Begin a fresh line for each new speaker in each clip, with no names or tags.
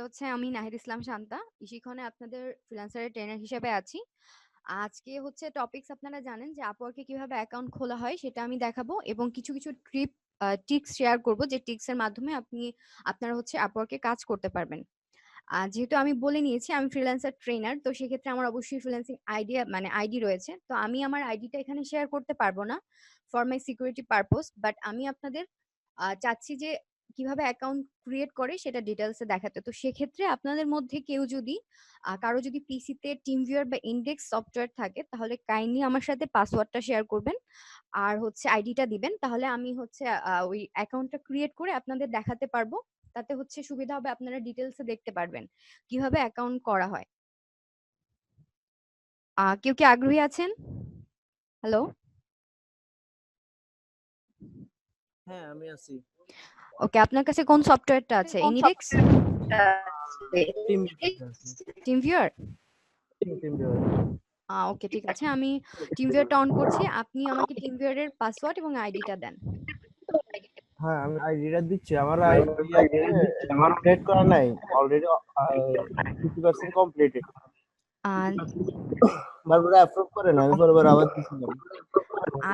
হচ্ছে আমি নাহিদ ইসলাম শান্তা ইশিখনে আপনাদের ফ্রিল্যান্সারের ট্রেনার হিসেবে আছি। আজকে হচ্ছে টপিকস আপনারা জানেন যে আপওয়ার্কে কিভাবে অ্যাকাউন্ট খোলা হয় সেটা আমি দেখাবো এবং কিছু কিছু টিপস শেয়ার করব যে টিপসের মাধ্যমে আপনারা হচ্ছে আপওয়ার্কে কাজ করতে পারবেন। যেহেতু আমি বলে নিয়েছি আমি ফ্রিল্যান্সার ট্রেনার, তো সেক্ষেত্রে আমার অবশ্যই ফ্রিল্যান্সিং আইডি রয়েছে। তো আমি আমার আইডিটা এখানে শেয়ার করতে পারবো না for my security purpose, but আমি আপনাদের চাচ্ছি যে কিভাবে অ্যাকাউন্ট ক্রিয়েট করে সেটা ডিটেলসে দেখাতে। তো সেক্ষেত্রে আপনাদের মধ্যে কেউ যদি কারো যদি পিসিতে টিমভিউয়ার বা ইনডেক্স সফটওয়্যার থাকে তাহলে কাইন্ডলি আমার সাথে পাসওয়ার্ডটা শেয়ার করবেন আর হচ্ছে আইডিটা দিবেন, তাহলে আমি হচ্ছে ওই অ্যাকাউন্টটা ক্রিয়েট করে আপনাদের দেখাতে পারবো। তাতে হচ্ছে সুবিধা হবে, আপনারা ডিটেলসে দেখতে পারবেন কিভাবে অ্যাকাউন্ট করা হয়। কেউ কি আগ্রহী আছেন? হ্যালো।
হ্যাঁ, আমি আছি।
ওকে, আপনার কাছে কোন সফটওয়্যারটা আছে? ইনিডেক্স,
টিম ভিউতে আছি।
টিমভিউয়ার?
Team viewer.
ওকে, ঠিক আছে, আমি টিমভিউয়ারটা অন করছি। আপনি আমাকে টিমভিউয়ারের পাসওয়ার্ড এবং আইডিটা দেন।
হ্যাঁ, আমি আইডিটা দিচ্ছি। আমার আইডি আছে, ক্রিয়েট করা নাই। Already 50% completed.
আহ,
বারবার অ্যাপ্রুভ করে না। আমি বারবার আবার দিছিলাম।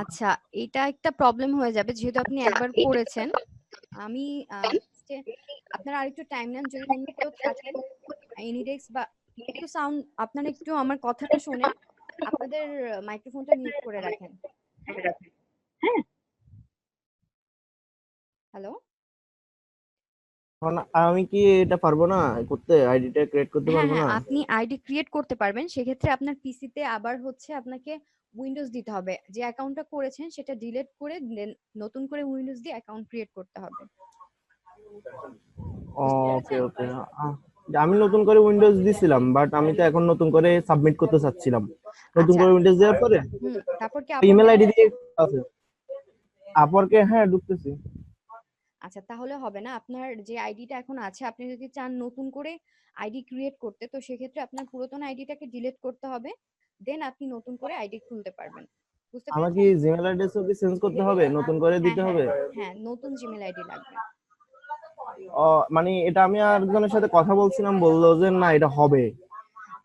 আচ্ছা, এটা একটা প্রবলেম হয়ে যাবে যেহেতু আপনি একবার করেছেন। আমি যে আপনারা আরেকটু টাইম নেন, যদি অন্য কেউ থাকেন এনিডেক্স বা একটু সাউন্ড, আপনারা একটু আমার কথাটা শোনেন, আপনাদের মাইক্রোফোনটা মিউট করে রাখেন। হ্যালো।
এখন আমি কি এটা পারবো না করতে? আইডিটা ক্রিয়েট করতে
হ্যাঁ,
পারবো
হ্যাঁ,
না?
আপনি আইডি ক্রিয়েট করতে পারবেন। সেক্ষেত্রে আপনার পিসিতে আবার হচ্ছে আপনাকে উইন্ডোজ দিতে হবে। যে অ্যাকাউন্টটা করেছেন সেটা ডিলিট করে দেন নতুন করে উইন্ডোজ দিয়ে অ্যাকাউন্ট ক্রিয়েট করতে হবে। বুঝতে
ওকে,
পেরেছেন?
ওকে। আমি নতুন করে উইন্ডোজ দিছিলাম, বাট আমি তো এখন নতুন করে সাবমিট করতে চাচ্ছিলাম। নতুন
আচ্ছা।
করে উইন্ডোজ দেওয়ার পরে
তারপর কি আপওয়ার্ক
ইমেল আইডি
অ্যাকাউন্ট?
দিয়ে আছে। আপওয়ার্কে হ্যাঁ ঢুকতেছি।
আচ্ছা, তাহলে হবে না। আপনার যে আইডিটা এখন আছে, আপনি যদি চান নতুন করে আইডি ক্রিয়েট করতে, তো সেক্ষেত্রে আপনার পুরাতন আইডিটাকে ডিলিট করতে হবে। দেন আপনি নতুন করে আইডি খুলতে পারবেন। বুঝতে
আমার কি
পেরেছেন?
জিমেল অ্যাড্রেসও কি চেঞ্জ করতে হবে? নতুন করে
হ্যাঁ,
দিতে
হ্যাঁ,
হবে?
হ্যাঁ, নতুন জিমেইল আইডি লাগবে।
ও, মানে এটা আমি আরেকজনের সাথে কথা বলছিলাম, বললো যে না এটা হবে।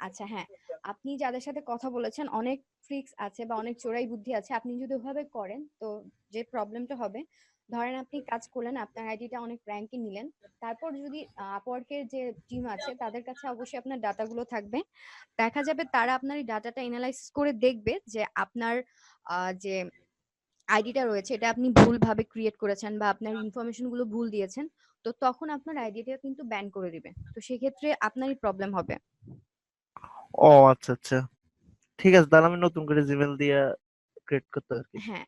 আচ্ছা, হ্যাঁ, আপনি যাদের সাথে কথা বলেছেন অনেক ট্রিক্স আছে বা অনেক চোরাই বুদ্ধি আছে। আপনি যদি ওভাবে করেন তো যে প্রবলেমটা হবে, ধরেন আপনি কাজ করলেন, আপনার আইডিটা অনেক র্যাঙ্কে নিলেন। তারপর যদি আপওয়ার্কের যে টিম আছে তাদের কাছে অবশ্যই আপনার ডাটাগুলো থাকবে। দেখা যাবে তারা আপনার এই ডাটাটা এনালাইসিস করে দেখবে যে আপনার যে আইডিটা রয়েছে এটা আপনি ভুলভাবে ক্রিয়েট করেছেন বা আপনার ইনফরমেশন গুলো ভুল দিয়েছেন। তো তখন আপনার আইডিটা কিন্তু ব্যান করে দিবে। তো সেক্ষেত্রে আপনারই প্রবলেম হবে।
ও আচ্ছা আচ্ছা, ঠিক আছে, তাহলে আমি নতুন করে জিমেল দিয়ে ক্রিয়েট করতে আর কি।
হ্যাঁ,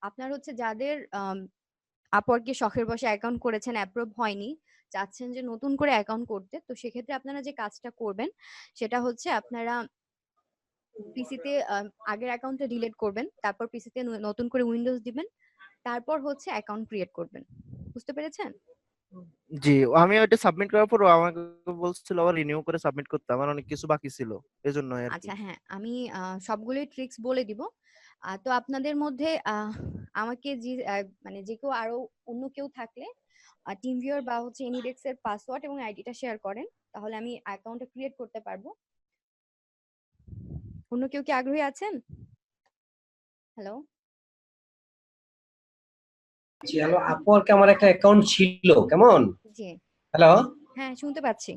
আপনার হচ্ছে যাদের আপওয়ার্কে শখের বশে অ্যাকাউন্ট করেছেন, অ্যাপ্রুভ হয়নি, চাচ্ছেন যে নতুন করে অ্যাকাউন্ট করতে, তো সেক্ষেত্রে আপনারা যে কাজটা করবেন সেটা হচ্ছে আপনারা পিসিতে আগের অ্যাকাউন্টটা ডিলিট করবেন, তারপর পিসিতে নতুন করে উইন্ডোজ দিবেন, তারপর হচ্ছে অ্যাকাউন্ট ক্রিয়েট করবেন। বুঝতে পেরেছেন?
জি, আমি ওইটা সাবমিট করার পর ও আমাকে বলছিল আবার রিনিউ করে সাবমিট করতে, আমার অনেক কিছু বাকি ছিল এজন্য আর কি।
আচ্ছা, হ্যাঁ, আমি সবগুলোই ট্রিক্স বলে দিব। তো আপনাদের মধ্যে আমাকে মানে যে কেউ আরো অন্য কেউ থাকলে টিম ভিউয়ার বা হচ্ছে এনিডেক্স এর পাসওয়ার্ড এবং আইডিটা শেয়ার করেন, তাহলে আমি অ্যাকাউন্টটা ক্রিয়েট করতে পারবো। অন্য কেউ কি আগ্রহী আছেন? হ্যালো।
হ্যালো, আপওয়ার্কে আমার একটা অ্যাকাউন্ট ছিল, কেমন?
জি।
হ্যালো।
হ্যাঁ, শুনতে পাচ্ছি।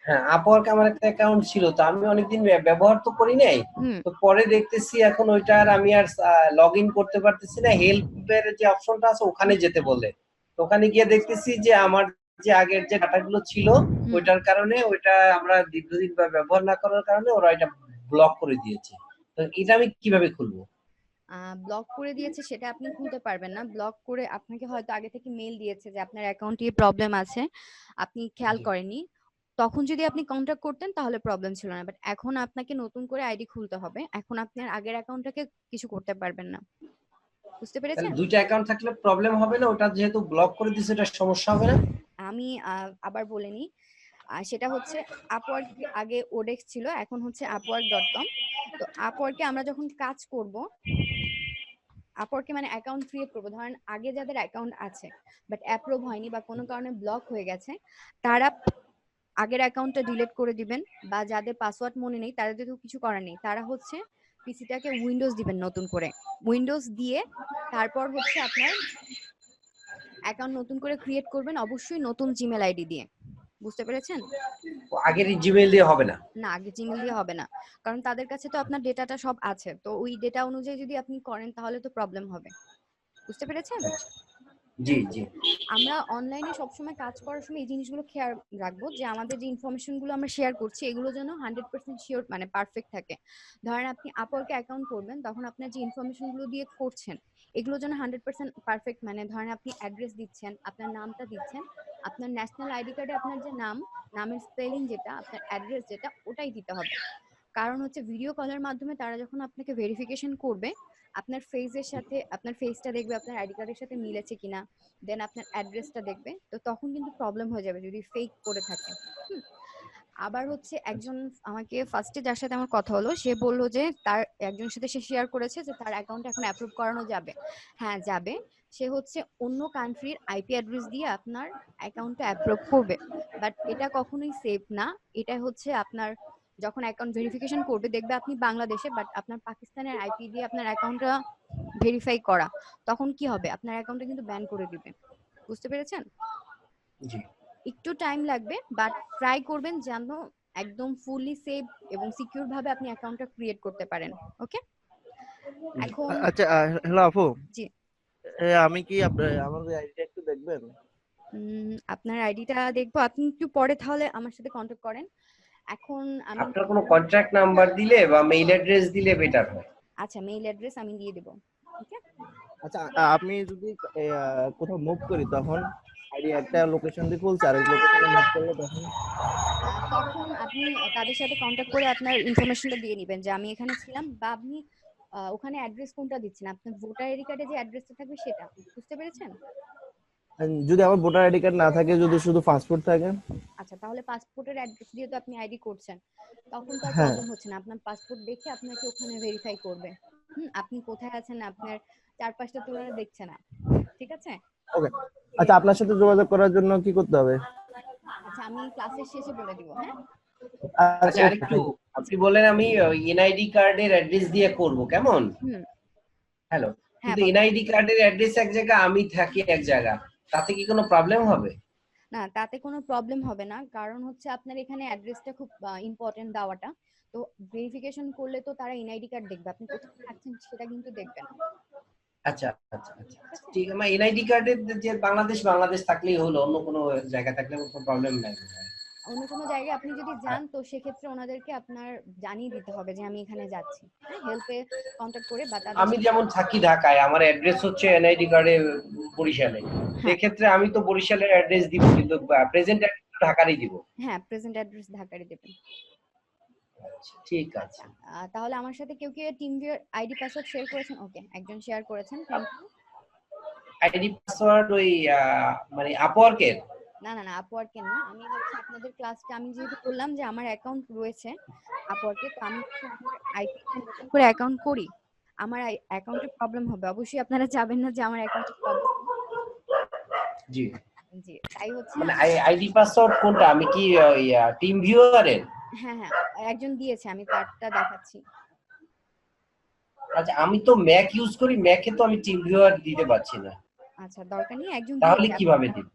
হ্যাঁ, আপওয়ার্কে আমার একটা অ্যাকাউন্ট ছিল, তো আমি অনেকদিন ব্যবহার তো করি নাই।
হুম।
তো পরে দেখতেছি এখন ওইটা আর আমি আর লগ ইন করতে পারতেছি না। হেল্পের যে অপশনটা আছে ওখানে যেতে বলে, তো ওখানে গিয়ে দেখতেছি যে আমার যে আগের যে ডাটাগুলো ছিল
হুম।
ওইটার কারণে, ওইটা আমরা দীর্ঘদিন ব্যবহার না করার কারণে ওরা এটা ব্লক করে দিয়েছে। তো এটা আমি কিভাবে খুলবো?
ব্লক করে দিয়েছে সেটা আপনি খুলতে পারবেন না। ব্লক করে আপনাকে হয়তো আগে থেকে মেল দিয়েছে যে আপনার অ্যাকাউন্টে প্রবলেম আছে, আপনি খেয়াল
জি।
করেননি। তখন যদি আপনি কন্টাক্ট করতেন তাহলে প্রবলেম ছিল না, বাট এখন আপনাকে নতুন করে আইডি খুলতে হবে। এখন আপনি আর আগের অ্যাকাউন্টটাকে কিছু করতে পারবেন না। বুঝতে
তাহলে
পেরেছেন?
দুইটা অ্যাকাউন্ট থাকলে প্রবলেম হবে না? ওটা যেহেতু ব্লক করে দিছে এটা সমস্যা হবে না?
আমি আবার বলে নিই, সেটা হচ্ছে আপওয়ার্ক, আগে ওডেক্স ছিল, এখন হচ্ছে আপওয়ার্ক.com। তো আপওয়ার্কে আমরা যখন কাজ করব, আপওয়ার্কে মানে অ্যাকাউন্ট ক্রিয়েট করব, ধরেন আগে যাদের অ্যাকাউন্ট আছে বাট অ্যাপ্রুভ হয়নি বা কোনো কারণে ব্লক হয়ে গেছে, তারা আগের অ্যাকাউন্টটা ডিলিট করে দিবেন, বা যাদের পাসওয়ার্ড মনে নেই তাদের তো কিছু করার নেই, তারা হচ্ছে পিসিটাকে উইন্ডোজ দিবেন নতুন করে। উইন্ডোজ দিয়ে তারপর হচ্ছে আপনার অ্যাকাউন্ট নতুন করে ক্রিয়েট করবেন, অবশ্যই নতুন জিমেল আইডি দিয়ে। বুঝতে পেরেছেন?
আগের জিমেইল দিয়ে হবে না?
না, আগে জিমেল দিয়ে হবে না, কারণ তাদের কাছে তো আপনার ডেটাটা সব আছে, তো ওই ডেটা অনুযায়ী যদি আপনি করেন তাহলে তো প্রবলেম হবে। বুঝতে পেরেছেন?
জি জি।
আমরা অনলাইনে সবসময় কাজ করার সময় এই জিনিসগুলো খেয়াল রাখবো যে আমাদের যে ইনফরমেশন গুলো আমরা শেয়ার করছি এগুলো যেন 100% শিওর মানে পারফেক্ট থাকে। ধরেন আপনি আপওয়ার্কে অ্যাকাউন্ট করবেন, তখন আপনার যে ইনফরমেশন গুলো দিয়ে করছেন এগুলো যেন 100% পারফেক্ট, মানে ধরেন আপনি অ্যাড্রেস দিচ্ছেন, আপনার নামটা দিচ্ছেন, আপনার ন্যাশনাল আইডি কার্ডে আপনার যে নাম, নামের স্পেলিং যেটা, আপনার অ্যাড্রেস যেটা, ওটাই দিতে হবে। কারণ হচ্ছে ভিডিও কলের মাধ্যমে তারা যখন আপনাকে ভেরিফিকেশন করবে, আপনার ফেসের সাথে আপনার ফেসটা দেখবে আপনার আইডি কার্ডের সাথে মিলেছে কিনা, দেন আপনার অ্যাড্রেসটা দেখবে, তো তখন কিন্তু প্রবলেম হয়ে যাবে যদি ফেক করে থাকে। হুম। আবার হচ্ছে একজন আমাকে ফার্স্টে যার সাথে আমার কথা হলো সে বলল যে তার একজনের সাথে সে শেয়ার করেছে যে তার অ্যাকাউন্ট এখন অ্যাপ্রুভ করানো যাবে। হ্যাঁ যাবে। সে হচ্ছে অন্য কান্ট্রির আইপি অ্যাড্রেস দিয়ে আপনার অ্যাকাউন্টটা অ্যাপ্রুভ করবে, বাট এটা কখনোই সেফ না। এটা হচ্ছে আপনার যখন অ্যাকাউন্ট ভেরিফিকেশন করবে দেখবে আপনি বাংলাদেশে, বাট আপনার পাকিস্তানের আইপি দিয়ে আপনার অ্যাকাউন্টটা ভেরিফাই করা, তখন কি হবে, আপনার অ্যাকাউন্টটা কিন্তু ব্যান করে দিবে। বুঝতে পেরেছেন?
জি।
একটু টাইম লাগবে, বাট ট্রাই করবেন যেন একদম ফুললি সেভ এবং সিকিউর ভাবে আপনি অ্যাকাউন্টটা ক্রিয়েট করতে পারেন। ওকে? এখন
আচ্ছা, হ্যালো আপু,
জি,
আমি কি আমার আইডিটা একটু দেখবেন?
আপনার আইডিটা দেখবো, আপনি একটু পরে তাহলে আমার সাথে কন্ট্যাক্ট করেন। এখন আমি
আপনার কোনো কন্ট্যাক্ট নাম্বার দিলে বা মেইল অ্যাড্রেস দিলে বেটার হয়।
আচ্ছা, মেইল অ্যাড্রেস আমি দিয়ে দেবো। ওকে?
আচ্ছা, আমি যদি কোথাও মুভ করি তখন আইডি একটা লোকেশন দিয়ে খুলছে আর লোকেশনে মুভ করলে তখন
তখন আপনি তাদের সাথে কন্ট্যাক্ট করে আপনার ইনফরমেশনটা দিয়ে নিবেন যে আমি এখানে ছিলাম, বা আপনি ওখানে অ্যাড্রেস কোনটা দিচ্ছেন, আপনার ভোটার আইডি কার্ডে যে অ্যাড্রেসটা থাকবে সেটা। বুঝতে পেরেছেন?
যদি আমার ভোটার আইডি কার্ড না থাকে, যদি শুধু পাসপোর্ট থাকে?
আচ্ছা, তাহলে পাসপোর্টের অ্যাড্রেস দিয়ে তো আপনি আইডি করছেন, তখন তো আর
হ্যাঁ।
প্রবলেম হচ্ছে না। আপনার পাসপোর্ট দেখে আপনাকে ওখানে ভেরিফাই করবে। আপনি কোথায় আছেন, আপনার চারপাশটা তো ওরা দেখছে না। ঠিক আছে?
ওকে। আচ্ছা, আপনার সাথে যোগাযোগ করার জন্য কি করতে হবে?
আচ্ছা, আমি ক্লাসের শেষে বলে দিব। হ্যাঁ?
আচ্ছা
ওকে,
আরেকটু,
থ্যাংক ইউ।
আপনি বললেন আমি এনআইডি কার্ডের অ্যাড্রেস দিয়ে করব, কেমন?
হুম।
হ্যালো,
হ্যাঁ
কিন্তু
বলেন।
এনআইডি কার্ডের অ্যাড্রেস এক জায়গা, আমি থাকি এক জায়গা, তাতে কি কোনো প্রবলেম হবে?
না, তাতে কোনো প্রবলেম হবে না, কারণ হচ্ছে আপনার এখানে অ্যাড্রেসটা খুব ইম্পর্টেন্ট দেওয়াটা। তো ভেরিফিকেশন করলে তো তারা এনআইডি কার্ড দেখবে, আপনি কোথায় থাকছেন সেটা কিন্তু দেখবে না।
আচ্ছা আচ্ছা আচ্ছা
ঠিক আছে?
ঠিক। আমার এনআইডি কার্ডের যে বাংলাদেশ বাংলাদেশ থাকলেই হলো, অন্য কোনো জায়গা থাকলে কোনো প্রবলেম নাই বোধহয়।
অন্য কোনো জায়গায় আপনি যদি যান তো সেক্ষেত্রে ওনাদেরকে আপনার জানিয়ে দিতে হবে যে আমি এখানে যাচ্ছি। হ্যাঁ, হেল্পে কন্ট্যাক্ট করে বা তাদের
আমি
সাথে।
যেমন থাকি ঢাকায়, আমার অ্যাড্রেস হচ্ছে এনআইডি কার্ডে বরিশালে,
হ্যাঁ,
এক্ষেত্রে আমি তো বরিশালের অ্যাড্রেস দিব, কিন্তু প্রেজেন্ট অ্যাড্রেস ঢাকারই দিব।
হ্যাঁ, প্রেজেন্ট অ্যাড্রেস ঢাকারই দেবেন।
আচ্ছা, ঠিক আছে।
আচ্ছা, তাহলে আমার সাথে কেউ কি টিমভিউর আইডি পাসওয়ার্ড শেয়ার করেছেন? ওকে, একজন শেয়ার করেছেন, থ্যাংক ইউ।
আইডি পাসওয়ার্ড ওই মানে আপওয়ার্কের?
না না না, আপওয়ার্কের না, আমি হচ্ছে আপনাদের ক্লাসটা আমি যেহেতু বললাম যে আমার অ্যাকাউন্ট রয়েছে আপওয়ার্কে, তো আমি হচ্ছে আমার আইপি দিয়ে নতুন করে অ্যাকাউন্ট করি, আমার অ্যাকাউন্টে প্রবলেম হবে, অবশ্যই আপনারা চাবেন না যে আমার অ্যাকাউন্টে প্রবলেম।
জি।
জি, তাই হচ্ছে
মানে আইডি পাসওয়ার্ড কোনটা, আমি কি ওই টিম ভিউয়ারের?
হ্যাঁ হ্যাঁ, একজন দিয়েছে, আমি তারটা দেখাচ্ছি।
আচ্ছা, আমি তো ম্যাক ইউজ করি, ম্যাকে তো আমি টিম ভিউয়ার দিতে পারছি না,
আচ্ছা, দরকার নেই, একজন
তাহলে
দিয়েছে,
কিভাবে দিব?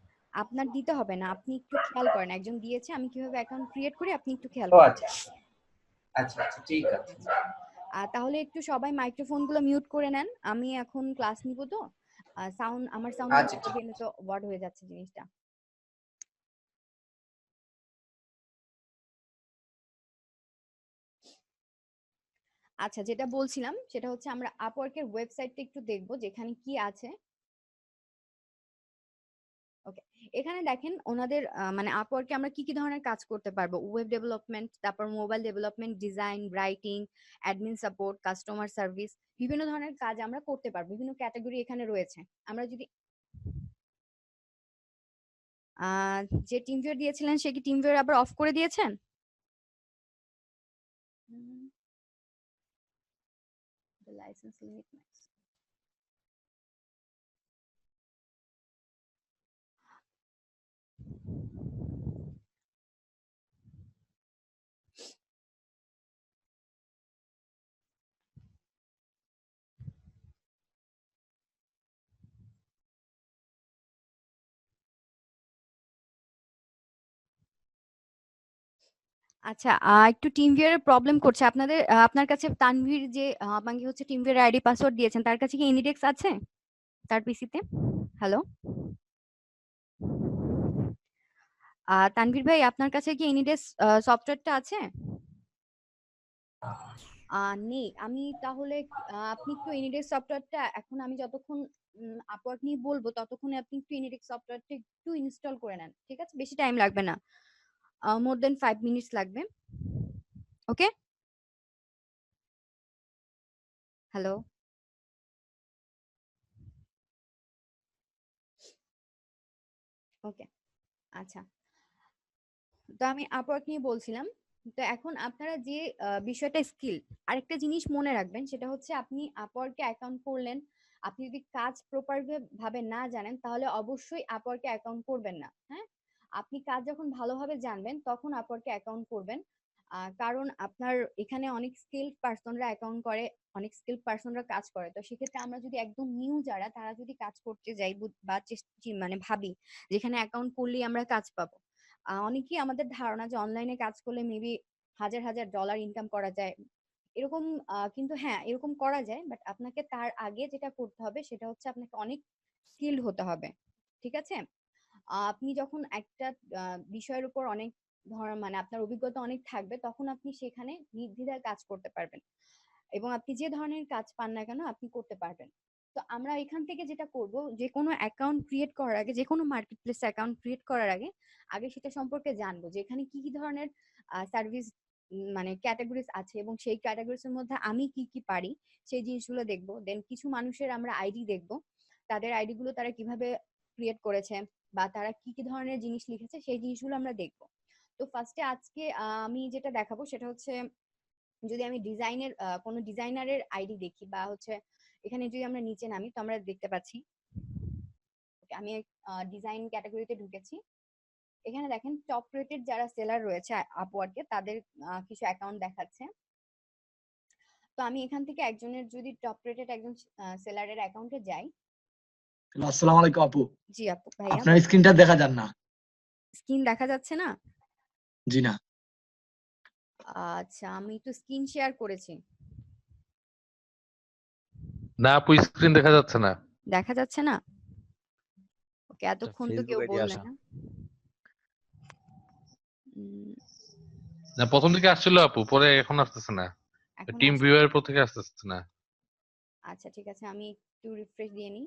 আপনার দিতে হবে না, আপনি একটু খেয়াল করেন, একজন দিয়েছে, আমি কিভাবে অ্যাকাউন্ট ক্রিয়েট করি আপনি একটু খেয়াল
ও
করেন।
আচ্ছা আচ্ছা আচ্ছা, ঠিক আছে।
আচ্ছা, তাহলে একটু সবাই মাইক্রোফোন গুলো মিউট করে নেন, আমি এখন ক্লাস নিব, তো সাউন্ড আমার সাউন্ড
আচ্ছা ঠিক
গেলে তো ওয়ার্ড হয়ে যাচ্ছে জিনিসটা। আচ্ছা, যেটা বলছিলাম সেটা হচ্ছে আমরা আপওয়ার্কের ওয়েবসাইটটা একটু দেখবো যেখানে কি আছে। ওকে, এখানে দেখেন ওনাদের মানে আপওয়ার্কে আমরা কি কি ধরনের কাজ করতে পারবো, ওয়েব ডেভেলপমেন্ট, তারপর mobile development, design, writing, admin support, customer service, বিভিন্ন ধরনের কাজ আমরা করতে পারবো, বিভিন্ন ক্যাটাগরি এখানে রয়েছে। আমরা যদি আহ যে টিমভিউয়ার দিয়েছিলেন সে কি টিমভিউয়ার আবার অফ করে দিয়েছেন? লাইসেন্স লিমিট আচ্ছা, একটু টিমভিউয়ার প্রবলেম করছে আপনাদের। আপনার কাছে তানভীর যে আমাকে হচ্ছে টিমভিউয়ার আইডি পাসওয়ার্ড দিয়েছেন, তার কাছে কি ইনিডেক্স আছে তার পিসিতে? হ্যালো, তানভীর ভাই, আপনার কাছে কি ইনিডেক্স সফটওয়্যারটা আছে? নেই। আমি তাহলে আপনি একটু ইনিডেক্স সফটওয়্যারটা, এখন আমি যতক্ষণ আপওয়ার্ক নিয়ে বলবো ততক্ষণে আপনি একটু ইনিডেক্স সফটওয়্যারটা একটু ইনস্টল করে নেন, ঠিক আছে? বেশি টাইম লাগবে না, মোর দেন 5 মিনিটস লাগবে। ওকে, হ্যালো, ওকে, আচ্ছা। তো আমি আপওয়ার্ক নিয়ে বলছিলাম। তো এখন আপনারা যে বিষয়টা স্কিল, আরেকটা জিনিস মনে রাখবেন, সেটা হচ্ছে আপনি আপওয়ার্কে অ্যাকাউন্ট করলেন, আপনি যদি কাজ প্রপার ভাবে না জানেন তাহলে অবশ্যই আপওয়ার্কে অ্যাকাউন্ট করবেন না। হ্যাঁ, আপনি কাজ যখন ভালোভাবে জানবেন তখন আপওয়ার্কে অ্যাকাউন্ট করবেন। কারণ আপনার এখানে অনেক স্কিলড পার্সনরা অ্যাকাউন্ট করে, অনেক স্কিলড পার্সনরা কাজ করে। তো সেক্ষেত্রে আমরা যদি একদম নিউ যারা, তারা যদি কাজ করতে যাই বা মানে ভাবি যেখানে অ্যাকাউন্ট করলেই আমরা কাজ পাবো, অনেকেই আমাদের ধারণা যে অনলাইনে কাজ করলে মেবি হাজার হাজার ডলার ইনকাম করা যায় এরকম। কিন্তু হ্যাঁ, এরকম করা যায়, বাট আপনাকে তার আগে যেটা করতে হবে সেটা হচ্ছে আপনাকে অনেক স্কিলড হতে হবে, ঠিক আছে? আপনি যখন একটা বিষয়ের উপর অনেক মানে আপনার অভিজ্ঞতা অনেক থাকবে, তখন আপনি সেখানে নির্দ্বিধায় কাজ করতে পারবেন এবং আপনি যে ধরনের কাজ পান না কেন আপনি করতে পারবেন। তো আমরা এখান থেকে যেটা করব, যে কোনো অ্যাকাউন্ট ক্রিয়েট করার আগে, যে কোনো মার্কেট প্লেস অ্যাকাউন্ট ক্রিয়েট করার আগে আগে সেটা সম্পর্কে জানবো যে এখানে কি কি ধরনের সার্ভিস মানে ক্যাটাগরিজ আছে এবং সেই ক্যাটাগরিজ এর মধ্যে আমি কি কি পারি সেই জিনিসগুলো দেখবো। দেন কিছু মানুষের আমরা আইডি দেখবো, তাদের আইডি গুলো তারা কিভাবে ক্রিয়েট করেছে বা তারা কি কি ধরনের জিনিস লিখেছে সেই জিনিসগুলো আমরা দেখবো। তো ফার্স্টে আজকে আমি যেটা দেখাবো সেটা হচ্ছে, যদি আমি ডিজাইনের কোনো ডিজাইনারের আইডি দেখি বা হচ্ছে এখানে যদি আমরা নিচে নামি তো আমরা দেখতে পাচ্ছি। ওকে, আমি ডিজাইন ক্যাটাগরিতে ঢুকেছি। এখানে দেখেন টপ রেটেড যারা সেলার রয়েছে আপওয়ার্কে তাদের কিছু অ্যাকাউন্ট দেখাচ্ছে। তো আমি এখান থেকে একজনের যদি টপ রেটেড একজন সেলারের অ্যাকাউন্টে যাই।
আসসালামু আলাইকুম আপু।
জি আপু, ভাইয়া
আপনার স্ক্রিনটা দেখা যান না।
স্ক্রিন দেখা যাচ্ছে না?
জি না।
আচ্ছা, আমি একটু স্ক্রিন শেয়ার করেছি।
না আপু, স্ক্রিন দেখা যাচ্ছে না।
দেখা যাচ্ছে না? ওকে, এতক্ষণ তো কেউ বললেন না।
না, প্রথম দিকে আসছিল আপু, পরে এখন আসতেছে না।
এখন
টিম
আসছে?
ভিউয়ার পর থেকে আসতেছে না।
আচ্ছা ঠিক আছে, আমি একটু রিফ্রেশ দিয়ে নিই।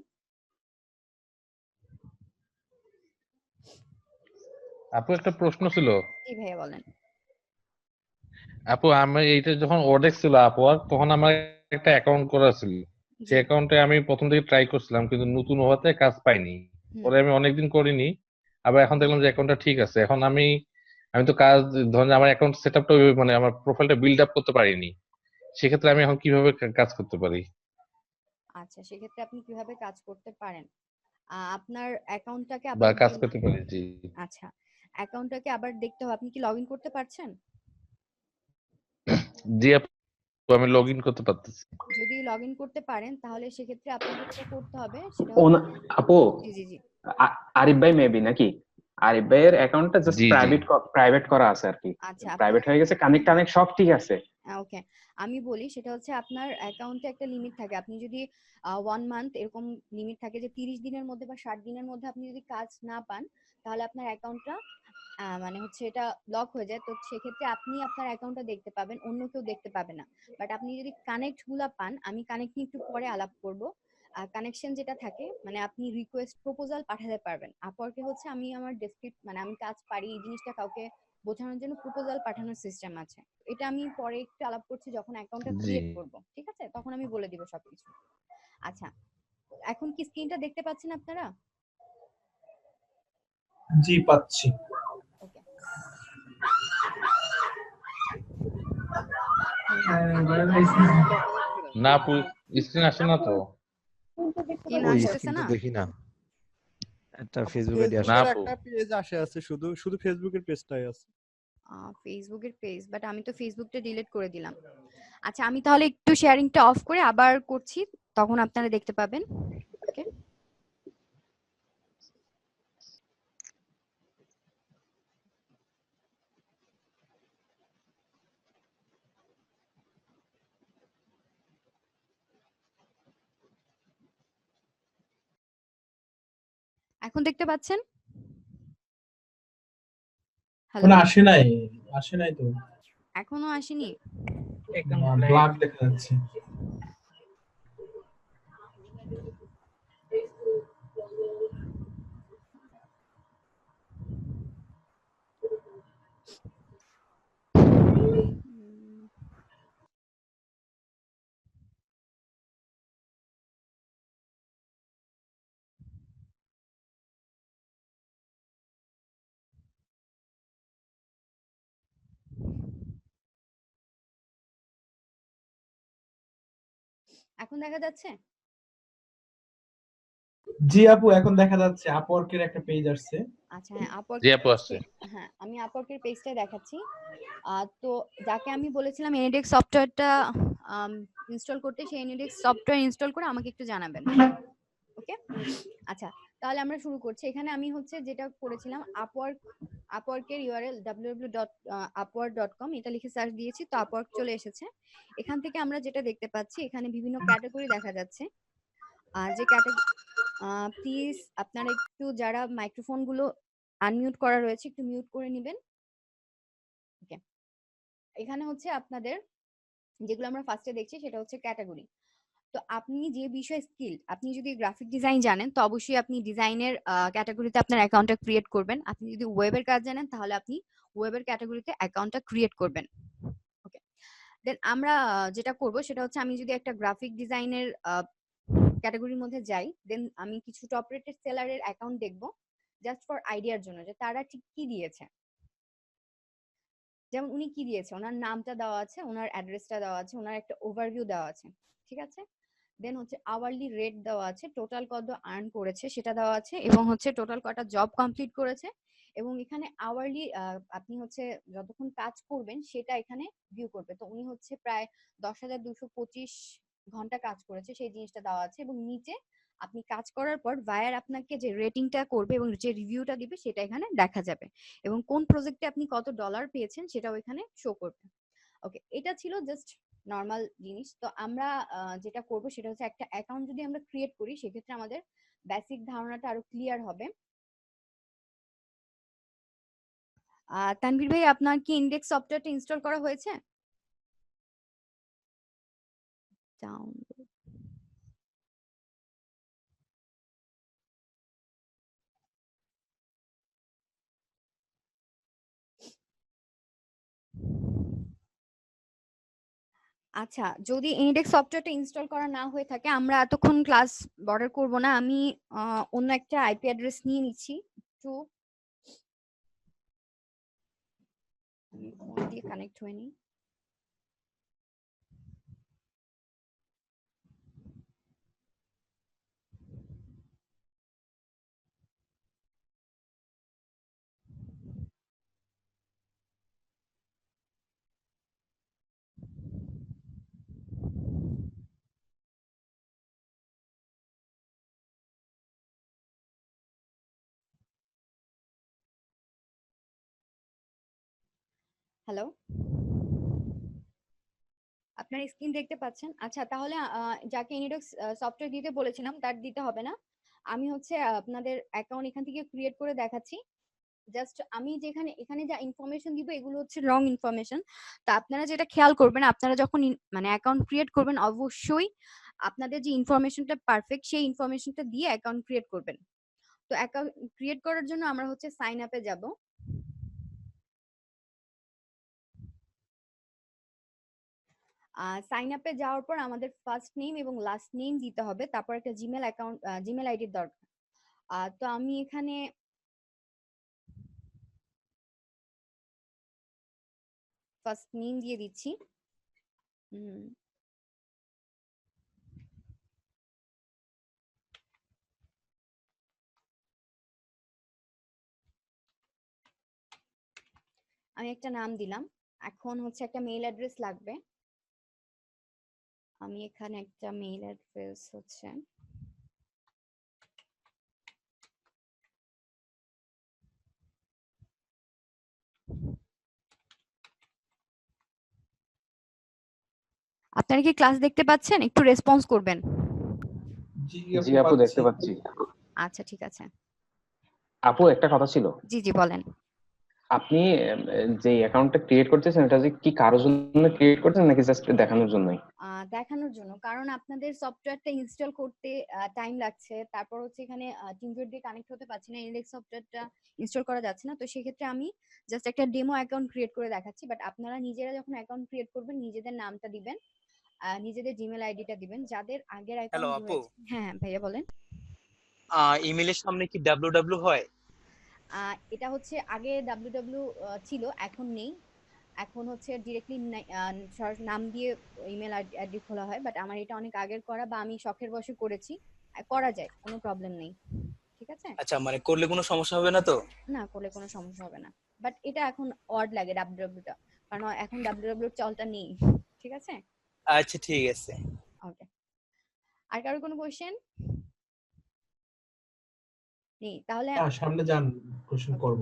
আপু একটা প্রশ্ন ছিল।
জি ভাইয়া বলেন।
আপু আমি এইটা যখন ওডেক্স ছিল আপওয়ার্ক, তখন আমার একটা অ্যাকাউন্ট করা ছিল।
জি।
সেই অ্যাকাউন্টে আমি প্রথম দিকে ট্রাই করছিলাম, কিন্তু নতুন হওয়াতে কাজ পাইনি। পরে আমি অনেকদিন করিনি, আবার এখন দেখলাম যে অ্যাকাউন্টটা ঠিক আছে। এখন আমি আমি তো কাজ, ধরেন আমার অ্যাকাউন্ট সেট আপটা মানে আমার প্রোফাইলটা বিল্ড আপ করতে পারিনি। সেক্ষেত্রে আমি এখন কিভাবে কাজ করতে পারি?
আচ্ছা, সেক্ষেত্রে আপনি কিভাবে কাজ করতে পারেন? আপনার অ্যাকাউন্টটাকে
বা
আবার
কাজ করতে পারি, জি।
আচ্ছা, অ্যাকাউন্টটাকে আবার দেখতে হবে। আপনি কি লগইন করতে পারছেন?
জি আপু, আমি লগ ইন করতে পারতেছি।
যদি লগইন করতে পারেন তাহলে সেক্ষেত্রে আপনাকে যেটা করতে হবে সেটা
আপু,
জি জি জি।
আরিফ ভাই মেবি নাকি? আরিফ ভাইয়ের অ্যাকাউন্টটা জাস্ট
জি জি
প্রাইভেট করা আছে আর কি।
আচ্ছা,
প্রাইভেট হয়ে গেছে, কানেক্ট সব ঠিক আছে।
ওকে, আমি বলি সেটা হচ্ছে আপনার অ্যাকাউন্টে একটা লিমিট থাকে। আপনি যদি 1 মান্থ এরকম লিমিট থাকে যে 30 দিনের মধ্যে বা 60 দিনের মধ্যে আপনি যদি কাজ না পান তাহলে আপনার অ্যাকাউন্টটা মানে হচ্ছে এটা লক হয়ে যায়। তো সেক্ষেত্রে আপনি আপনার অ্যাকাউন্টটা দেখতে পাবেন, অন্য কেউ দেখতে পাবে না। বাট আপনি যদি কানেক্ট গুলা পান, আমি কানেক্ট নিয়ে একটু পরে আলাপ করব। কানেকশন যেটা থাকে মানে আপনি রিকোয়েস্ট প্রপোজাল পাঠাতে পারবেন। আপওয়ার্কে হচ্ছে আমি আমার মানে আমি কাজ পারি এই জিনিসটা কাউকে বোঝানোর জন্য প্রপোজাল পাঠানোর সিস্টেম আছে। এটা আমি পরে একটু আলাপ করছি যখন অ্যাকাউন্টটা
জি।
ক্রিয়েট করব, ঠিক আছে? তখন আমি বলে দিব সবকিছু। আচ্ছা, এখন কি স্ক্রিনটা দেখতে পাচ্ছেন আপনারা?
জি পাচ্ছি।
ওকে,
না আপু, স্ক্রিন আসে না তো।
স্ক্রিন
ওই
আসতেছে
স্ক্রিন তো
না?
দেখি না, একটা ফেসবুক আইডি আসে।
না
ফেসবুকের
আপু,
একটা পেজ আছে, শুধু শুধু ফেসবুকের পেজটাই আছে।
ফেসবুকের পেজ, বাট আমি তো ফেসবুকটা ডিলিট করে দিলাম। আচ্ছা, আমি তাহলে একটু শেয়ারিংটা অফ করে আবার করছি, তখন আপনারা দেখতে পাবেন। ওকে, এখন দেখতে পাচ্ছেন? হ্যালো,
কোনো আসে নাই তো,
এখনো আসেনি?
ব্ল্যাক দেখা যাচ্ছে।
উম, এখন দেখা যাচ্ছে?
জি আপু, এখন দেখা যাচ্ছে আপওয়ার্কের একটা পেজ আসছে।
আচ্ছা, হ্যাঁ,
জি
আপওয়ার্কের
আপু আছে।
হ্যাঁ, আমি আপওয়ার্কের পেজটা দেখাচ্ছি। তো যাকে আমি বলেছিলাম এনিডেক্স সফটওয়্যারটা ইনস্টল করতে, সেই এনিডেক্স সফটওয়্যার ইনস্টল করে আমাকে একটু জানাবেন। ওকে, আচ্ছা, তাহলে আমরা শুরু করছি। এখানে আমি হচ্ছে যেটা করেছিলাম, আপওয়ার্কের ইউআরএল www.upwork.com, এটা লিখে সার্চ দিয়েছি, তো আপওয়ার্ক চলে এসেছে। এখান থেকে আমরা যেটা দেখতে পাচ্ছি, এখানে বিভিন্ন ক্যাটাগরি দেখা যাচ্ছে। যে ক্যাটাগরি, প্লিজ আপনারা একটু যারা মাইক্রোফোন গুলো আনমিউট করা রয়েছে একটু মিউট করে নেবেন। ওকে, এখানে হচ্ছে আপনাদের যেগুলো আমরা ফার্স্টে দেখছি সেটা হচ্ছে ক্যাটাগরি। তো আপনি যে বিষয়ে স্কিল, আপনি যদি গ্রাফিক ডিজাইন জানেন তো অবশ্যই আপনি ডিজাইনের ক্যাটাগরিতে আপনার অ্যাকাউন্টটা ক্রিয়েট করবেন। আপনি যদি ওয়েবের কাজ জানেন তাহলে আপনি ওয়েবের ক্যাটাগরিতে অ্যাকাউন্টটা ক্রিয়েট করবেন। ওকে, দেন আমরা যেটা করব সেটা হচ্ছে, আমি যদি একটা গ্রাফিক ডিজাইনের ক্যাটাগরির মধ্যে যাই, দেন আমি কিছু টপ রেটেড সেলারের অ্যাকাউন্ট দেখব, জাস্ট ফর আইডিয়ার জন্য যে তারা ঠিক কি দিয়েছে। যেমন উনি কি দিয়েছে, ওনার নামটা দেওয়া আছে, ওনার অ্যাড্রেসটা দেওয়া আছে, ওনার একটা ওভারভিউ দেওয়া আছে, ঠিক আছে। দেন হচ্ছে আওয়ারলি রেট দেওয়া আছে, টোটাল কত আর্ন করেছে সেটা দেওয়া আছে, এবং হচ্ছে টোটাল কটা জব কমপ্লিট করেছে, এবং এখানে আওয়ারলি আপনি হচ্ছে যতক্ষণ কাজ করবেন সেটা এখানে ভিউ করবে। তো উনি হচ্ছে প্রায় 10,225 ঘন্টা কাজ করেছে, সেই জিনিসটা দেওয়া আছে, এবং নিচে আপনি কাজ করার পর বায়ার আপনাকে যে রেটিংটা করবে এবং যে রিভিউটা দিবে সেটা এখানে দেখা যাবে, এবং কোন প্রজেক্টে আপনি কত ডলার পেয়েছেন সেটাও এখানে শো করবে। ওকে, এটা ছিল জাস্ট নর্মাল জিনিস। তো আমরা যেটা করব সেটা হচ্ছে, একটা অ্যাকাউন্ট যদি আমরা ক্রিয়েট করি সেক্ষেত্রে আমাদের বেসিক ধারণাটা আরো ক্লিয়ার হবে। তানভীর ভাই, আপনার কি ইনডেক্স সফটওয়্যারটা ইনস্টল করা হয়েছে? Download। আচ্ছা, যদি ইনডেক্স সফটওয়্যারটা ইনস্টল করা না হয়ে থাকে, আমরা এতক্ষণ ক্লাস বর্ডার করব না, আমি অন্য একটা আইপি অ্যাড্রেস নিয়ে নিচ্ছি, একটু ফোন দিয়ে কানেক্ট হয়ে নিই। হ্যালো, আপনার স্ক্রিন দেখতে পাচ্ছেন? আচ্ছা, তাহলে যাকে ইনডেক্স সফটওয়্যার দিতে বলেছিলাম তার দিতে হবে না। আমি হচ্ছে আপনাদের অ্যাকাউন্ট এখান থেকে ক্রিয়েট করে দেখাচ্ছি। জাস্ট আমি যেখানে এখানে যা ইনফরমেশন দিব এগুলো হচ্ছে রং ইনফরমেশন। তো আপনারা যেটা খেয়াল করবেন, আপনারা যখন মানে অ্যাকাউন্ট ক্রিয়েট করবেন অবশ্যই আপনাদের যে ইনফরমেশনটা পারফেক্ট সেই ইনফরমেশনটা দিয়ে অ্যাকাউন্ট ক্রিয়েট করবেন। তো অ্যাকাউন্ট ক্রিয়েট করার জন্য আমরা হচ্ছে সাইন আপে যাব। সাইন আপে যাওয়ার পর আমাদের ফার্স্ট নেম এবং লাস্ট নেম দিতে হবে, তারপর একটা জিমেল অ্যাকাউন্ট, জিমেল আইডির দরকার। তো আমি এখানে ফার্স্ট নেম দিয়ে দিচ্ছি। আমি একটা নাম দিলাম। এখন হচ্ছে একটা মেইল অ্যাড্রেস লাগবে। আমি এখানে একটা মেইল অ্যাড্রেস হচ্ছে আপনারা কি ক্লাস দেখতে পাচ্ছেন? একটু রেসপন্স করবেন।
জি আপু দেখতে পাচ্ছি।
আচ্ছা, ঠিক আছে।
আপু একটা কথা ছিল,
জি জি বলেন।
আপনি যে অ্যাকাউন্টটা ক্রিয়েট করতেছেন এটা যে কি কারোর জন্য ক্রিয়েট করতেছেন নাকি জাস্ট দেখানোর জন্যই?
দেখানোর জন্য, কারণ আপনাদের সফটওয়্যারটা ইনস্টল করতে টাইম লাগছে, তারপর হচ্ছে এখানে টিমভিউয়ার দিয়ে কানেক্ট হতে পারছি না, ইনডেক্স সফটওয়্যারটা ইনস্টল করা যাচ্ছে না, তো সেক্ষেত্রে আমি জাস্ট একটা ডেমো অ্যাকাউন্ট ক্রিয়েট করে দেখাচ্ছি। বাট আপনারা নিজেরা যখন অ্যাকাউন্ট ক্রিয়েট করবেন নিজেদের নামটা দিবেন, নিজেদের জিমেল আইডিটা দিবেন, যাদের আগের
হ্যালো
অ্যাকাউন্ট
আপু,
রয়েছে। হ্যাঁ হ্যাঁ ভাইয়া বলেন।
ইমেলের সামনে কি ডাব্লিউ হয়?
এটা হচ্ছে আগে ডাব্লিউ ছিল, এখন নেই। এখন হচ্ছে ডিরেক্টলি নাম দিয়ে ইমেল আইডি খোলা হয়, বাট আমার এটা অনেক আগের করা, বা আমি শখের বশে করেছি, করা যায়, কোনো প্রবলেম নেই। ঠিক আছে,
আচ্ছা, মানে করলে কোনো সমস্যা হবে না তো?
না করলে কোনো সমস্যা হবে না, বাট এটা এখন অড লাগে ডাব্লিউটা, কারণ এখন ডাব্লিউ চলটা নেই। ঠিক আছে,
আচ্ছা ঠিক আছে।
ওকে। আর কারো কোনো কোশ্চেন নেই? তাহলে
সামনে যান, কোশ্চেন
ওকে,
করব।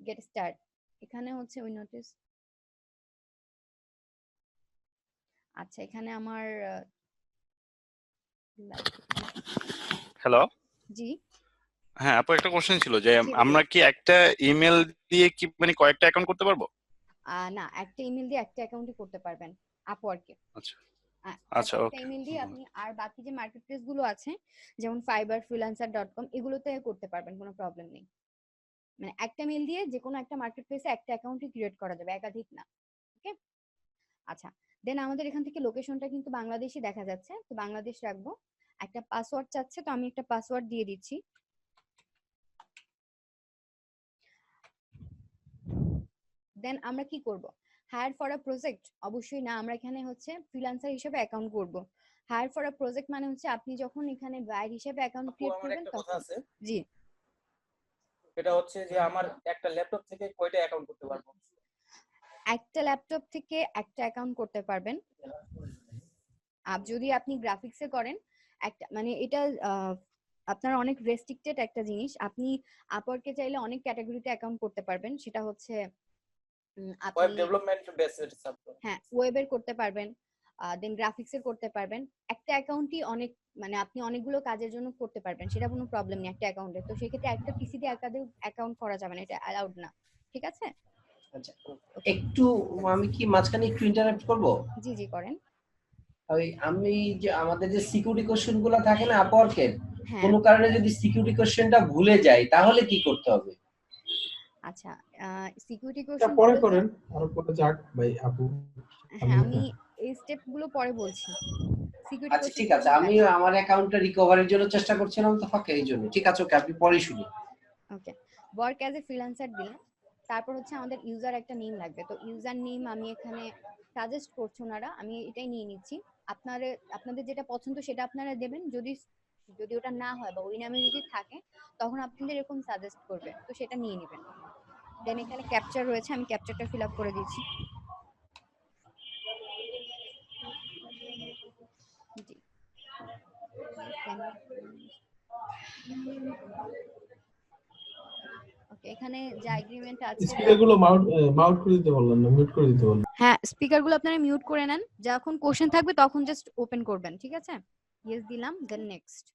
Get start. এখানে হচ্ছে উই নোটিস। আচ্ছা, এখানে আমার
হ্যালো,
জি
হ্যাঁ আপু, একটা কোশ্চেন ছিল যে
জি
আমরা
ভাইয়া।
কি একটা ইমেল দিয়ে কি মানে কয়েকটা অ্যাকাউন্ট করতে পারবো?
না, একটা ইমেল দিয়ে একটা অ্যাকাউন্টই করতে পারবেন আপওয়ার্কে।
আচ্ছা
জাস্ট
আচ্ছা,
একটা
ওকে।
ইমেল দিয়ে আপনি, আর বাকি যে মার্কেট প্লেস গুলো আছে যেমন ফাইবার, ফ্রিল্যান্সার.কম, এগুলোতে করতে পারবেন, কোনো প্রবলেম নেই। মানে একটা মেল দিয়ে যে কোনো একটা মার্কেট প্লেসে একটা অ্যাকাউন্টই ক্রিয়েট করা যাবে, একাধিক না। ওকে, আচ্ছা। দেন আমাদের এখান থেকে লোকেশনটা কিন্তু বাংলাদেশই দেখা যাচ্ছে, তো বাংলাদেশ রাখবো। একটা পাসওয়ার্ড চাচ্ছে, তো আমি একটা পাসওয়ার্ড দিয়ে দিচ্ছি। দেন আমরা কি করব? Hire for a project? অবশ্যই না, আমরা এখানে হচ্ছে ফ্রিল্যান্সার হিসেবে অ্যাকাউন্ট করব। হায়ার ফর আ প্রজেক্ট মানে হচ্ছে আপনি যখন এখানে বায়ার হিসেবে অ্যাকাউন্ট
আপু
ক্রিয়েট
আমার
করবেন
একটা কথা
তখন।
আছে,
জি,
এটা হচ্ছে যে আমার একটা ল্যাপটপ থেকে কয়টা অ্যাকাউন্ট করতে পারবো?
একটা ল্যাপটপ থেকে একটা অ্যাকাউন্ট করতে পারবেন। আর যদি আপনি গ্রাফিক্সে করেন, একটা মানে এটা আপনার অনেক রেস্ট্রিক্টেড একটা জিনিস। আপনি আপওয়ার্কে চাইলে অনেক ক্যাটাগরিতে অ্যাকাউন্ট করতে পারবেন, সেটা হচ্ছে
ওয়েব
আপনি,
ডেভেলপমেন্ট বেসড সাবজেক্ট।
হ্যাঁ ওয়েবের করতে পারবেন, দেন গ্রাফিক্সের করতে পারবেন। একটা অ্যাকাউন্টই অনেক, মানে আপনি অনেকগুলো কাজের জন্য করতে পারবেন, সেটা কোনো প্রবলেম নেই একটা অ্যাকাউন্টে। তো সেক্ষেত্রে একটা পিসি দিয়ে একাধিক অ্যাকাউন্ট করা যাবে না, এটা অ্যালাউড না। ঠিক আছে,
আচ্ছা,
ওকে।
একটু আমি কি মাঝখানে একটু ইন্টারাপ্ট করব?
জি জি করেন।
আমি যে আমাদের যে সিকিউরিটি কোশ্চেন গুলো থাকে না আপওয়ার্কের,
হ্যাঁ,
কোনো কারণে যদি সিকিউরিটি কোশ্চেনটা ভুলে যাই তাহলে কি করতে হবে?
আচ্ছা, সিকিউরিটি
এটা
কোশ্চেন
পরে
ভুলে
করেন, আরো পরে যাক ভাই আপু।
হ্যাঁ, আমি এই স্টেপ গুলো পরে বলছি। সিকিউরিটি
আচ্ছা
কোশ্চেন
ঠিক আছে,
কিভাবে
আমি
আগে।
আমার অ্যাকাউন্টটা রিকভারির জন্য চেষ্টা করছিলাম তো ফাঁকে, এই জন্য। ঠিক আছে, ওকে, আপনি পরেই শুনি।
ওকে, ওয়ার্ক অ্যাজ এ ফ্রিল্যান্সার দিলাম। তারপর হচ্ছে আমাদের ইউজার একটা নেম লাগবে, তো ইউজার নেম আমি এখানে সাজেস্ট করছি, ওনারা, আমি এটাই নিয়ে নিচ্ছি। আপনাদের যেটা পছন্দ সেটা আপনারা দেবেন, যদি যদি ওটা না হয় বা ওই নামে যদি থাকে তখন আপনাদের এরকম সাজেস্ট করবে, তো সেটা নিয়ে নেবেন। দেন এখানে ক্যাপচার রয়েছে, আমি ক্যাপচারটা ফিল আপ করে দিচ্ছি। জি, ওকে, এখানে যে এগ্রিমেন্ট আছে
স্পিকার গুলো মাউট করে দিতে বললেন না, মিউট করে দিতে বললেন।
হ্যাঁ, স্পিকার গুলো আপনারা মিউট করে নেন, যখন কোশ্চেন থাকবে তখন জাস্ট ওপেন করবেন। ঠিক আছে, ইয়েস দিলাম, দেন নেক্সট।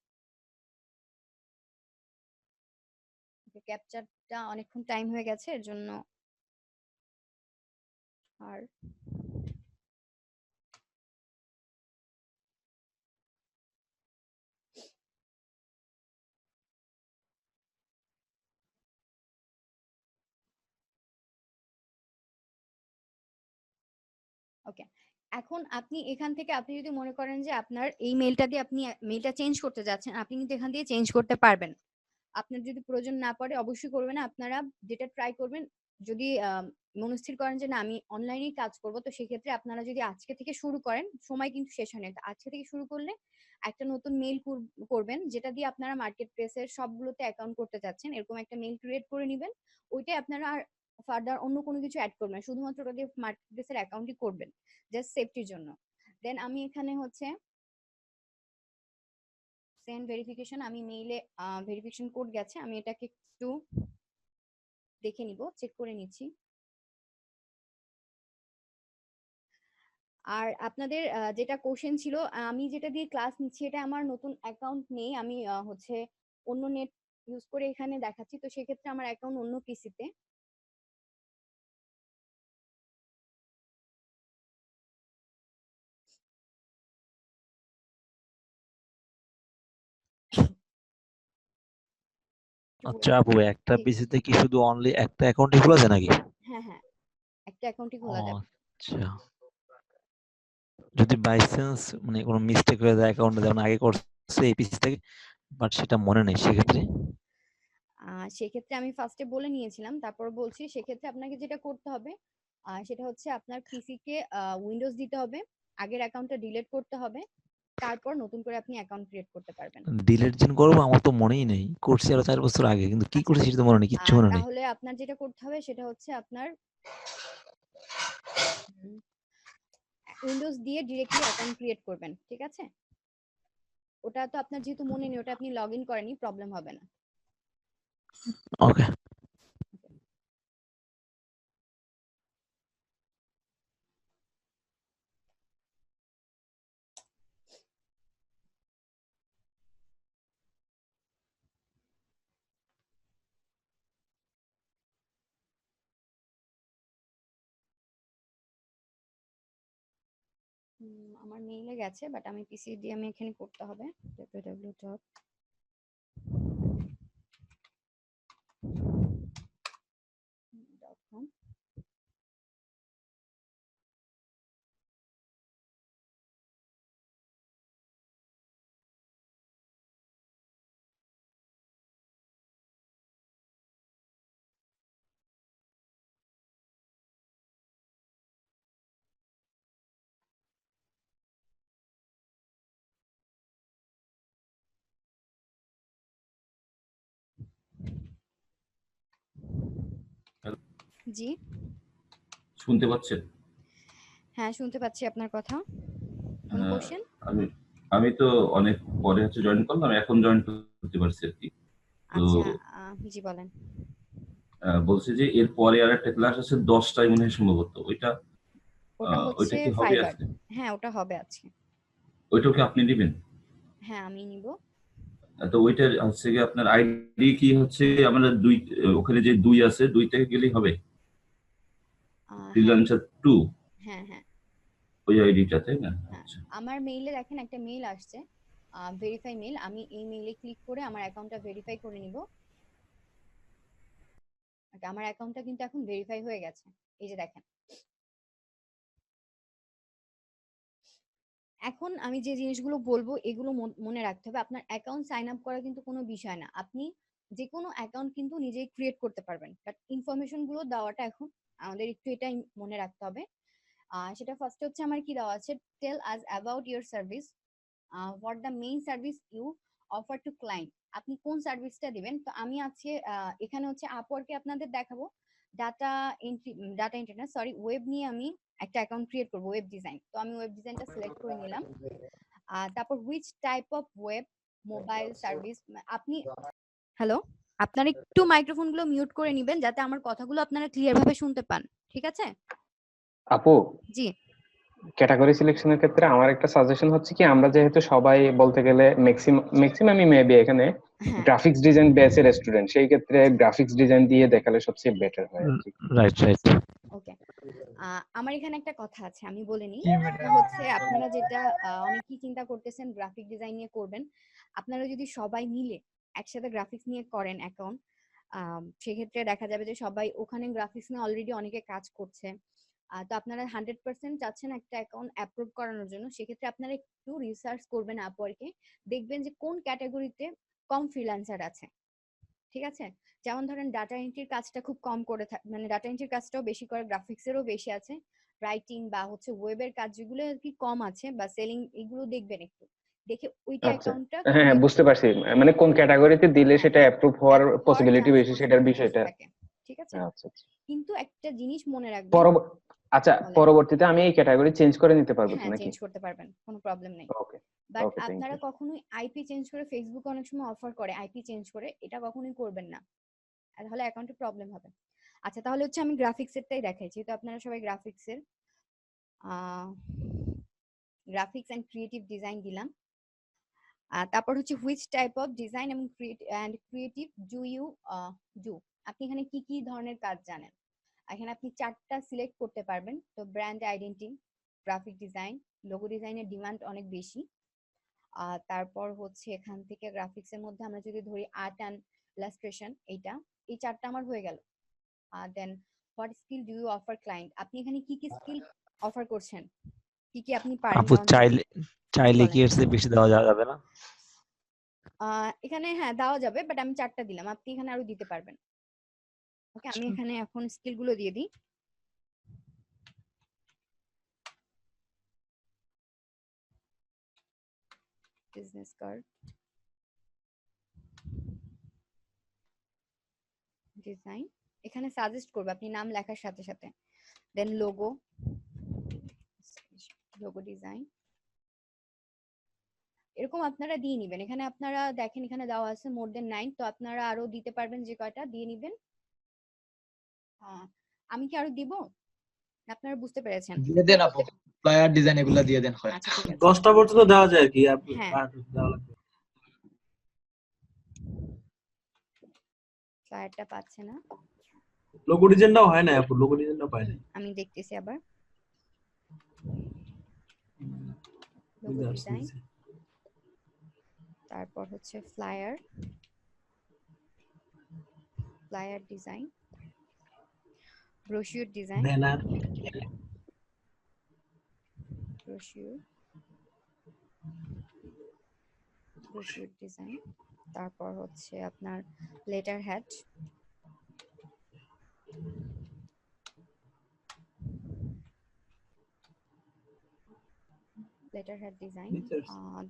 ক্যাপচারটা অনেকক্ষণ টাইম হয়ে গেছে এর জন্য। আর ওকে, এখন আপনি এখান থেকে, আপনি যদি মনে করেন যে আপনার এই মেলটা দিয়ে আপনি মেলটা চেঞ্জ করতে যাচ্ছেন, আপনি কিন্তু এখান দিয়ে চেঞ্জ করতে পারবেন। আপনার যদি প্রয়োজন না পড়ে অবশ্যই করবেন না। আপনারা যেটা ট্রাই করবেন, যদি মনস্থির করেন যে না আমি অনলাইনেই কাজ করব, তো সেক্ষেত্রে আপনারা যদি আজকে থেকে শুরু করেন, সময় কিন্তু শেষ হয়নি, তো আজকে থেকে শুরু করলে একটা নতুন মেল করবেন যেটা দিয়ে আপনারা মার্কেট প্লেসের সবগুলোতে অ্যাকাউন্ট করতে চাচ্ছেন, এরকম একটা মেল ক্রিয়েট করে নেবেন। ওইটাই আপনারা আর ফার্দার অন্য কোনো কিছু অ্যাড করবেন না, শুধুমাত্র ওটা দিয়ে মার্কেট প্লেসের অ্যাকাউন্টই করবেন, জাস্ট সেফটির জন্য। দেন আমি এখানে হচ্ছে সেন্ড ভেরিফিকেশন, আমি মেইলে ভেরিফিকেশন কোড গেছে, আমি এটাকে একটু দেখে নিব, চেক করে নিচ্ছি। আর আপনাদের যেটা কোশ্চেন ছিল, আমি যেটা দিয়ে ক্লাস নিচ্ছি এটা আমার নতুন অ্যাকাউন্ট নেই, আমি হচ্ছে অন্য নেট ইউজ করে এখানে দেখাচ্ছি, তো সেক্ষেত্রে আমার অ্যাকাউন্ট অন্য পিসিতে।
আচ্ছা আপু, একটা
জি
পিসিতে কি শুধু অনলি একটা অ্যাকাউন্টই খোলা যায় নাকি?
হ্যাঁ হ্যাঁ, একটা অ্যাকাউন্টই
ও
খোলা যাবে।
আচ্ছা, যদি বাই চান্স মানে কোনো মিস্টেক হয়ে যায় অ্যাকাউন্টে, যেমন আগে করছে এই পিসি থেকে, বাট সেটা মনে নেই, সেক্ষেত্রে?
সেক্ষেত্রে আমি ফার্স্টে বলে নিয়েছিলাম, তারপর বলছি। সেক্ষেত্রে আপনাকে যেটা করতে হবে সেটা হচ্ছে আপনার পিসি কে উইন্ডোজ দিতে হবে, আগের অ্যাকাউন্টটা ডিলিট করতে হবে, তারপর নতুন করে আপনি অ্যাকাউন্ট ক্রিয়েট করতে পারবেন।
ডিলেট যেন করবো, আমার তো মনেই নেই, করছি আরো 4 বছর আগে, কিন্তু কি
আচ্ছা,
করছি সেটা তো মনে নেই, কিচ্ছু মনে নেই।
তাহলে আপনার যেটা করতে হবে সেটা হচ্ছে আপনার উইন্ডোজ দিয়ে ডিরেক্টলি অ্যাকাউন্ট ক্রিয়েট করবেন, ঠিক আছে? ওটা তো আপনার যেহেতু মনে নেই, ওটা আপনি লগ ইন করেনি, প্রবলেম হবে না।
ওকে।
আমার মেইলে গেছে, বাট আমি পিসি দিয়ে আমি এখানে করতে হবে www.com। জি
শুনতে পাচ্ছেন?
হ্যাঁ, শুনতে পাচ্ছি আপনার কথা। কোনো কোশ্চেন?
আমি আমি তো অনেক পরে জয়েন করলাম, এখন জয়েন করতে পারছি আর কি। তো
আচ্ছা, জি বলেন।
বলছে যে এর পরে আর একটা ক্লাস আছে 10টায় মনে হয় সম্ভবত, ওইটা
ওটা
ওইটা
হচ্ছে
কি হবে
ফাইবার।
আজকে?
হ্যাঁ, ওটা হবে আজকে।
ওইটাও কি আপনি দিবেন?
হ্যাঁ, আমি নিব।
তো ওইটার হচ্ছে কি আপনার আইডি কি হচ্ছে, আমরা ওখানে যে 2 আছে 2 থেকে গেলেই হবে?
হ্যাঁ
ফ্রিল্যান্সার 2
হ্যাঁ হ্যাঁ
ওই আইডিটা, তাই না?
হ্যাঁ,
আচ্ছা।
আমার মেইলে দেখেন একটা মেইল আসছে, ভেরিফাই মেইল। আমি এই মেইলে ক্লিক করে আমার অ্যাকাউন্টটা ভেরিফাই করে নিব। আমার অ্যাকাউন্টটা কিন্তু এখন ভেরিফাই হয়ে গেছে, এই যে দেখেন। এখন আমি যে জিনিসগুলো বলবো এগুলো মনে রাখতে হবে। আপনার অ্যাকাউন্ট সাইন আপ করা কিন্তু কোনো বিষয় না, আপনি যে কোনো অ্যাকাউন্ট কিন্তু নিজেই ক্রিয়েট করতে পারবেন, বাট ইনফরমেশন গুলো দেওয়াটা এখন আমাদের একটু এটাই মনে রাখতে হবে। সেটা ফার্স্টে হচ্ছে আমার কি দেওয়া আছে, tell us about your service, what the main service you offer to client. আপনি কোন সার্ভিসটা দিবেন। তো আমি আজকে এখানে হচ্ছে আপওয়ার্কে আপনাদের দেখাবো ডাটা এন্ট্রি না, সরি, ওয়েব নিয়ে আমি একটা অ্যাকাউন্ট ক্রিয়েট করব, ওয়েব ডিজাইন। তো আমি ওয়েব ডিজাইনটা সিলেক্ট করে নিলাম। তারপর which type of web mobile service. আপনি হ্যালো, আপনারা একটু মাইক্রোফোন গুলো মিউট করে নিবেন যাতে আমার কথাগুলো আপনারা ক্লিয়ার ভাবে শুনতে পান, ঠিক আছে?
আপু,
জি
ক্যাটাগরি সিলেকশনের ক্ষেত্রে আমার একটা সাজেশন হচ্ছে কি, আমরা যেহেতু সবাই বলতে গেলে ম্যাক্সিমামই মেবি এখানে
হ্যাঁ
গ্রাফিক্স ডিজাইন বেসের স্টুডেন্ট, সেই ক্ষেত্রে গ্রাফিক্স ডিজাইন দিয়ে দেখালে সবচেয়ে বেটার হয় আর কি।
Right right.
ওকে, আমার এখানে একটা কথা আছে, আমি বলে নিই। সেটা হচ্ছে আপনারা যেটা অনেকেই চিন্তা করতেছেন গ্রাফিক ডিজাইন নিয়ে করবেন, আপনারা যদি সবাই মিলে একসাথে গ্রাফিক্স নিয়ে করেন অ্যাকাউন্ট, সেক্ষেত্রে দেখা যাবে যে সবাই ওখানে গ্রাফিক্স নিয়ে অলরেডি অনেকে কাজ করছে। তো আপনারা 100% চাচ্ছেন একটা অ্যাকাউন্ট অ্যাপ্রুভ করানোর জন্য, সেক্ষেত্রে আপনারা একটু রিসার্চ করবেন আপওয়ার্কে, দেখবেন যে কোন ক্যাটাগরিতে কম ফ্রিল্যান্সার আছে, ঠিক আছে? যেমন ধরেন ডাটা এন্ট্রির কাজটা খুব কম করে মানে ডাটা এন্ট্রির কাজটাও বেশি করে, গ্রাফিক্সেরও বেশি আছে, রাইটিং বা হচ্ছে ওয়েবের কাজ যেগুলো আর কি কম আছে, বা সেলিং, এগুলো দেখবেন একটু, দেখে ওইটা
আচ্ছা,
অ্যাকাউন্টটা
হ্যাঁ হ্যাঁ,
ক্রিয়েট
বুঝতে
করবেন।
পারছি, মানে কোন ক্যাটাগরিতে দিলে
হ্যাঁ
সেটা
হ্যাঁ,
অ্যাপ্রুভ হওয়ার
অ্যাপ্রুভ হওয়ার
পসিবিলিটি
চান্স,
বেশি সেটার
পসিবিলিটি বেশি
বিষয়টা।
থাকে, ঠিক আছে?
আচ্ছা আচ্ছা।
কিন্তু একটা জিনিস মনে রাখবেন।
আচ্ছা,
বলেন।
পরবর্তীতে আমি এই ক্যাটাগরি চেঞ্জ করে নিতে পারবো তো
হ্যাঁ,
নাকি?
চেঞ্জ করতে পারবেন, কোনো প্রবলেম নেই।
ওকে
বাট
ওকে, থ্যাংক
আপনারা
ইউ।
কখনোই আইপি চেঞ্জ করে, ফেসবুক অনেক সময় অফার করে আইপি চেঞ্জ করে, এটা কখনোই করবেন না, তাহলে অ্যাকাউন্টে প্রবলেম হবে। আচ্ছা, তাহলে হচ্ছে আমি গ্রাফিক্সেরটাই দেখাই, যেহেতু আপনারা সবাই গ্রাফিক্সের, গ্রাফিক্স এন্ড ক্রিয়েটিভ ডিজাইন দিলাম। তারপর হচ্ছে হুইচ টাইপ অফ ডিজাইন এবং ক্রিয়েটিভ ডু ইউ ডু, আপনি এখানে কি কি ধরনের কাজ জানেন। এখানে আপনি 4টা সিলেক্ট করতে পারবেন। তো brand identity, graphic design, logo ডিজাইনের ডিমান্ড অনেক বেশি। তারপর হচ্ছে এখান থেকে গ্রাফিক্সের মধ্যে আমরা যদি ধরি আর্ট অ্যান্ড ইলাস্ট্রেশন, এই 4টা আমার হয়ে গেল। Then what skill do you offer client, আপনি এখানে কি কি স্কিল অফার করছেন, কি কি আপনি পারেন।
আপু চাইলে কি এর চেয়ে বেশি দেওয়া যাবে না?
এখানে হ্যাঁ দেওয়া যাবে, বাট আমি 4টা দিলাম, আপনি এখানে আরো দিতে পারবেন। ওকে, আমি এখানে এখন স্কিল গুলো দিয়ে দিই। বিজনেস কার্ড, ডিজাইন, এখানে সাজেস্ট করবে আপনি নাম লেখার সাথে সাথে। দেন লোগো ডিজাইন, এরকম আপনারা দিয়ে নিবেন। এখানে আপনারা দেখেন এখানে দেওয়া আছে মোর দেন 9, তো আপনারা আরো দিতে পারবেন, যে কয়টা দিয়ে নিবেন। আমি কি আরো দিব, আপনারা বুঝতে পেরেছেন?
দিয়ে দেন আপু, ফ্লায়ার ডিজাইন এগুলা দিয়ে দেন হয়।
আচ্ছা ঠিক আছে,
10টা পর্যন্ত দেওয়া যায় কি আপনি?
হ্যাঁ ফ্লায়ারটা পাচ্ছে না,
লোগো ডিজাইনটাও হয় না আপু, লোগো ডিজাইনটাও পায় না।
আমি দেখতেছি আবার। লোগো ডিজাইন, তারপর হচ্ছে flyer design, brochure design,
banner,
brochure design, তারপর হচ্ছে আপনার লেটার হেড, ডিজাইন,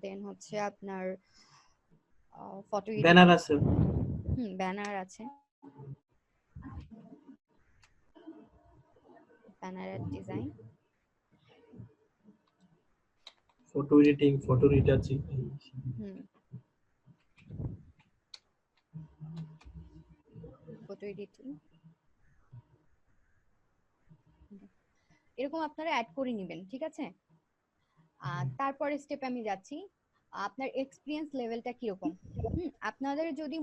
দেন হচ্ছে আপনার ফটো
ব্যানার আছে,
ব্যানার আছে, ব্যানারের design,
photo editing, photo retouching,
photo editing, এরকম আপনারা অ্যাড করে নেবেন, ঠিক আছে। তারপরে স্টেপে আমি যাচ্ছি, আপনার এক্সপিরিয়েন্স লেভেলটা কিরকম। আপনাদের যদি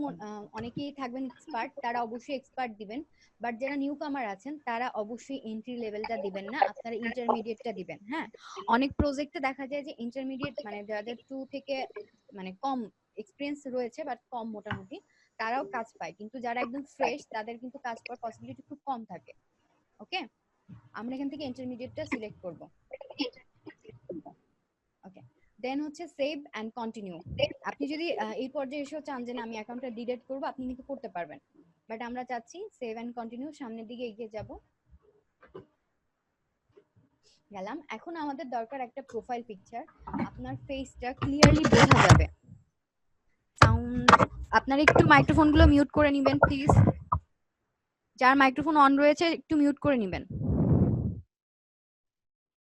অনেকেই থাকবেন এক্সপার্ট, তারা অবশ্যই এক্সপার্ট দিবেন, বাট যারা নিউ কামার আছেন তারা অবশ্যই এন্ট্রি লেভেলটা দিবেন না, আপনারা ইন্টারমিডিয়েটটা দিবেন। হ্যাঁ, অনেক প্রজেক্টে দেখা যায় যে ইন্টারমিডিয়েট মানে যাদের 2 থেকে মানে কম এক্সপিরিয়েন্স রয়েছে বাট কম মোটামুটি, তারাও কাজ পায়, কিন্তু যারা একদম ফ্রেশ তাদের কিন্তু কাজ পাওয়ার পসিবিলিটি খুব কম থাকে। ওকে, আমরা এখান থেকে ইন্টারমিডিয়েটটা সিলেক্ট করব। ওকে, দেন হচ্ছে সেভ এন্ড কন্টিনিউ। আপনি যদি এই পর্যায়ে এসেও চান যে আমি অ্যাকাউন্টটা ডিলিট করব, আপনি কিন্তু করতে পারবেন, বাট আমরা চাচ্ছি সেভ এন্ড কন্টিনিউ, সামনের দিকে এগিয়ে যাব। গেলাম, এখন আমাদের দরকার একটা প্রোফাইল পিকচার, আপনার ফেসটা ক্লিয়ারলি বোঝা যাবে। সাউন্ড, আপনারা একটু মাইক্রোফোনগুলো মিউট করে নেবেন প্লিজ, যার মাইক্রোফোন অন রয়েছে একটু মিউট করে নেবেন।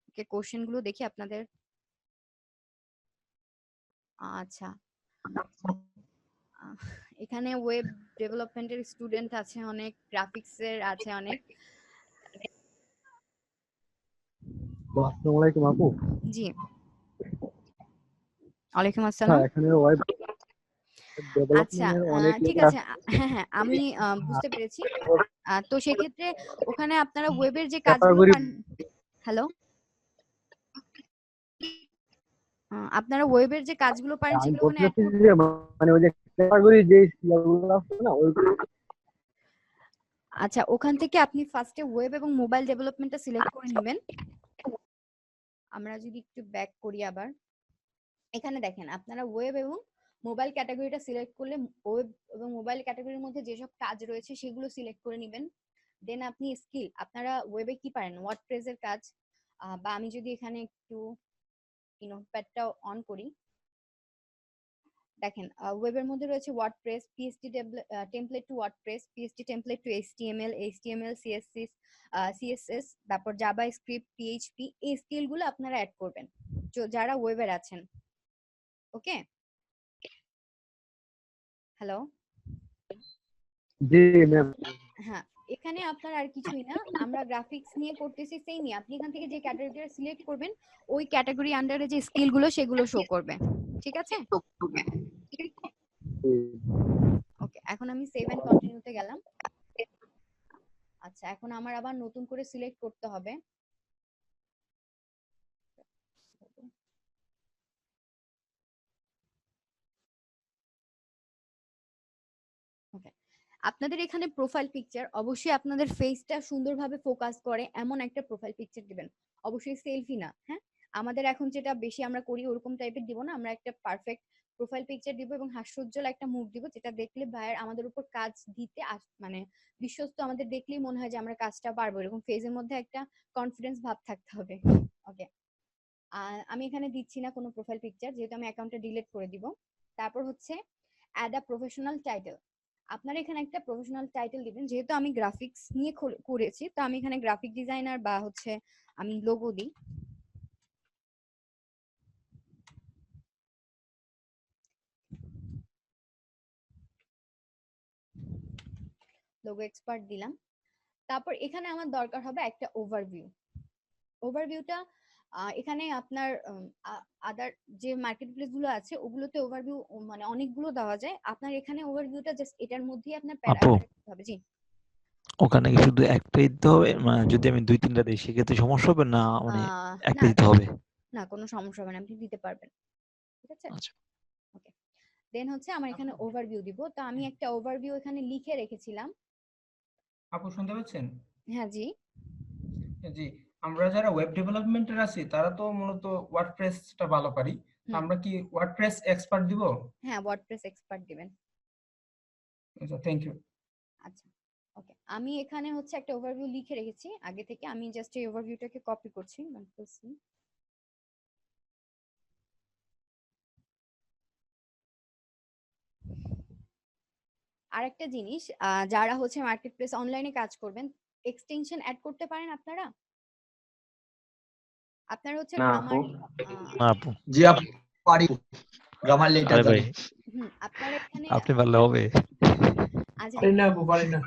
ওকে, কোশ্চেনগুলো দেখি আপনাদের। আচ্ছা, এখানে ওয়েব ডেভেলপমেন্টের স্টুডেন্ট আছে অনেক, গ্রাফিক্সের আছে অনেক।
আসসালামু আলাইকুম আপু।
জি, ওয়ালাইকুম আসসালাম।
এখানে ওয়েব
আচ্ছা,
ডেভেলপমেন্টের অনেক
ঠিক আছে, হ্যাঁ আমি বুঝতে পেরেছি। তো সেক্ষেত্রে ওখানে আপনারা ওয়েবের যে কাজগুলো হ্যালো, আপনারা ওয়েবের যে কাজগুলো পারেন সেগুলো ওখানে
মানে ওই যে ক্যাটাগরি যে স্কিলগুলো আছে না ওইগুলো।
আচ্ছা, ওখান থেকে আপনি ফার্স্টে ওয়েব এবং মোবাইল ডেভেলপমেন্টটা সিলেক্ট করে নেবেন। আমরা যদি একটু ব্যাক করি আবার, এখানে দেখেন আপনারা ওয়েব এবং মোবাইল ক্যাটাগরিটা সিলেক্ট করলে ওয়েব এবং মোবাইল ক্যাটাগরির মধ্যে যেসব কাজ রয়েছে সেগুলো সিলেক্ট করে নেবেন। দেন আপনি স্কিল, আপনারা ওয়েবে কি পারেন, ওয়ার্ডপ্রেসের কাজ, বা আমি যদি এখানে একটু নোটপ্যাডটা অন করি, দেখেন ওয়েবের মধ্যে রয়েছে WordPress, PHP template to WordPress, PHP template to HTML, CSS, তারপর জাভাস্ক্রিপ্ট, পিএইচপি, এই স্কিলগুলো আপনারা অ্যাড করবেন যারা ওয়েবের আছেন। ওকে, হ্যালো,
জি ম্যাম।
হ্যাঁ, এখানে এখানে আপনার আর কিছুই না, আমরা গ্রাফিক্স নিয়ে করতেছি সেমই। আপনি এখান থেকে যে ক্যাটাগরিটা সিলেক্ট করবেন ওই ক্যাটাগরি আন্ডারে যে স্কিল গুলো সেগুলো শো করবে, ঠিক আছে? ওকে, এখন আমি সেভ এন্ড কন্টিনিউতে গেলাম। আচ্ছা, এখন আমার আবার নতুন করে সিলেক্ট করতে হবে। ওকে, আপনাদের এখানে প্রোফাইল পিকচার অবশ্যই আপনাদের ফেসটা সুন্দরভাবে ফোকাস করে এমন একটা প্রোফাইল পিকচার দিবেন, অবশ্যই সেলফি না। হ্যাঁ, আমাদের এখন যেটা বেশি আমরা করি ওরকম টাইপের দিব না, আমরা একটা পারফেক্ট প্রোফাইল পিকচার দিব এবং হাস্যোজ্জ্বল একটা মুখ দিব, যেটা দেখলে ভাইয়ের আমাদের উপর কাজ দিতে মানে বিশ্বস্ত, আমাদের দেখলেই মনে হয় যে আমরা কাজটা পারবো, এরকম ফেসের মধ্যে একটা কনফিডেন্স ভাব থাকতে হবে। ওকে, আমি এখানে দিচ্ছি না কোনো প্রোফাইল পিকচার, যেহেতু আমি অ্যাকাউন্টটা ডিলিট করে দিব। তারপর হচ্ছে অ্যাড আ প্রফেশনাল টাইটেল। আপনারা এখানে একটা প্রফেশনাল টাইটেল দিবেন, যেহেতু আমি গ্রাফিক্স নিয়ে করেছি তো আমি এখানে গ্রাফিক ডিজাইনার বা হচ্ছে আমি লোগো দিই। লোগো এক্সপার্ট দিলাম। তারপর এখানে আমার দরকার হবে একটা ওভারভিউ। ওভারভিউটা এখানে আপনার আদার যে মার্কেট প্লেস গুলো আছে ওগুলোতে ওভারভিউ মানে অনেকগুলো দেওয়া যায়, আপনার এখানে ওভারভিউটা জাস্ট এটার মধ্যেই আপনার
আপু,
প্যারাগ্রাফ হবে। জি,
ওখানে কি শুধু একটাই দিতে হবে? মানে যদি আমি 2-3টা দিই সেক্ষেত্রে সমস্যা হবে না, মানে
না
একটা দিতে হবে?
না, কোনো সমস্যা হবে না, আপনি দিতে পারবেন, ঠিক আছে?
আচ্ছা,
ওকে, দেন হচ্ছে আমার এখানে ওভারভিউ দিব, তো আমি একটা ওভারভিউ এখানে লিখে রেখেছিলাম।
আপু শুনতে পাচ্ছেন?
হ্যাঁ, জি
জি, আমরা যারা ওয়েব ডেভেলপমেন্টের আছি তারা তো মূলত ওয়ার্ডপ্রেসটা ভালো পারি। তো আমরা কি ওয়ার্ডপ্রেস এক্সপার্ট দিব?
হ্যাঁ, ওয়ার্ডপ্রেস এক্সপার্ট দিবেন।
আচ্ছা, থ্যাংক ইউ।
আচ্ছা, ওকে, আমি এখানে হচ্ছে একটা ওভারভিউ লিখে রেখেছি আগে থেকে, আমি জাস্ট এই ওভারভিউটাকে কপি করছি। আরেকটা জিনিস, যারা হচ্ছে মার্কেট প্লেস অনলাইনে কাজ করবেন, এক্সটেনশন অ্যাড করতে পারেন আপনারা। আপনারা হচ্ছে
না আপু।
গ্রামারলি
না আপু,
জি আপু পারি, গ্রামারলি এটা
আরে ভাই
জানি।
আপনারা এখানে
আপনি পারলে হবে।
আচ্ছা
পারি না আপু, পারি না।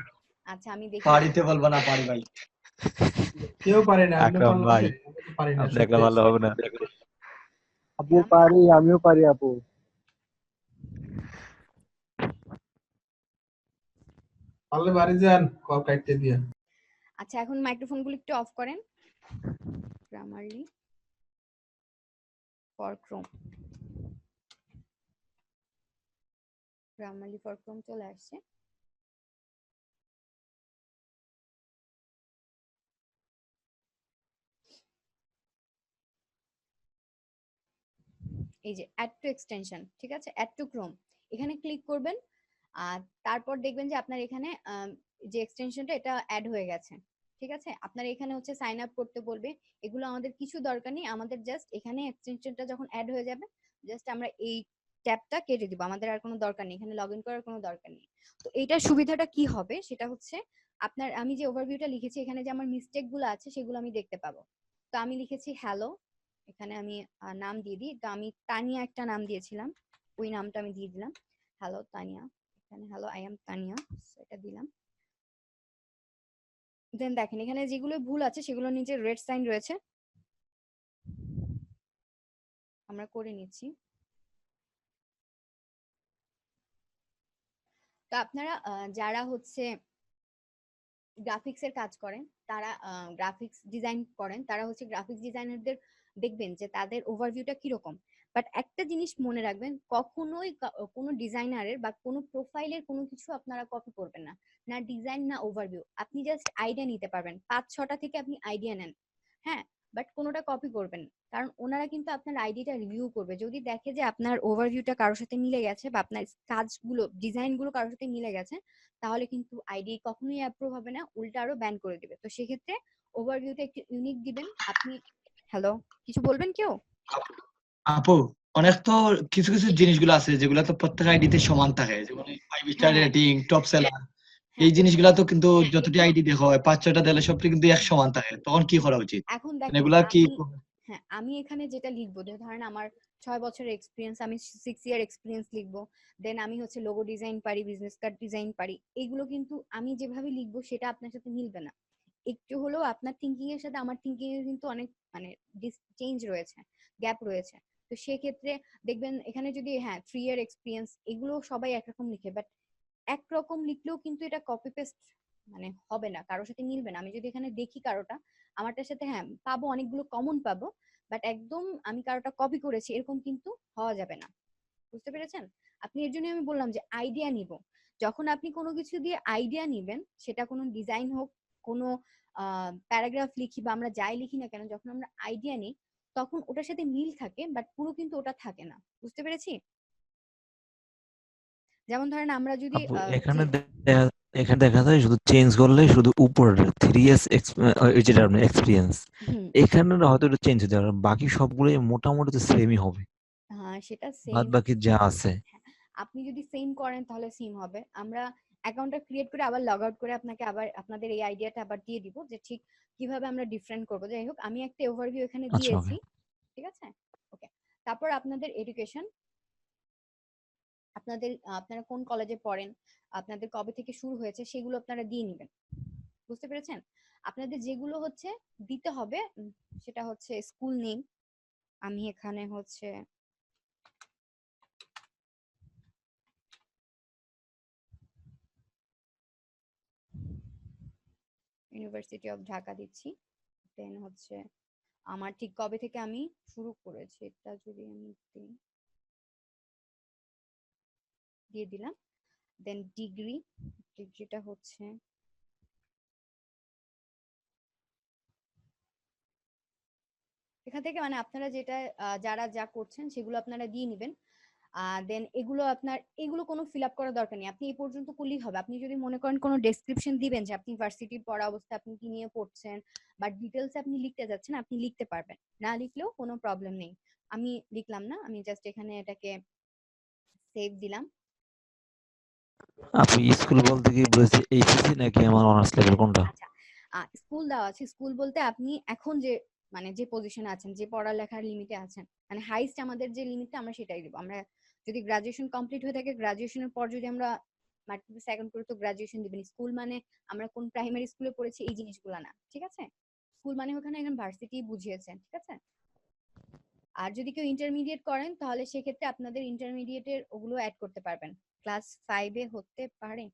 আচ্ছা, আমি দেখি
পারিতে বলবো না পারি ভাই।
কেউ পারে না, আপনি
আকরাম ভাই,
পারলে আমি তো পারি না,
আপনি
সত্যি।
একলা পারলে হবে না।
আপু পারি, আমিও পারি আপু।
পারলে বাড়ি যান, কল কাটতে দিয়ে।
আচ্ছা, এখন মাইক্রোফোনগুলো একটু অফ করেন। Grammarly for Chrome, Grammarly for Chrome চলে আসছে। এই যে অ্যাড টু এক্সটেনশন, ঠিক আছে, অ্যাড টু ক্রোম, এখানে ক্লিক করবেন। আর তারপর দেখবেন যে আপনার এখানে যে এক্সটেনশনটা এটা অ্যাড হয়ে গেছে, ঠিক আছে? আপনার এখানে হচ্ছে সাইন আপ করতে বলবে, এগুলো আমাদের কিছু দরকার নেই, আমাদের জাস্ট এখানে এক্সটেনশনটা যখন অ্যাড হয়ে যাবে জাস্ট আমরা এই ট্যাবটা কেটে দিব, আমাদের আর কোনো দরকার নেই, এখানে লগ ইন করার কোনো দরকার নেই। তো এইটার সুবিধাটা কি হবে সেটা হচ্ছে আপনার, আমি যে ওভারভিউটা লিখেছি এখানে যে আমার মিস্টেক গুলো আছে সেগুলো আমি দেখতে পাবো। তো আমি লিখেছি হ্যালো, এখানে আমি নাম দিয়ে দিই, তো আমি তানিয়া একটা নাম দিয়েছিলাম, ওই নামটা আমি দিয়ে দিলাম, হ্যালো তানিয়া। এখানে হ্যালো আই এম তানিয়া, এটা দিলাম। দেন দেখেন এখানে যেগুলো ভুল আছে সেগুলো নিচে রেড সাইন রয়েছে, আমরা করে নিচ্ছি। তো আপনারা যারা হচ্ছে গ্রাফিক্স এর কাজ করেন, তারা গ্রাফিক্স ডিজাইন করেন, তারা হচ্ছে গ্রাফিক্স ডিজাইনারদের দেখবেন যে তাদের ওভারভিউটা কিরকম। বাট একটা জিনিস মনে রাখবেন, কখনোই কোনো ডিজাইনারের বা কোনো প্রোফাইলের কোনো কিছু আপনারা কপি করবেন না, না ডিজাইন না ওভারভিউ। আপনি জাস্ট আইডিয়া নিতে পারবেন, 5-6টা থেকে আপনি আইডিয়া নেন, হ্যাঁ, বাট কোনোটা কপি করবেন না। কারণ ওনারা কিন্তু আপনার আইডিটা রিভিউ করবে, যদি দেখে যে আপনার ওভারভিউটা কারোর সাথে মিলে গেছে বা আপনার কাজগুলো ডিজাইনগুলো কারোর সাথে মিলে গেছে, তাহলে কিন্তু আইডি কখনোই অ্যাপ্রুভ হবে না, উল্টা আরো ব্যান করে দিবে। তো সেক্ষেত্রে ওভারভিউটা একটু ইউনিক দিবেন আপনি। হ্যালো, কিছু বলবেন কেউ?
আপু অনেক তো কিছু কিছু জিনিসগুলো আছে যেগুলো তো প্রত্যেক আইডিতে সমান থাকে, যেমন 5 স্টার রেটিং, টপ সেলার, এই জিনিসগুলো তো কিন্তু যতটি আইডি দেখো 5-6টা দিলে সবটি কিন্তু এক সমান থাকে, তখন কি করা উচিত?
এখন দেখেন
এগুলা কি
হ্যাঁ, আমি এখানে যেটা লিখবো, যে ধরেন আমার 6 বছরের এক্সপিরিয়েন্স, আমি 6 ইয়ার এক্সপিরিয়েন্স লিখবো। দেন আমি হচ্ছে লোগো ডিজাইন পারি, বিজনেস কার্ড ডিজাইন পারি। এগুলো কিন্তু আমি যেভাবে লিখবো সেটা আপনার সাথে মিলবে না। একটু হলেও আপনার থিঙ্কিং এর সাথে আমার থিঙ্কিং এর কিন্তু অনেক মানে চেঞ্জ রয়েছে, গ্যাপ রয়েছে। তো সেক্ষেত্রে দেখবেন এখানে যদি 3 ইয়ার এক্সপিরিয়েন্স, এগুলো সবাই একরকম লিখে, বাট একরকম লিখলেও কিন্তু এটা কপি পেস্ট মানে হবে না, কারোর সাথে মিলবে না। আমি যদি এখানে দেখি কারোটা, আমারটার সাথে পাবো, অনেকগুলো কমন পাবো, বাট একদম আমি কারোটা কপি করেছি এরকম কিন্তু হওয়া যাবে না। বুঝতে পেরেছেন? আপনি এর জন্য আমি বললাম যে আইডিয়া নিব। যখন আপনি কোনো কিছু দিয়ে আইডিয়া নিবেন, সেটা কোনো ডিজাইন হোক, কোনো প্যারাগ্রাফ লিখি বা আমরা যাই লিখি না কেন, যখন আমরা আইডিয়া নিই তখন ওটার সাথে মিল থাকে, বাট পুরো কিন্তু ওটা থাকে না। বুঝতে পেরেছি? যেমন ধরেন আমরা যদি
আপু এখানে দেখা যায় শুধু চেঞ্জ করলে শুধু উপরের 3 ইয়ার্স যেটা আপনার এক্সপিরিয়েন্স, এখানে হয়তো একটু চেঞ্জ হতে পারে, বাকি সবগুলো মোটামুটি তো সেমই হবে,
সেটা
বাদ
সেম।
বাকি যা আছে।
আপনি যদি সেম করেন তাহলে সেম হবে। আমরা অ্যাকাউন্টটা ক্রিয়েট করে আবার লগ আউট করে আপনাকে আবার আপনাদের এই আইডিয়াটা আবার দিয়ে দিব যে ঠিক কিভাবে আমরা ডিফারেন্ট করব। যাই হোক, আমি একটা ওভারভিউ এখানে
আচ্ছা,
দিয়েছি,
ওকে।
ঠিক আছে? ওকে। তারপর আপনাদের এডুকেশন, আপনারা কোন কলেজে পড়েন, আপনাদের কবে থেকে শুরু হয়েছে, সেগুলো আপনারা দিয়ে নেবেন। বুঝতে পেরেছেন? আপনাদের যেগুলো হচ্ছে দিতে হবে সেটা হচ্ছে স্কুল নেম। আমি এখানে হচ্ছে ইউনিভার্সিটি অফ ঢাকা দিচ্ছি। দেন হচ্ছে আমার ঠিক কবে থেকে আমি শুরু করেছি, এটা যদি আমি দিয়ে দিলাম। দেন ডিগ্রিটা হচ্ছে এখান থেকে, মানে আপনারা যেটা যারা যা করছেন সেগুলো আপনারা দিয়ে নেবেন। দেন এগুলো কোনো ফিল আপ করার দরকার নেই, আপনি এই পর্যন্ত করলেই হবে। আপনি যদি মনে করেন কোনো ডেসক্রিপশন দিবেন যে আপনি ভার্সিটি পড়া অবস্থায় আপনি কি নিয়ে পড়ছেন বা ডিটেলস আপনি লিখতে যাচ্ছেন, আপনি লিখতে পারবেন, না লিখলেও কোনো প্রবলেম নেই। আমি লিখলাম না, আমি জাস্ট এখানে এটাকে সেভ দিলাম।
আপনি স্কুল বলতে কি বলেছে, এইচএসসি নাকি আমার অনার্স লেভেল কোনটা?
আচ্ছা, স্কুল দেওয়া আছে। স্কুল বলতে আপনি এখন যে মানে যে পজিশনে আছেন, যে পড়ালেখার লিমিটে আছেন, মানে হাইস্ট আমাদের যে লিমিটটা আমরা সেটাই দিব। আমরা যদি গ্রাজুয়েশন কমপ্লিট হয়ে থাকে, গ্রাজুয়েশনের পর যদি আমরা মাল্টিপল সেকেন্ড করে তো গ্রাজুয়েশন দিবেন। স্কুল মানে আমরা কোন প্রাইমারি স্কুলে পড়েছি এই জিনিসগুলো না, ঠিক আছে? স্কুল মানে ওখানে এখন ভার্সিটি বুঝিয়েছেন, ঠিক আছে? আর যদি কেউ ইন্টারমিডিয়েট করেন তাহলে সেক্ষেত্রে আপনাদের ইন্টারমিডিয়েটের ওগুলো অ্যাড করতে পারবেন, ক্লাস 5-এ হতে পারে।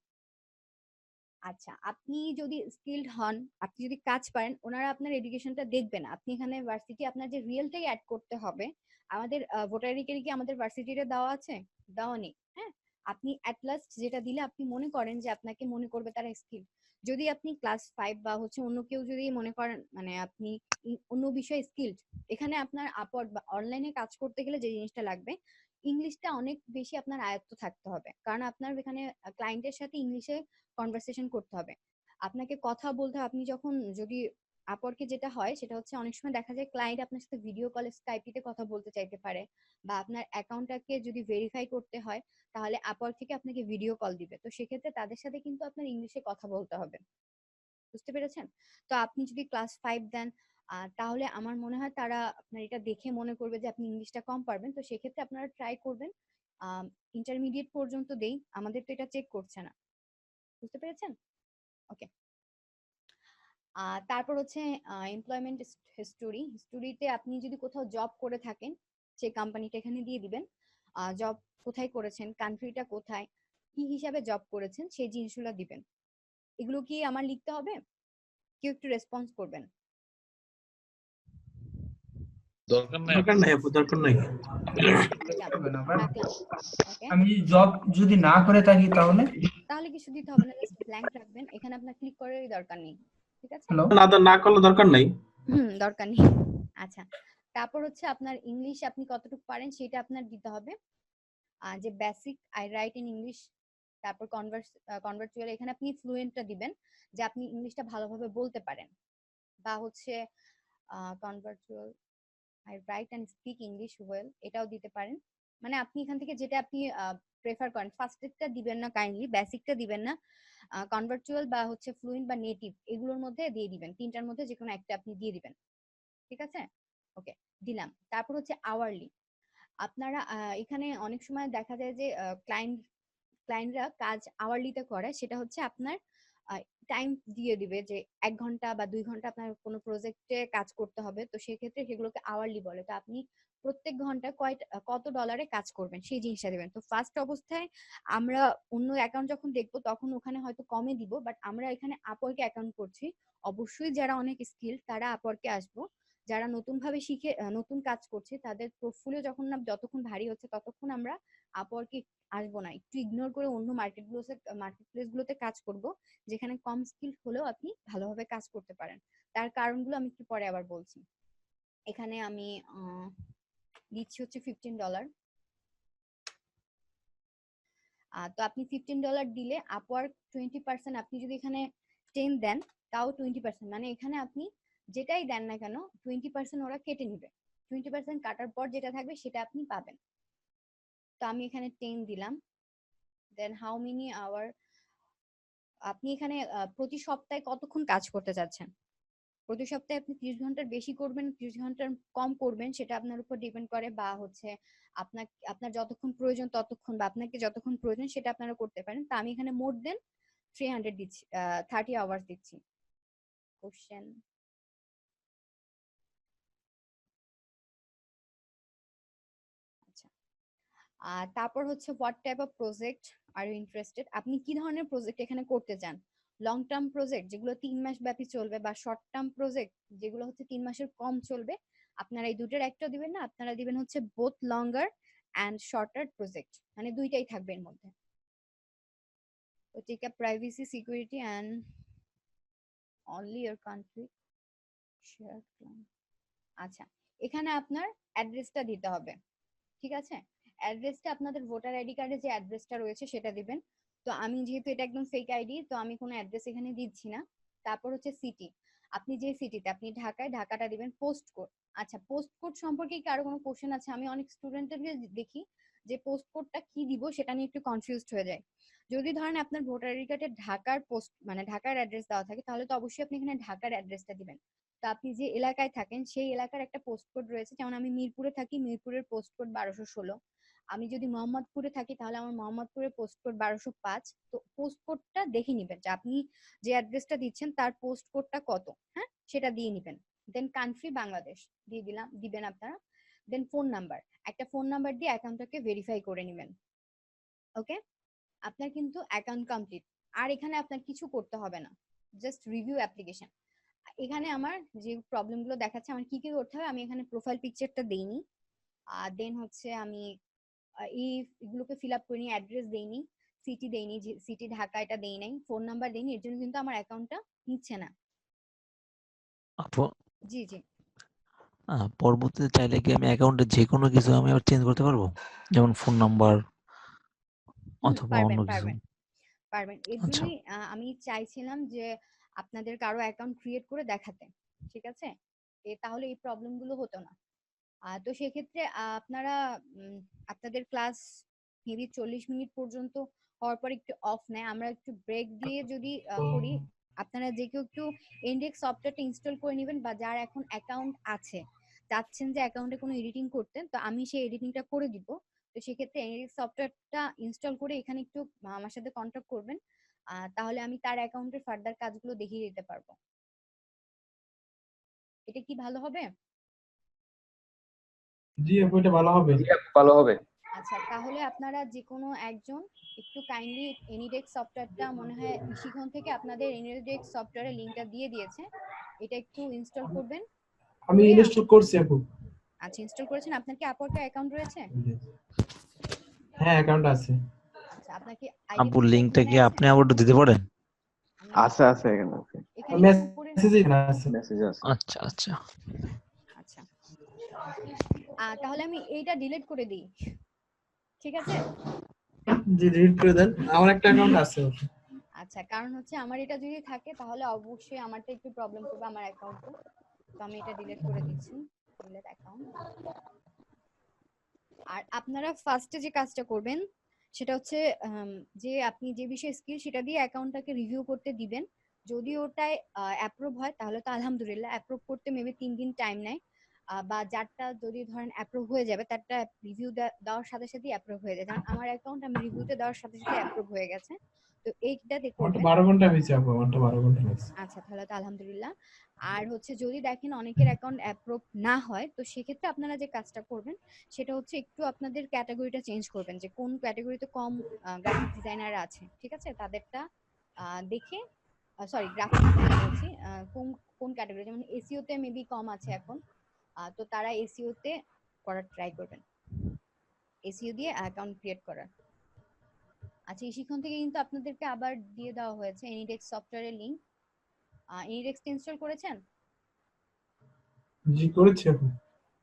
আচ্ছা, আপনি যদি স্কিলড হন, আপনি যদি কাজ পারেন, ওনারা আপনার এডুকেশনটা দেখবেন। আপনি এখানে ভার্সিটি আপনার যে রিয়েলটাই অ্যাড করতে হবে। আমাদের ভোটার আইডি কি আমাদের ভার্সিটিতে দেওয়া আছে? দেওয়া নেই। হ্যাঁ, আপনি অ্যাট লাস্ট যেটা দিলে আপনি মনে করেন যে আপনাকে মনে করবে তারা স্কিল। যদি আপনি ক্লাস 5 বা হচ্ছে অন্য কেউ যদি মনে করেন মানে আপনি অন্য বিষয়ে স্কিলড, এখানে আপনার আপওয়ার্ড বা অনলাইনে কাজ করতে গেলে যে জিনিসটা লাগবে, ইংলিশটা অনেক বেশি আপনার আয়ত্ত থাকতে হবে। কারণ আপনার এখানে ক্লায়েন্টের সাথে ইংলিশে কনভারসেশন করতে হবে, আপনাকে কথা বলতে হবে। আপনি যখন যদি আপওয়ার্কে যেটা হয় সেটা হচ্ছে অনেক সময় দেখা যায় ক্লায়েন্ট আপনার সাথে ভিডিও কলে স্কাইপিতে কথা বলতে চাইতে পারে, বা আপনার অ্যাকাউন্টটাকে যদি ভেরিফাই করতে হয় তাহলে আপওয়ার্ক থেকে আপনাকে ভিডিও কল দিবে। তো সেক্ষেত্রে তাদের সাথে কিন্তু আপনার ইংলিশে কথা বলতে হবে। বুঝতে পেরেছেন? তো আপনি যদি ক্লাস 5 দেন, তাহলে আমার মনে হয় তারা আপনার এটা দেখে মনে করবে যে আপনি ইংলিশটা কম পারবেন। তো সেক্ষেত্রে আপনারা ট্রাই করবেন ইন্টারমিডিয়েট পর্যন্ত দেই, আমাদের তো এটা চেক করছে না। বুঝতে পেরেছেন? ওকে। তারপর হচ্ছে এমপ্লয়মেন্ট হিস্টোরিতে আপনি যদি কোথাও জব করে থাকেন, সেই কোম্পানিটা এখানে দিয়ে দিবেন। জব কোথায় করেছেন, কান্ট্রিটা কোথায়, কি হিসাবে জব করেছেন, সেই জিনিসগুলো দিবেন। এগুলো কি আমার লিখতে হবে? কেউ একটু রেসপন্স করবেন।
দরকার নাই
দরকার নাই আপু, দরকার নাই।
আমি জব যদি না করে থাকি তাহলে
তাহলে কিছু দিতে হবে না, জাস্ট ব্ল্যাঙ্ক রাখবেন। এখানে আপনার ক্লিক করারই দরকার নেই, ঠিক আছে?
না করলে দরকার নাই।
দরকার নেই। আচ্ছা, তারপর হচ্ছে আপনার ইংলিশ আপনি কতটুকু পারেন সেটা আপনার দিতে হবে। যে basic I right in English, তারপর কনভার্সুয়াল, এখানে আপনি ফ্লুয়েন্টটা দিবেন যে আপনি ইংলিশটা ভালোভাবে বলতে পারেন, বা হচ্ছে conversational I write and speak English well, এটাও দিতে পারেন। মানে আপনি এখান থেকে যেটা আপনি প্রেফার করেন, ফার্স্টেরটা দিবেন না কাইন্ডলি, বেসিকটা দিবেন না, কনভার্চুয়াল বা হচ্ছে ফ্লুয়েন্ট বা নেটিভ এগুলোর মধ্যে দিয়ে দিবেন। তিনটার মধ্যে যে কোনো একটা আপনি দিয়ে দিবেন, ঠিক আছে? ওকে, দিলাম। তারপর হচ্ছে আওয়ারলি। আপনারা এখানে অনেক সময় দেখা যায় যে ক্লায়েন্টরা কাজ আওয়ারলিতে করে, সেটা হচ্ছে আপনার টাইম দিয়ে দিবে যে 1 ঘন্টা বা 2 ঘন্টা আপনার কোনো প্রজেক্টে কাজ করতে হবে, তো সেক্ষেত্রে সেগুলোকে আওয়ারলি বলে। তো আপনি প্রত্যেক ঘন্টা কত ডলারে কাজ করবেন সেই জিনিসটা দিবেন। তো ফার্স্ট অবস্থায় আমরা অন্য অ্যাকাউন্ট যখন দেখবো তখন ওখানে হয়তো কমে দিব, বাট আমরা এখানে আপওয়ার্কে অ্যাকাউন্ট করছি। অবশ্যই যারা অনেক স্কিল তারা আপওয়ার্কে আসবো, যারা নতুন ভাবে শিখে নতুন কাজ করছে তাদের পোর্টফোলিও যতক্ষণ ভারী হচ্ছে ততক্ষণ আমরা আপওয়ার্কে আসবো না, একটু ইগনোর করে অন্য মার্কেট প্লেস গুলোতে কাজ করব, যেখানে কম স্কিল হলেও আপনি ভালোভাবে কাজ করতে পারেন। তার কারণগুলো আমি একটু পরে আবার বলছি। এখানে আমি দিচ্ছি হচ্ছে $15। তো আপনি $15 দিলে আপওয়ার্ক 20%, আপনি যদি এখানে 10 দেন তাও 20%, মানে এখানে আপনি যেটাই দেন না কেন 20% ওরা কেটে নিবে। 20% কাটার পর যেটা থাকবে সেটা আপনি পাবেন। তো আমি এখানে 10 দিলাম। দেন হাউ মেনি আওয়ার, আপনি এখানে প্রতি সপ্তাহে কতক্ষণ কাজ করতে চাচ্ছেন। প্রতি সপ্তাহে আপনি 30 ঘন্টার বেশি করবেন, 30 ঘন্টার কম করবেন, সেটা আপনার উপর ডিপেন্ড করে, বা হচ্ছে আপনার যতক্ষণ প্রয়োজন ততক্ষণ, বা আপনাকে যতক্ষণ প্রয়োজন সেটা আপনারা করতে পারেন। তো আমি এখানে মোর দেন 300 দিচ্ছি, 30 আওয়ার্স দিচ্ছি। কোশ্চেন, আচ্ছা। তারপর হচ্ছে what type of project are you interested, আপনি কি ধরনের প্রজেক্ট এখানে করতে চান। লং টার্ম প্রজেক্ট যেগুলো 3 মাস ব্যাপী চলবে, বা শর্ট টার্ম প্রজেক্ট যেগুলো হচ্ছে 3 মাসের কম চলবে, আপনারা এই দুটোর একটা দিবেন না, আপনারা দিবেন হচ্ছে both longer and shorter project, মানে দুইটাই থাকবে এর মধ্যে। তো take up privacy security and only your country share. আচ্ছা, এখানে আপনার অ্যাড্রেসটা দিতে হবে, ঠিক আছে। অ্যাড্রেসটা আপনাদের ভোটার আইডি কার্ডে যে অ্যাড্রেসটা রয়েছে সেটা দিবেন। তো আমি যেহেতু এটা একদম ফেক আইডি, তো আমি কোনো অ্যাড্রেস এখানে দিচ্ছি না। তারপর হচ্ছে সিটি, আপনি যে সিটিতে, আপনি ঢাকায়, ঢাকাটা দিবেন। পোস্ট কোড, আচ্ছা পোস্ট কোড সম্পর্কে কি কারো কোনো কোশ্চেন আছে। আমি অনেক স্টুডেন্টদের দেখি যে পোস্ট কোডটা কি দিব সেটা নিয়ে একটু কনফিউজড হয়ে যায়। যদি ধরেন আপনার ভোটার আইডি কার্ডে ঢাকার মানে ঢাকার অ্যাড্রেস দেওয়া থাকে, তাহলে তো অবশ্যই আপনি এখানে ঢাকার অ্যাড্রেসটা দিবেন। তো আপনি যে এলাকায় থাকেন সেই এলাকার একটা পোস্ট কোড রয়েছে, যেমন আমি মিরপুরে থাকি, মিরপুরের পোস্ট কোড 1216। আমি যদি মোহাম্মদপুরে থাকি তাহলে আমার মোহাম্মদপুরের পোস্ট কোড 1205। তো পোস্ট কোডটা দেখে নিবেন যে আপনি যে অ্যাড্রেসটা দিচ্ছেন তার পোস্ট কোডটা কত, হ্যাঁ সেটা দিয়ে নিবেন। দেন কান্ট্রি বাংলাদেশ দিবেন আপনারা। দেন ফোন নাম্বার, একটা ফোন নাম্বার দিয়ে অ্যাকাউন্টটাকে ভেরিফাই করে নেবেন। ওকে, আপনার কিন্তু অ্যাকাউন্ট কমপ্লিট। আর এখানে আপনার কিছু করতে হবে না, জাস্ট রিভিউ অ্যাপ্লিকেশন। এখানে আমার যে প্রবলেমগুলো দেখাচ্ছে আমার কি কি করতে হবে, আমি এখানে প্রোফাইল পিকচারটা দেইনি। দেন হচ্ছে আমি এগুলোকে ফিল আপ করিনি, অ্যাড্রেস দেইনি, সিটি দেইনি, যে সিটি ঢাকা এটা দেই নাই, ফোন নাম্বার দেইনি, এর জন্য কিন্তু আমার অ্যাকাউন্টটা নিচ্ছে না।
আপু,
জি জি,
পরবর্তীতে চাইলে কি আমি অ্যাকাউন্টে যে কোনো কিছু আমি আবার চেঞ্জ করতে পারবো, যেমন ফোন নাম্বার অথবা
পারবেন
অন্য কিছু?
পারবেন পারবেন। এর
আচ্ছা,
জন্যই আমি চাইছিলাম যে আপনাদের কারো অ্যাকাউন্ট ক্রিয়েট করে দেখাতে, ঠিক আছে, তাহলে এই প্রবলেম গুলো হতো না। তো সেক্ষেত্রে আপনারা আপনাদের ক্লাস মেবি 40 মিনিট পর্যন্ত হওয়ার পর একটু অফ নেয়, আমরা একটু ব্রেক দিয়ে যদি করি, আপনারা যে কেউ একটু ইন্ডেক্স সফটওয়্যারটা ইনস্টল করে নেবেন, বা যার এখন অ্যাকাউন্ট আছে চাচ্ছেন যে অ্যাকাউন্টে কোনো এডিটিং করতেন, তো আমি সেই এডিটিংটা করে দিব। তো সেক্ষেত্রে ইন্ডেক্স সফটওয়্যারটা ইনস্টল করে এখানে একটু আমার সাথে কন্ট্যাক্ট করবেন, তাহলে আমি তার অ্যাকাউন্টের ফার্দার কাজগুলো দেখিয়ে দিতে পারবো। এটা কি ভালো হবে?
জি আপু, এটা ভালো হবে।
ভালো হবে।
আচ্ছা, তাহলে আপনারা যে কোনো একজন একটু কাইন্ডলি এনিডেক্স সফটওয়্যারটা, মনে হয় ইশিখন থেকে আপনাদের এনিডেক্স সফটওয়্যারের লিংকটা দিয়ে দিয়েছে, এটা একটু ইনস্টল করবেন।
আমি
করে
ইনস্টল করছি আপু।
আচ্ছা, ইনস্টল করেছেন। আপনার কি আপওয়ার্কে অ্যাকাউন্ট রয়েছে?
হ্যাঁ, অ্যাকাউন্ট আছে।
আচ্ছা, আপনার কি আইডি
আপু,
পাসওয়ার্ড
লিংকটা
মনে
কি
আছে?
আপনি আবার একটু দিতে পারেন?
আছে আছে, এখানে আছে,
এখানে উপরে
মেসেজে আছে।
মেসেজ আছে।
আচ্ছা আচ্ছা
আচ্ছা, তাহলে আমি এইটা ডিলিট করে দিই, ঠিক আছে?
জি, ডিলিট করে দেন, আমার একটা অ্যাকাউন্ট আছে।
আচ্ছা, কারণ হচ্ছে আমার এটা যদি থাকে তাহলে অবশ্যই আমারটা একটু প্রবলেম করবে আমার অ্যাকাউন্টে। তো আমি এটা ডিলিট করে দিচ্ছি, ডিলিট অ্যাকাউন্ট। আর আপনারা ফার্স্টে যে কাজটা করবেন সেটা হচ্ছে যে আপনি যে বিষয়ে স্কিল সেটা দিয়ে অ্যাকাউন্টটাকে রিভিউ করতে দিবেন। যদি ওটায় অ্যাপ্রুভ হয় তাহলে তো আলহামদুলিল্লাহ, অ্যাপ্রুভ করতে মেবি 3 দিন টাইম নেয়। বা যারটা যদি ধরেন অ্যাপ্রুভ হয়ে যাবে তারটা রিভিউ দেওয়ার সাথে সাথে অ্যাপ্রুভ হয়ে যায়। কারণ আমার অ্যাকাউন্ট আমি রিভিউতে দেওয়ার সাথে সাথে অ্যাপ্রুভ হয়ে গেছে, তো এইটাতে
আমারটা
করবেন।
12 ঘন্টা হয়েছে আপু, আমারটা 12 ঘন্টা হয়েছে।
আচ্ছা, তাহলে তো আলহামদুলিল্লাহ। আর হচ্ছে যদি দেখেন অনেকের অ্যাকাউন্ট অ্যাপ্রুভ না হয়, তো সেক্ষেত্রে আপনারা যে কাজটা করবেন সেটা হচ্ছে একটু আপনাদের ক্যাটাগরিটা চেঞ্জ করবেন, যে কোন ক্যাটাগরিতে কম গ্রাফিক ডিজাইনার আছে, ঠিক আছে, তাদেরটা দেখে, সরি গ্রাফিক ডিজাইনার বলছি, কোন কোন ক্যাটাগরি, যেমন এসইও তে মেবি কম আছে এখন, তো তারা এসইও তে করার ট্রাই করবেন, এসইও দিয়ে অ্যাকাউন্ট ক্রিয়েট করার। আচ্ছা, এই শিখন থেকে কিন্তু আপনাদেরকে আবার দিয়ে দেওয়া হয়েছে এনিডেক্স সফটওয়্যারের লিংক। এনিডেক্স ইনস্টল করেছেন?
জি করেছি আপু।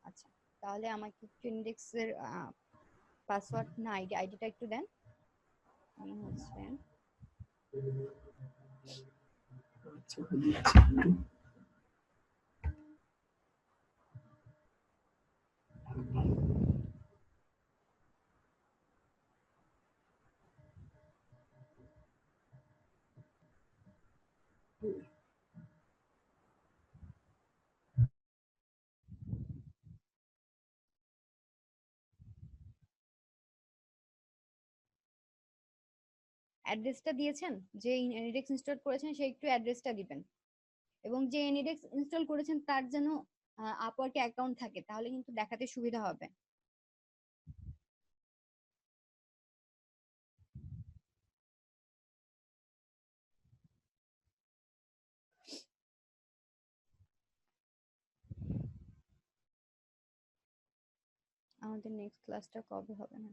আচ্ছা, তাহলে আমাকে একটু এনিডেক্স এর পাসওয়ার্ড না আইডিটা একটু দেন। আমি হচ্ছে
আচ্ছা, দিচ্ছি একটু।
অ্যাড্রেসটা দিয়েছেন, যে এনিডেক্স ইনস্টল করেছেন সে একটু অ্যাড্রেসটা দিবেন, এবং যে এনিডেক্স ইনস্টল করেছেন তার যেন আপওয়ার্কে অ্যাকাউন্ট থাকে, তাহলে কিন্তু দেখাতে সুবিধা হবে। আমাদের নেক্সট ক্লাসটা কবে হবে না?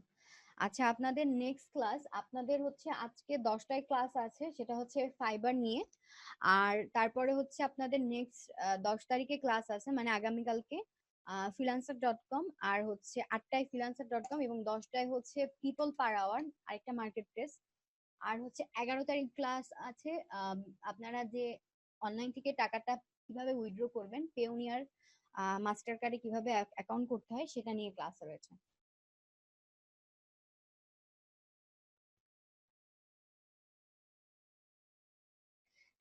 আচ্ছা, আপনাদের নেক্সট ক্লাস আপনাদের হচ্ছে আজকে 10টায় ক্লাস আছে, সেটা হচ্ছে ফাইবার নিয়ে। আর তারপরে হচ্ছে আপনাদের নেক্সট 10 তারিখে ক্লাস আছে, মানে আগামীকালকে freelancer.com, আর হচ্ছে 8টায় freelancer.com, এবং 10টায় হচ্ছে পিপল পার আওয়ার, আরেকটা মার্কেট প্লেস। আর হচ্ছে 11 তারিখ ক্লাস আছে, আপনারা যে অনলাইন থেকে টাকাটা কিভাবে উইথড্র করবেন, পেওনিয়ার মাস্টার কার্ডে কিভাবে অ্যাকাউন্ট করতে হয় সেটা নিয়ে ক্লাস রয়েছে।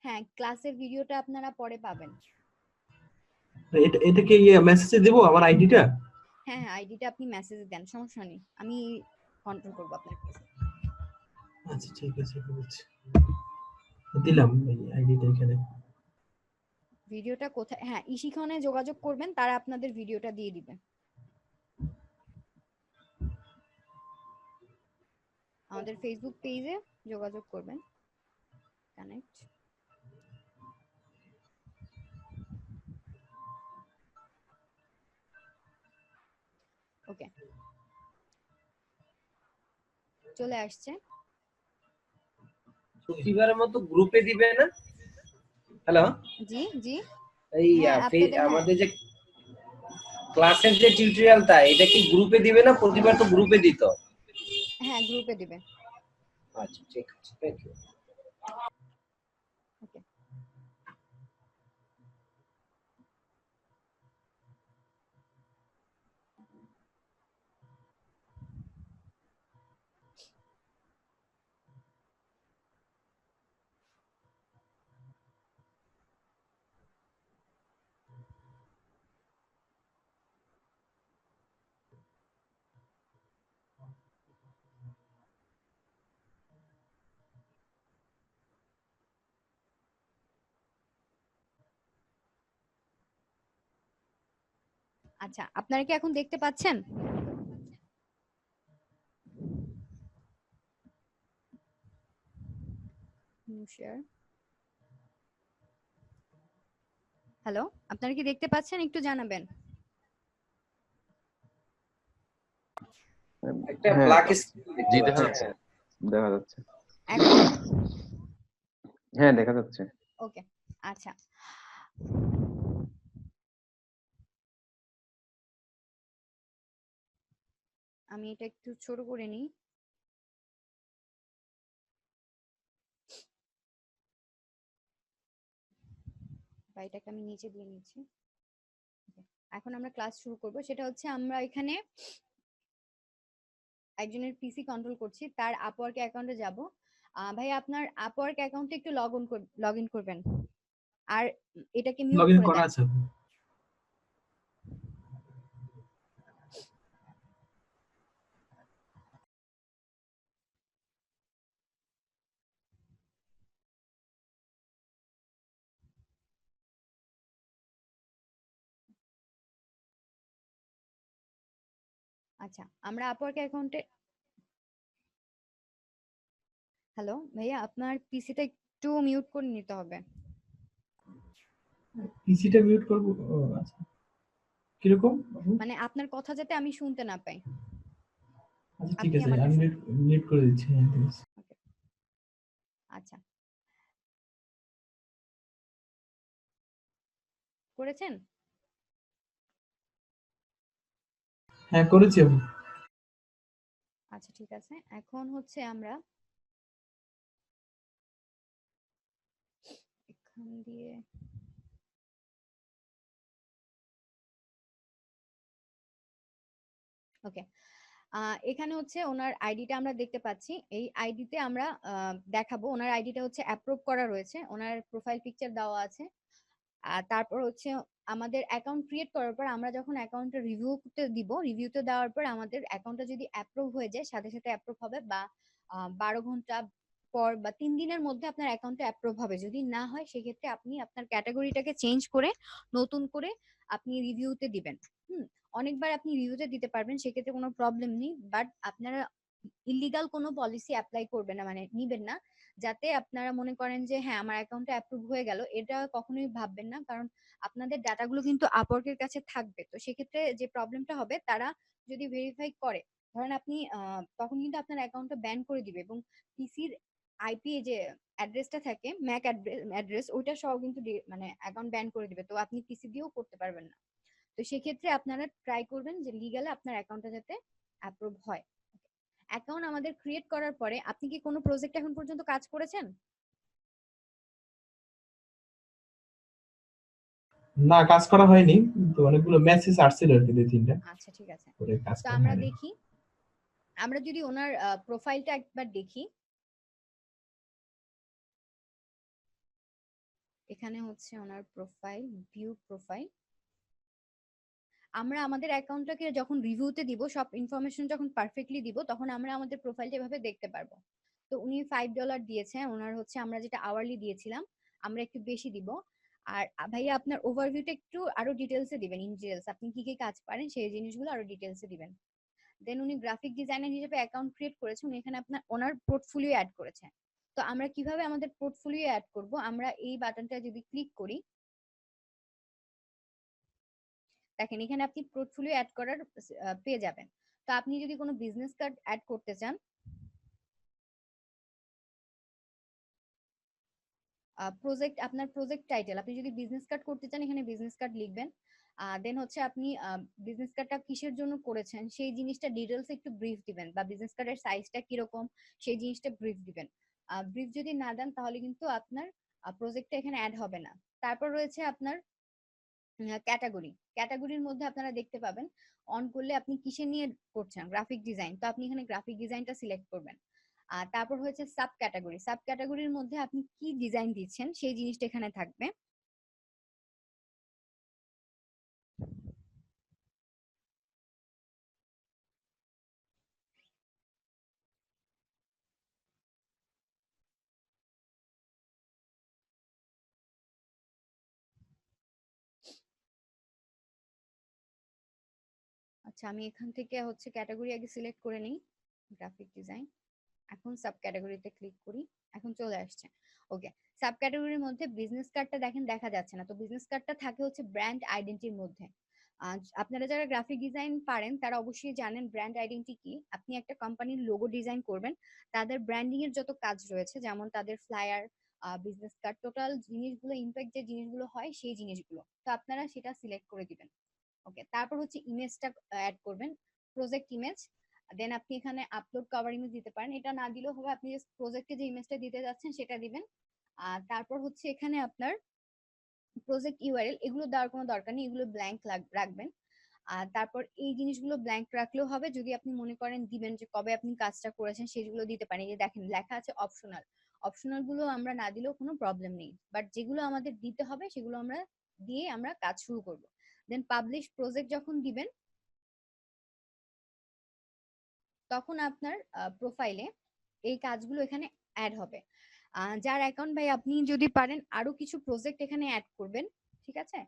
হ্যাঁ, ক্লাসের ভিডিওটা আপনারা পরে পাবেন।
এটা কি মেসেজে দেব আমার আইডিটা?
হ্যাঁ হ্যাঁ, আইডিটা আপনি মেসেজে দেন, সমস্যা নেই, আমি কন্ট্রোল করবো আপনার কাছে।
আচ্ছা ঠিক আছে, বুঝছি। দিলাম আইডিটা এখানে।
ভিডিওটা কোথায়? হ্যাঁ, ইশিখনে যোগাযোগ করবেন, তারা আপনাদের ভিডিওটা দিয়ে দিবে। আমাদের ফেসবুক পেজে যোগাযোগ করবেন, কানেক্ট। ওকে, চলে আসছে।
প্রতিবারের মতো গ্রুপে দিবে না? হ্যালো,
জি জি,
এই আমাদের যে ক্লাসের যে টিউটোরিয়ালটা, এটা কি গ্রুপে দিবে না? প্রতিবার তো গ্রুপে দিত।
হ্যাঁ, গ্রুপে দিবে।
আচ্ছা ঠিক আছে, থ্যাংক ইউ।
ওকে, আচ্ছা, আপনারা কি এখন দেখতে পাচ্ছেন? হ্যালো, আপনারা কি দেখতে পাচ্ছেন? একটু জানাবেন।
একটা ব্ল্যাক
জি
স্ক্রিন
দেখা যাচ্ছে, দেখা যাচ্ছে।
এখন?
হ্যাঁ দেখা যাচ্ছে।
ওকে, আচ্ছা, আমি এটা একটু ছোট করে নিই। বা এটাকে আমি নিচে দিয়ে নিচ্ছি। এখন আমরা ক্লাস শুরু করব, সেটা হচ্ছে আমরা এখানে একজনের পিসি কন্ট্রোল করছি, তার আপওয়ার্ক অ্যাকাউন্টে যাব। ভাই, আপনার আপওয়ার্ক অ্যাকাউন্টে একটু লগ ইন করবেন, আর এটাকে মিউট
লগইন
করে
করা
দেন।
আছে।
আচ্ছা, আমরা আপওয়ার্ক অ্যাকাউন্টে হ্যালো ভাইয়া, আপনার পিসিটা একটু মিউট করে নিতে হবে।
পিসিটা মিউট করব? ও আচ্ছা, কিরকম?
মানে আপনার কথা যাতে আমি শুনতে না পাই।
আচ্ছা ঠিক
আপনি
আছে,
আমারটা
আমি
শুনুন।
মিউট করে দিচ্ছি। হ্যাঁ ঠিক আছে।
আচ্ছা, করেছেন?
হ্যাঁ করেছি আমি।
আচ্ছা ঠিক আছে, এখন হচ্ছে আমরা এখান দিয়ে ওকে, এখানে হচ্ছে ওনার আইডিটা আমরা দেখতে পাচ্ছি। এই আইডিতে আমরা দেখাবো, ওনার আইডিটা হচ্ছে অ্যাপ্রুভ করা রয়েছে, ওনার প্রোফাইল পিকচার দেওয়া আছে। আর তারপর হচ্ছে আমাদের অ্যাকাউন্ট ক্রিয়েট করার পর আমরা যখন অ্যাকাউন্টটা রিভিউতে দিব, রিভিউতে দেওয়ার পর আমাদের অ্যাকাউন্টটা যদি অ্যাপ্রুভ হয়ে যায় সাথে সাথে অ্যাপ্রুভ হবে, বা 12 ঘন্টা পর বা 3 দিনের মধ্যে আপনার অ্যাকাউন্টটা অ্যাপ্রুভ হবে। যদি না হয় সেক্ষেত্রে আপনি আপনার ক্যাটাগরিটাকে চেঞ্জ করে নতুন করে আপনি রিভিউতে দিবেন। অনেকবার আপনি রিভিউতে দিতে পারবেন, সেক্ষেত্রে কোনো প্রবলেম নেই, বাট আপনারা ইলিগাল কোনো পলিসি অ্যাপ্লাই করবেন না, মানে নিবেন না, যাতে আপনারা মনে করেন যে হ্যাঁ আমার অ্যাকাউন্টটা অ্যাপ্রুভ হয়ে গেল, এটা কখনোই ভাববেন না। কারণ আপনাদের ডাটাগুলো কিন্তু আপওয়ার্কের কাছে থাকবে, তো সেক্ষেত্রে যে প্রবলেমটা হবে, তারা যদি ভেরিফাই করে, ধরেন আপনি তখন কিন্তু আপনার অ্যাকাউন্টটা ব্যান করে দিবে, এবং পিসির আইপি যে অ্যাড্রেসটা থাকে, ম্যাক অ্যাড্রেস, ওইটা সহ কিন্তু মানে অ্যাকাউন্ট ব্যান করে দিবে, তো আপনি পিসি দিয়েও করতে পারবেন না। তো সেক্ষেত্রে আপনারা ট্রাই করবেন যে লিগালে আপনার অ্যাকাউন্টটা যাতে অ্যাপ্রুভ হয়। অ্যাকাউন্ট আমাদের ক্রিয়েট করার পরে আপনি কি কোনো প্রজেক্ট এখন পর্যন্ত কাজ করেছেন?
না, কাজ করা হয়নি, কিন্তু অনেকগুলো মেসেজ আসছিল আর কি, 2-3টা।
আচ্ছা ঠিক আছে,
করে কাজ
তো
করা
আমরা
হয়নি।
দেখি, আমরা যদি ওনার প্রোফাইলটা একবার দেখি, এখানে হচ্ছে ওনার প্রোফাইল, ভিউ প্রোফাইল। আমরা আমাদের অ্যাকাউন্টটাকে যখন রিভিউতে দিব, সব ইনফরমেশন যখন পারফেক্টলি দিব, তখন আমরা আমাদের প্রোফাইলটা এভাবে দেখতে পারবো। তো উনি $5 দিয়েছেন, ওনার হচ্ছে আমরা যেটা আওয়ারলি দিয়েছিলাম, আমরা একটু বেশি দিব। আর ভাইয়া আপনার ওভারভিউটা একটু আরো ডিটেলসে দিবেন, ইন ডিটেলস আপনি কি কি কাজ পারেন সেই জিনিসগুলো আরো ডিটেলসে দিবেন। দেন উনি গ্রাফিক ডিজাইনার হিসেবে অ্যাকাউন্ট ক্রিয়েট করেছেন, উনি এখানে আপনার ওনার পোর্টফোলিও অ্যাড করেছেন। তো আমরা কিভাবে আমাদের পোর্টফোলিও অ্যাড করব, আমরা এই বাটনটা যদি ক্লিক করি, দেখেন এখানে আপনি পোর্টফোলিও অ্যাড করার পেয়ে যাবেন। তো আপনি যদি কোনো বিজনেস কার্ড অ্যাড করতে চান, প্রজেক্ট, আপনার প্রজেক্ট টাইটেল, আপনি যদি বিজনেস কার্ড করতে চান এখানে বিজনেস কার্ড লিখবেন। দেন হচ্ছে আপনি বিজনেস কার্ডটা কিসের জন্য করেছেন সেই জিনিসটা ডিটেলস একটু ব্রিফ দিবেন, বা বিজনেস কার্ডের সাইজটা কিরকম সেই জিনিসটা ব্রিফ দিবেন। ব্রিফ যদি না দেন তাহলে কিন্তু আপনার প্রজেক্টটা এখানে অ্যাড হবে না। তারপর রয়েছে আপনার ক্যাটাগরি, ক্যাটাগরির মধ্যে আপনারা দেখতে পাবেন অন করলে আপনি কিসে নিয়ে করছেন, গ্রাফিক ডিজাইন, তো আপনি এখানে গ্রাফিক ডিজাইনটা সিলেক্ট করবেন। আর তারপর হচ্ছে সাব ক্যাটাগরি, সাব ক্যাটাগরির মধ্যে আপনি কি ডিজাইন দিচ্ছেন সেই জিনিসটা এখানে থাকবে। আচ্ছা, আমি এখান থেকে হচ্ছে ক্যাটাগরি আগে সিলেক্ট করে নিই, গ্রাফিক ডিজাইন। এখন সাব ক্যাটাগরিতে ক্লিক করি, এখন চলে আসছে। ওকে, সাব ক্যাটাগরির মধ্যে বিজনেস কার্ডটা দেখেন দেখা যাচ্ছে না, তো বিজনেস কার্ডটা থাকে হচ্ছে ব্র্যান্ড আইডেন্টিটির মধ্যে। আপনারা যারা গ্রাফিক ডিজাইন পারেন তারা অবশ্যই জানেন ব্র্যান্ড আইডেন্টিটি কি। আপনি একটা কোম্পানির লোগো ডিজাইন করবেন, তাদের ব্র্যান্ডিং এর যত কাজ রয়েছে, যেমন তাদের ফ্লায়ার, বিজনেস কার্ড, টোটাল জিনিসগুলো, ইম্প্যাক্ট যে জিনিসগুলো হয় সেই জিনিসগুলো, তো আপনারা সেটা সিলেক্ট করে দিবেন। ওকে, তারপর হচ্ছে ইমেজটা অ্যাড করবেন, প্রজেক্ট ইমেজ। দেন আপনি এখানে আপলোড কভার ইমেজ দিতে পারেন, এটা না দিলেও হবে, আপনি জাস্ট প্রজেক্টে যে ইমেজটা দিতে যাচ্ছেন সেটা দিবেন। আর তারপর হচ্ছে এখানে আপনার প্রজেক্ট ইউআরএল, এগুলো দেওয়ার কোনো দরকার নেই, এগুলো ব্ল্যাঙ্ক রাখবেন। আর তারপর এই জিনিসগুলো ব্ল্যাঙ্ক রাখলেও হবে, যদি আপনি মনে করেন দিবেন যে কবে আপনি কাজটা করেছেন সেগুলো দিতে পারেন। এই যে দেখেন লেখা আছে অপশনাল, অপশনাল গুলো আমরা না দিলেও কোনো প্রবলেম নেই, বাট যেগুলো আমাদের দিতে হবে সেগুলো আমরা দিয়ে আমরা কাজ শুরু করব। দেন পাবলিশ প্রজেক্ট যখন দিবেন, তখন আপনার প্রোফাইলে এই কাজগুলো এখানে অ্যাড হবে। যার অ্যাকাউন্ট, ভাই আপনি যদি পারেন আরো কিছু প্রজেক্ট এখানে অ্যাড করবেন, ঠিক আছে?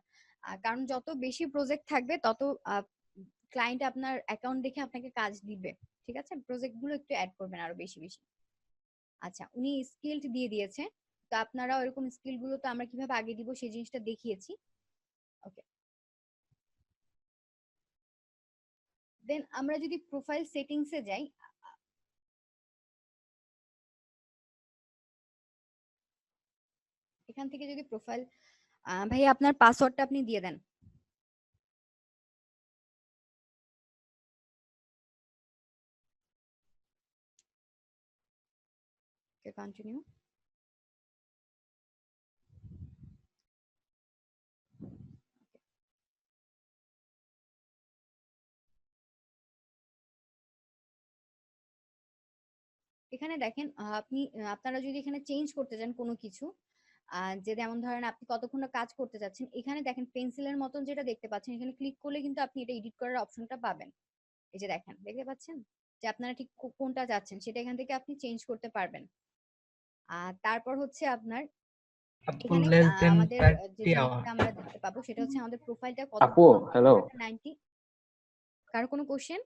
কারণ যত বেশি প্রজেক্ট থাকবে তত ক্লায়েন্ট আপনার অ্যাকাউন্ট দেখে আপনাকে কাজ দিবে, ঠিক আছে? প্রজেক্ট গুলো একটু অ্যাড করবেন আরো বেশি বেশি। আচ্ছা, উনি স্কিলড দিয়ে দিয়েছে, তো আপনারা ওরকম স্কিল গুলো তো আমরা কিভাবে আগে দিব সেই জিনিসটা দেখিয়েছি। ওকে, দেন আমরা যদি প্রোফাইল সেটিংসে যাই, এখান থেকে যদি প্রোফাইল, ভাই আপনার পাসওয়ার্ডটা আপনি দিয়ে দেন। ওকে, কন্টিনিউ। এখানে দেখেন আপনি আপনারা যদি এখানে চেঞ্জ করতে চান কোনো কিছু, যে যেমন ধরেন আপনি কতক্ষণ কাজ করতে চাচ্ছেন, এখানে দেখেন পেন্সিলের মতন যেটা দেখতে পাচ্ছেন, এখানে ক্লিক করলে কিন্তু আপনি এটা এডিট করার অপশনটা পাবেন। এই যে দেখেন, দেখতে পাচ্ছেন যে আপনারা ঠিক কোনটা চাচ্ছেন সেটা এখান থেকে আপনি চেঞ্জ করতে পারবেন। আর তারপর হচ্ছে আপনার এখানে
less than
আমাদের যে
30 hour
জিনিসটা আমরা দেখতে পাবো সেটা হচ্ছে আমাদের প্রোফাইলটা
আপু
কতক্ষণ
হ্যালো
90। কারো কোনো কোশ্চেন?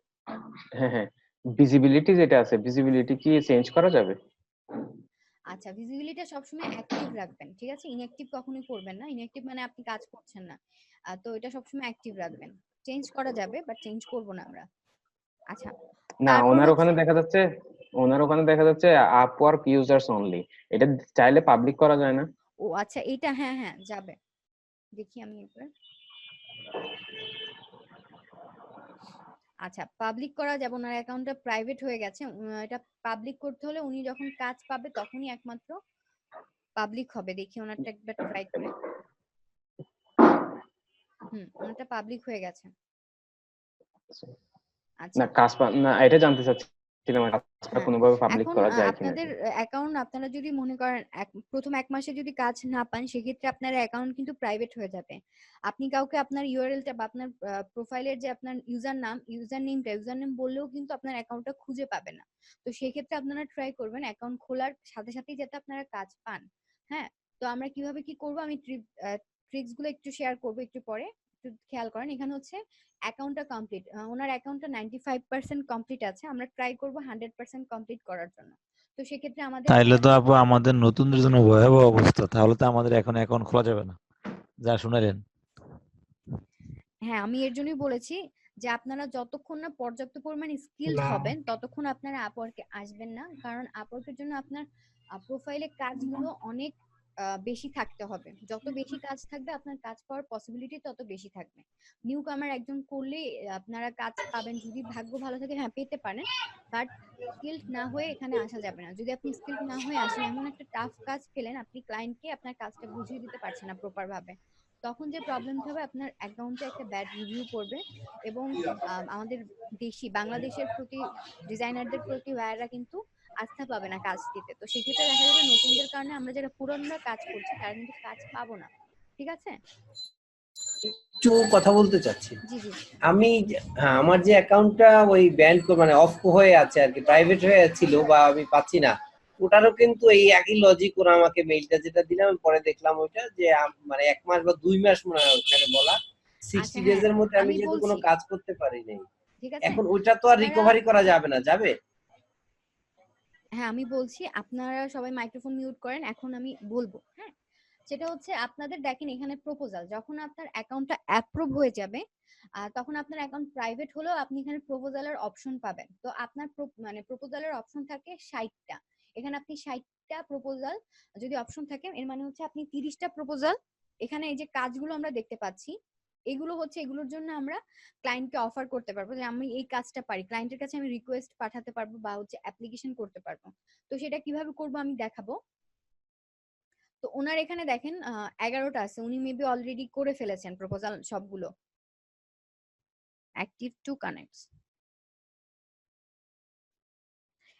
হ্যাঁ হ্যাঁ ভিজিবিলিটি যেটা আছে ভিজিবিলিটি কি চেঞ্জ করা যাবে?
আচ্ছা, ভিজিবিলিটি সবসময় অ্যাক্টিভ রাখবেন, ঠিক আছে? ইনঅ্যাক্টিভ কখনোই করবেন না। ইনঅ্যাক্টিভ মানে আপনি কাজ করছেন না। তো এটা সবসময় অ্যাক্টিভ রাখবেন। চেঞ্জ করা যাবে বাট চেঞ্জ করব না আমরা। আচ্ছা,
না
তারপর
ওনার
হচ্ছে
ওখানে দেখা যাচ্ছে আপওয়ার্ক ইউজার্স অনলি, এটা চাইলে পাবলিক করা যায় না?
ও আচ্ছা, এটা হ্যাঁ হ্যাঁ যাবে। দেখি আমি একবার। আচ্ছা, পাবলিক করা যাবে, ওনার অ্যাকাউন্টটা প্রাইভেট হয়ে গেছে। এটা পাবলিক করতে হলে উনি যখন কাজ পাবে তখনই একমাত্র পাবলিক হবে। দেখি ওনারটা একবার ট্রাই করে। ওনারটা পাবলিক হয়ে গেছে। আচ্ছা,
না না এটা জানতে চাচ্ছিলাম কাজটা
হ্যাঁ,
কোনোভাবে পাবলিক
এখন
করা যায় কিনা।
আপনাদের অ্যাকাউন্ট আপনারা যদি মনে করেন প্রথম 1 মাসে যদি কাজ না পান, সেক্ষেত্রে আপনার অ্যাকাউন্ট কিন্তু প্রাইভেট হয়ে যাবে। আপনি কাউকে আপনার ইউআরএলটা বা আপনার প্রোফাইলের যে আপনার ইউজার নেম বললেও কিন্তু আপনার অ্যাকাউন্টটা খুঁজে পাবে না। তো সেক্ষেত্রে আপনারা ট্রাই করবেন অ্যাকাউন্ট খোলার সাথে সাথেই যাতে আপনারা কাজ পান। হ্যাঁ, তো আমরা কিভাবে কি করব, আমি ট্রিক্স গুলো একটু শেয়ার করব একটু পরে। একটু খেয়াল করেন, এখানে হচ্ছে অ্যাকাউন্টটা কমপ্লিট, ওনার অ্যাকাউন্টটা 95% কমপ্লিট আছে। আমরা ট্রাই করব 100% কমপ্লিট করার জন্য। তো সেক্ষেত্রে আমাদের
তাইলে তো আপু আমাদের নতুনদের জন্য ভয়াবহ অবস্থা, তাহলে তো আমাদের এখন অ্যাকাউন্ট খোলা যাবে না, যা শুনালেন।
হ্যাঁ, আমি এর জন্যই বলেছি যে আপনারা যতক্ষণ না পর্যাপ্ত পরিমাণ স্কিলড
না
হবেন ততক্ষণ আপনারা আপওয়ার্কে আসবেন না, কারণ আপওয়ার্কের জন্য আপনার প্রোফাইলে কাজগুলো অনেক বেশি থাকতে হবে। যত বেশি কাজ থাকবে আপনার কাজ পাওয়ার পসিবিলিটি তত বেশি থাকবে। নিউ কামার একজন করলে আপনারা কাজ পাবেন যদি ভাগ্য ভালো থাকে, হ্যাঁ পেতে পারেন, বাট স্কিলড না হয়ে এখানে আসা যাবে না। যদি আপনি স্কিলড না হয়ে আসেন, এমন একটা টাফ কাজ পেলেন, আপনি ক্লায়েন্টকে আপনার কাজটা বুঝিয়ে দিতে পারছেন না প্রপার ভাবে, তখন যে প্রবলেমটা হবে আপনার অ্যাকাউন্টে একটা ব্যাড রিভিউ পড়বে, এবং আমাদের বাংলাদেশের প্রতি ডিজাইনারদের প্রতি ভাইয়াররা কিন্তু আস্থা পাবে না কাজ দিতে। তো সেক্ষেত্রে দেখা যাবে নতুনদের কারণে আমরা যারা পুরনোরা কাজ করছি তারা কিন্তু কাজ পাবো না। ঠিক আছে?
একটু কথা বলতে চাচ্ছি।
জি জি।
আমার যে অ্যাকাউন্টটা ওই ব্যান্ড মানে অফ হয়ে আছে আর কি, প্রাইভেট হয়ে ছিল বা আমি পাচ্ছি না, ওটারও কিন্তু এই একই লজিক। ওরা আমাকে মেইলটা যেটা দিলাম পরে দেখলাম ওইটা যে মানে 1 মাস বা 2 মাস মনে হয় ওখানে বলা 60 ডেজ এর মধ্যে আমি যেহেতু কোনো কাজ করতে পারি নাই,
ঠিক আছে,
এখন ওইটা তো আর রিকভারি করা যাবে না, যাবে?
হ্যাঁ আমি বলছি, আপনারা সবাই মাইক্রোফোন মিউট করেন, এখন আমি বলবো। হ্যাঁ, সেটা হচ্ছে আপনাদের দেখেন এখানে প্রপোজাল, যখন আপনার অ্যাকাউন্টটা অ্যাপ্রুভ হয়ে যাবে তখন আপনার অ্যাকাউন্ট প্রাইভেট হলেও আপনি এখানে প্রপোজালের অপশন পাবেন। তো আপনার মানে প্রপোজালের অপশন থাকে 60টা, এখানে আপনি 60টা প্রপোজাল যদি অপশন থাকে, এর মানে হচ্ছে আপনি 30টা প্রপোজাল, এখানে এই যে কাজগুলো আমরা দেখতে পাচ্ছি এগুলো হচ্ছে, এগুলোর জন্য আমরা ক্লায়েন্টকে অফার করতে পারবো যে আমি এই কাজটা পারি, ক্লায়েন্টের কাছে আমি রিকোয়েস্ট পাঠাতে পারবো বা হচ্ছে অ্যাপ্লিকেশন করতে পারবো। তো সেটা কিভাবে করবো আমি দেখাবো। তো ওনার এখানে দেখেন 11টা আছে, উনি মেবি অলরেডি করে ফেলেছেন প্রপোজাল সবগুলো। অ্যাক্টিভ টু কানেক্টস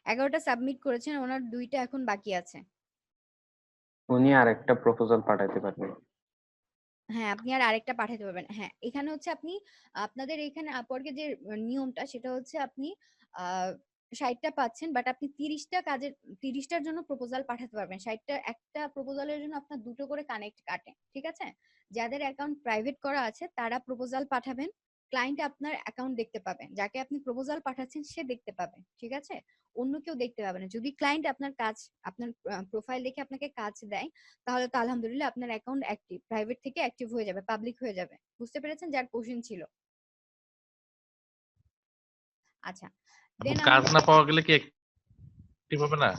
11টা সাবমিট করেছেন, ওনার 2টা এখন বাকি আছে।
উনি আরেকটা প্রপোজাল পাঠাতে পারবেন?
হ্যাঁ, আপনি আর আরেকটা পাঠাতে পারবেন। হ্যাঁ, এখানে হচ্ছে আপনি আপনাদের এখানে আপওয়ার্কে যে নিয়মটা সেটা হচ্ছে আপনি 60টা পাচ্ছেন, বাট আপনি 30টার জন্য প্রপোজাল পাঠাতে পারবেন। 60টা একটা প্রপোজালের জন্য আপনার 2টো করে কানেক্ট কাটে। ঠিক আছে? যাদের অ্যাকাউন্ট প্রাইভেট করা আছে তারা প্রপোজাল পাঠাবেন, ক্লায়েন্ট আপনার অ্যাকাউন্ট দেখতে পাবেন, যাকে আপনি প্রপোজাল পাঠাচ্ছেন সে দেখতে পাবে, ঠিক আছে? অন্য কেউ দেখতে পাবে না। যদি ক্লায়েন্ট আপনার আপনার প্রোফাইল দেখে আপনাকে কাজ দেয়, তাহলে তো আলহামদুলিল্লাহ আপনার অ্যাকাউন্ট অ্যাক্টিভ, প্রাইভেট থেকে অ্যাক্টিভ হয়ে যাবে, পাবলিক হয়ে যাবে। বুঝতে পেরেছেন যার কোশ্চেন ছিল? আচ্ছা, দেন
কাজ
আমাদের
না পাওয়া গেলে কি অ্যাক্টিভ হবে না?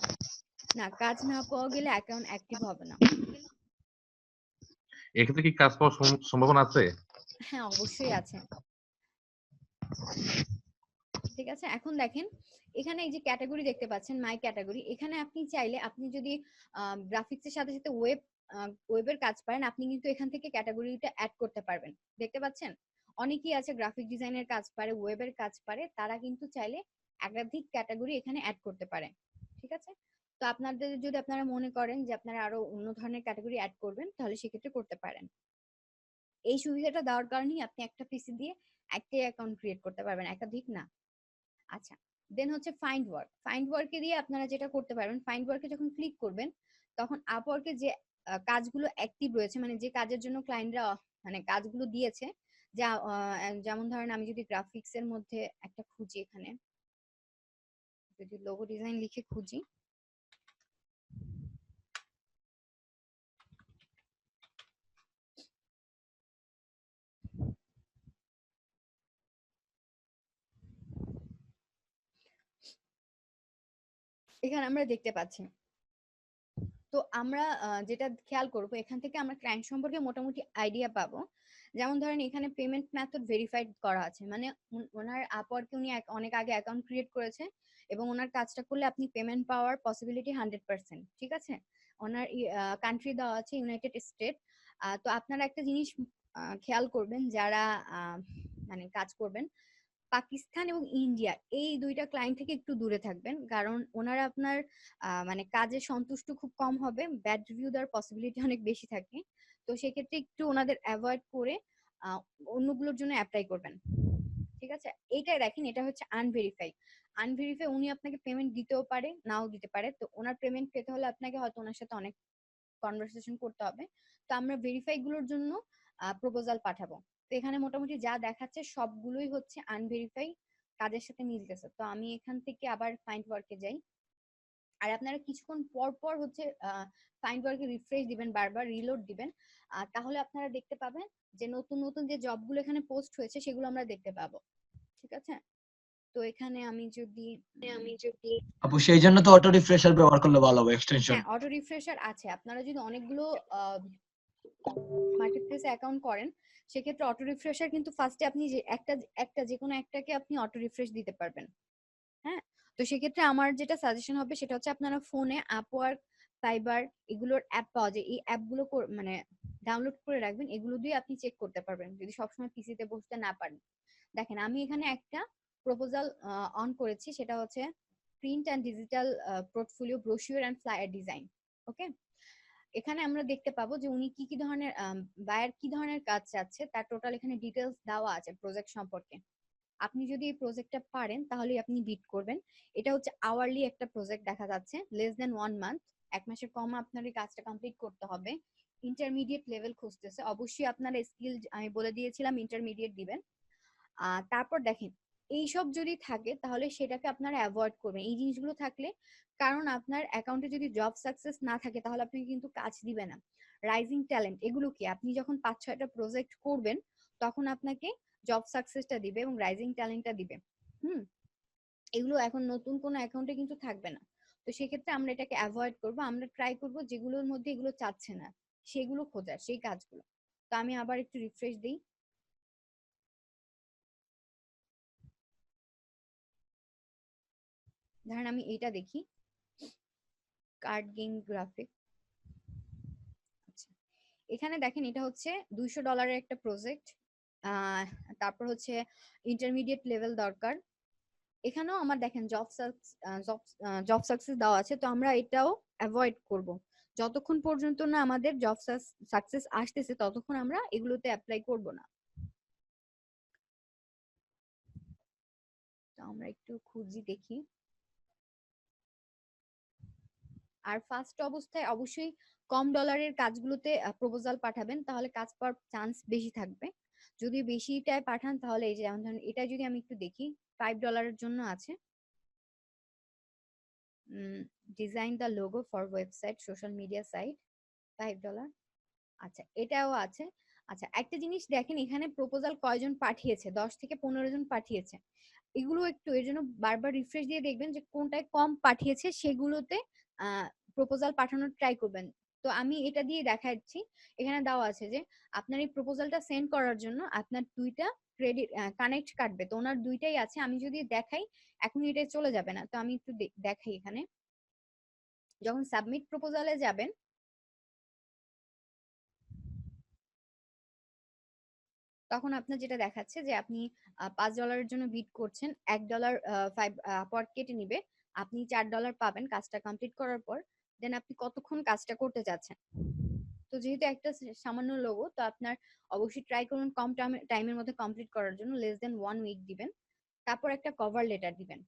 না, কাজ না পাওয়া গেলে অ্যাকাউন্ট অ্যাক্টিভ হবে না।
এক্ষেত্রে কি কাজ পাওয়ার সম্ভাবনা আছে?
হ্যাঁ, অবশ্যই আছে। ঠিক আছে, এখন দেখেন এখানে এই যে ক্যাটাগরি দেখতে পাচ্ছেন, মাই ক্যাটাগরি, এখানে আপনি চাইলে আপনি যদি গ্রাফিক্সের সাথে সাথে ওয়েবের কাজ পারেন, আপনি কিন্তু এখান থেকে ক্যাটাগরিটা অ্যাড করতে পারবেন। দেখতে পাচ্ছেন অনেকেই আছে গ্রাফিক ডিজাইনের কাজ পারে, ওয়েবের কাজ পারে, তারা কিন্তু চাইলে একাধিক ক্যাটাগরি এখানে অ্যাড করতে পারে। ঠিক আছে, তো আপনাদের যদি আপনারা মনে করেন যে আপনারা আরো অন্য ধরনের ক্যাটাগরি অ্যাড করবেন, তাহলে সেক্ষেত্রে করতে পারেন। এই সুবিধাটা দেওয়ার কারণেই আপনি একটা পিসি দিয়ে একটাই অ্যাকাউন্ট ক্রিয়েট করতে পারবেন, একাধিক না। আচ্ছা, দেন হচ্ছে ফাইন্ড ওয়ার্ক। ফাইন্ড ওয়ার্কে দিয়ে আপনারা যেটা করতে পারবেন, ফাইন্ড ওয়ার্কে যখন ক্লিক করবেন তখন আপওয়ার্কে যে কাজগুলো অ্যাক্টিভ রয়েছে, মানে যে কাজের জন্য ক্লায়েন্টরা মানে কাজগুলো দিয়েছে, যা যেমন ধরেন আমি যদি গ্রাফিক্স এর মধ্যে একটা খুঁজি, এখানে যদি লোগো ডিজাইন লিখে খুঁজি, এখানে আমরা দেখতে পাচ্ছি। তো আমরা যেটা খেয়াল করব, এখান থেকে আমরা ক্লায়েন্ট সম্পর্কে মোটামুটি আইডিয়া পাবো। যেমন ধরেন এখানে পেমেন্ট মেথড ভেরিফাইড করা আছে, মানে ওনার আপওয়ার্কে উনি অনেক আগে অ্যাকাউন্ট ক্রিয়েট করেছে এবং ওনার কাজটা করলে আপনি পেমেন্ট পাওয়ার পসিবিলিটি 100%। ঠিক আছে, ওনার কান্ট্রি দেওয়া আছে ইউনাইটেড স্টেট। তো আপনারা একটা জিনিস খেয়াল করবেন, যারা মানে কাজ করবেন পাকিস্তান এবং ইন্ডিয়া, এই দুইটা ক্লায়েন্ট থেকে একটু দূরে থাকবেন, কারণ ওনারা আপনার মানে কাজে সন্তুষ্ট খুব কম হবে, ব্যাড রিভিউ দেওয়ার পসিবিলিটি অনেক বেশি থাকে। তো সেক্ষেত্রে একটু ওনাদের অ্যাভয়েড করে অন্যগুলোর জন্য অ্যাপ্লাই করবেন। ঠিক আছে, এইটাই দেখেন, এটা হচ্ছে আনভেরিফাই। আনভেরিফাই উনি আপনাকে পেমেন্ট দিতেও পারে, নাও দিতে পারে। তো ওনার পেমেন্ট পেতে হলে আপনাকে হয়তো ওনার সাথে অনেক কনভারসেশন করতে হবে। তো আমরা ভেরিফাই গুলোর জন্য প্রপোজাল পাঠাবো। তো এখানে মোটামুটি যা দেখাচ্ছে সবগুলোই হচ্ছে আনভেরিফাই, কাজের সাথে মিলতেছে। তো আমি এখান থেকে আবার ফাইন্ড ওয়ার্কে যাই, আর আপনারা কিছুক্ষণ পর পর হচ্ছে ফাইন্ড ওয়ার্কে রিফ্রেশ দিবেন, বারবার রিলোড দিবেন, তাহলে আপনারা দেখতে পাবেন যে নতুন নতুন যে জবগুলো এখানে পোস্ট হয়েছে সেগুলো আমরা দেখতে পাবো। ঠিক আছে, তো এখানে আমি যদি
আপু সেই জন্য তো অটো রিফ্রেশার ব্যবহার করলে ভালো হবে, এক্সটেনশন।
হ্যাঁ, অটো রিফ্রেশার আছে। আপনারা যদি অনেকগুলো মার্কেটপ্লেসে অ্যাকাউন্ট করেন, সেক্ষেত্রে অটো রিফ্রেশার কিন্তু ফার্স্টে আপনি যে একটা যে কোনো একটাকে আপনি অটো রিফ্রেশ দিতে পারবেন। হ্যাঁ, তো সেক্ষেত্রে আমার যেটা সাজেশন হবে সেটা হচ্ছে আপনারা ফোনে আপওয়ার্ক, ফাইবার এগুলোর অ্যাপ পাওয়া যায়, এই অ্যাপগুলো মানে ডাউনলোড করে রাখবেন, এগুলো দিয়ে আপনি চেক করতে পারবেন যদি সবসময় পিসিতে বসতে না পারেন। দেখেন আমি এখানে একটা প্রপোজাল অন করেছি, সেটা হচ্ছে print and digital portfolio brochure and flyer design. Okay, এখানে আমরা দেখতে পাবো যে উনি কি কি ধরনের বায়ার কি ধরনের কাজ চাচ্ছে, তার টোটাল এখানে ডিটেলস দেওয়া আছে প্রজেক্ট সম্পর্কে। আপনি যদি এই প্রজেক্টটা পারেন তাহলে আপনি বিট করবেন। এটা হচ্ছে আওয়ারলি একটা প্রজেক্ট দেখা যাচ্ছে, লেস দেন 1 মান্থ, এক মাসের কম আপনার এই কাজটা কমপ্লিট করতে হবে। ইন্টারমিডিয়েট লেভেল খুঁজতেছে, অবশ্যই আপনার স্কিল আমি বলে দিয়েছিলাম ইন্টারমিডিয়েট দিবেন। তারপর দেখেন এইসব যদি থাকে তাহলে সেটাকে আপনারা অ্যাভয়েড করবেন, এই জিনিসগুলো থাকলে, কারণ আপনার অ্যাকাউন্টে যদি জব সাকসেস না থাকে তাহলে আপনি কিন্তু কাজ দিবে না। রাইজিং ট্যালেন্ট, এগুলো কি আপনি যখন 5-6টা প্রজেক্ট করবেন তখন আপনাকে জব সাকসেসটা দিবে এবং রাইজিং ট্যালেন্টটা দিবে। এগুলো এখন নতুন কোনো অ্যাকাউন্টে কিন্তু থাকবে না। তো সেক্ষেত্রে আমরা এটাকে অ্যাভয়েড করব, আমরা ট্রাই করব যেগুলোর মধ্যে এগুলো চাচ্ছে না সেগুলো খোঁজার, সেই কাজগুলো। তো আমি আবার একটু রিফ্রেশ দিই। ধরেন আমি এইটা দেখি, কার্ড গেম গ্রাফিক। আচ্ছা, এখানে দেখেন এটা হচ্ছে $200 একটা প্রজেক্ট, তারপর হচ্ছে ইন্টারমিডিয়েট লেভেল দরকার। এখানেও আমার দেখেন জব সাকসেস দেওয়া আছে, তো আমরা এটাও অ্যাভয়েড করব। যতক্ষণ পর্যন্ত না আমাদের জব সাকসেস আসতেছে ততক্ষণ আমরা এগুলোতে অ্যাপ্লাই করব না। তো আমরা একটু খুঁজি দেখি। আর ফার্স্ট অবস্থায় অবশ্যই কম ডলারের কাজগুলোতে প্রপোজাল পাঠাবেন, তাহলে কাজ পাওয়ার চান্স বেশি থাকবে। যদি বেশিটায় পাঠান তাহলে এই যে যেমন ধরেন এটা যদি আমি একটু দেখি $5 জন্য আছে, design the logo for website social media site $5। আচ্ছা এটাও আছে। আচ্ছা একটা জিনিস দেখেন এখানে প্রপোজাল কয়জন পাঠিয়েছে, 10 থেকে 15 জন পাঠিয়েছে। এগুলো একটু এর জন্য বারবার রিফ্রেশ দিয়ে দেখবেন যে কোনটায় কম পাঠিয়েছে সেগুলোতে প্রপোজাল পাঠানোর ট্রাই করবেন। তো আমি এটা দিয়ে দেখাচ্ছি, এখানে দেওয়া আছে যে আপনার এই প্রপোজালটা সেন্ড করার জন্য আপনার 2টা ক্রেডিট কানেক্ট কাটবে, তো ওনার 2টাই আছে। আমি যদি দেখাই এখন এটা চলে যাবে না, তো আমি একটু দেখাই। এখানে যখন সাবমিট প্রপোজালে যাবেন তখন আপনার যেটা দেখাচ্ছে যে আপনি $5 জন্য বিড করছেন, $1 আপওয়ার্ক কেটে নিবে, আপনি $4 পাবেন কাজটা কমপ্লিট করার পর। দেন আপনি কতক্ষণ কাজটা করতে যাচ্ছেন। তো যেহেতু একটা সামান্য লোগো, তো আপনার অবশ্যই ট্রাই করুন কম টাইমের মধ্যে কমপ্লিট করার জন্য, লেস দেন 1 উইক দিবেন। তারপর একটা কভার লেটার দিবেন,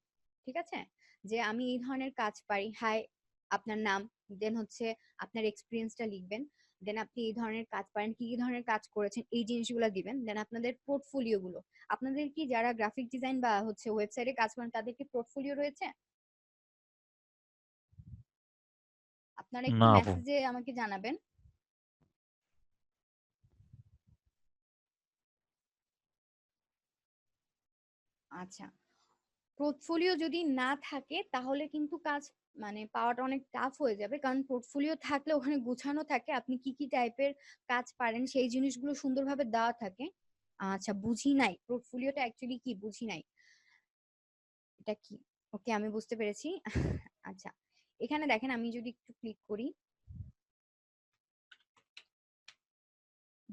ঠিক আছে, যে আমি এই ধরনের কাজ পারি, হাই আপনার নাম, দেন হচ্ছে আপনার এক্সপিরিয়েন্সটা লিখবেন, দেন আপনি এই ধরনের কাজ পারেন, কি কি ধরনের কাজ করেছেন এই জিনিসগুলো দিবেন। দেন আপনাদের পোর্টফোলিও গুলো, আপনাদের কি যারা গ্রাফিক ডিজাইন বা হচ্ছে ওয়েবসাইটে কাজ করেন তাদের কি পোর্টফোলিও রয়েছে? আপনারা একটু
না আপু।
মেসেজে আমাকে জানাবেন। আচ্ছা পোর্টফোলিও যদি না থাকে তাহলে কিন্তু কাজ মানে পাওয়াটা অনেক টাফ হয়ে যাবে, কারণ পোর্টফোলিও থাকলে ওখানে গুছানো থাকে আপনি কি কি টাইপের কাজ পারেন সেই জিনিসগুলো সুন্দরভাবে দেওয়া থাকে। আচ্ছা বুঝি নাই পোর্টফোলিওটা অ্যাকচুয়ালি কি, বুঝি নাই এটা কি। ওকে আমি বুঝতে পেরেছি। আচ্ছা এখানে দেখেন আমি যদি একটু ক্লিক করি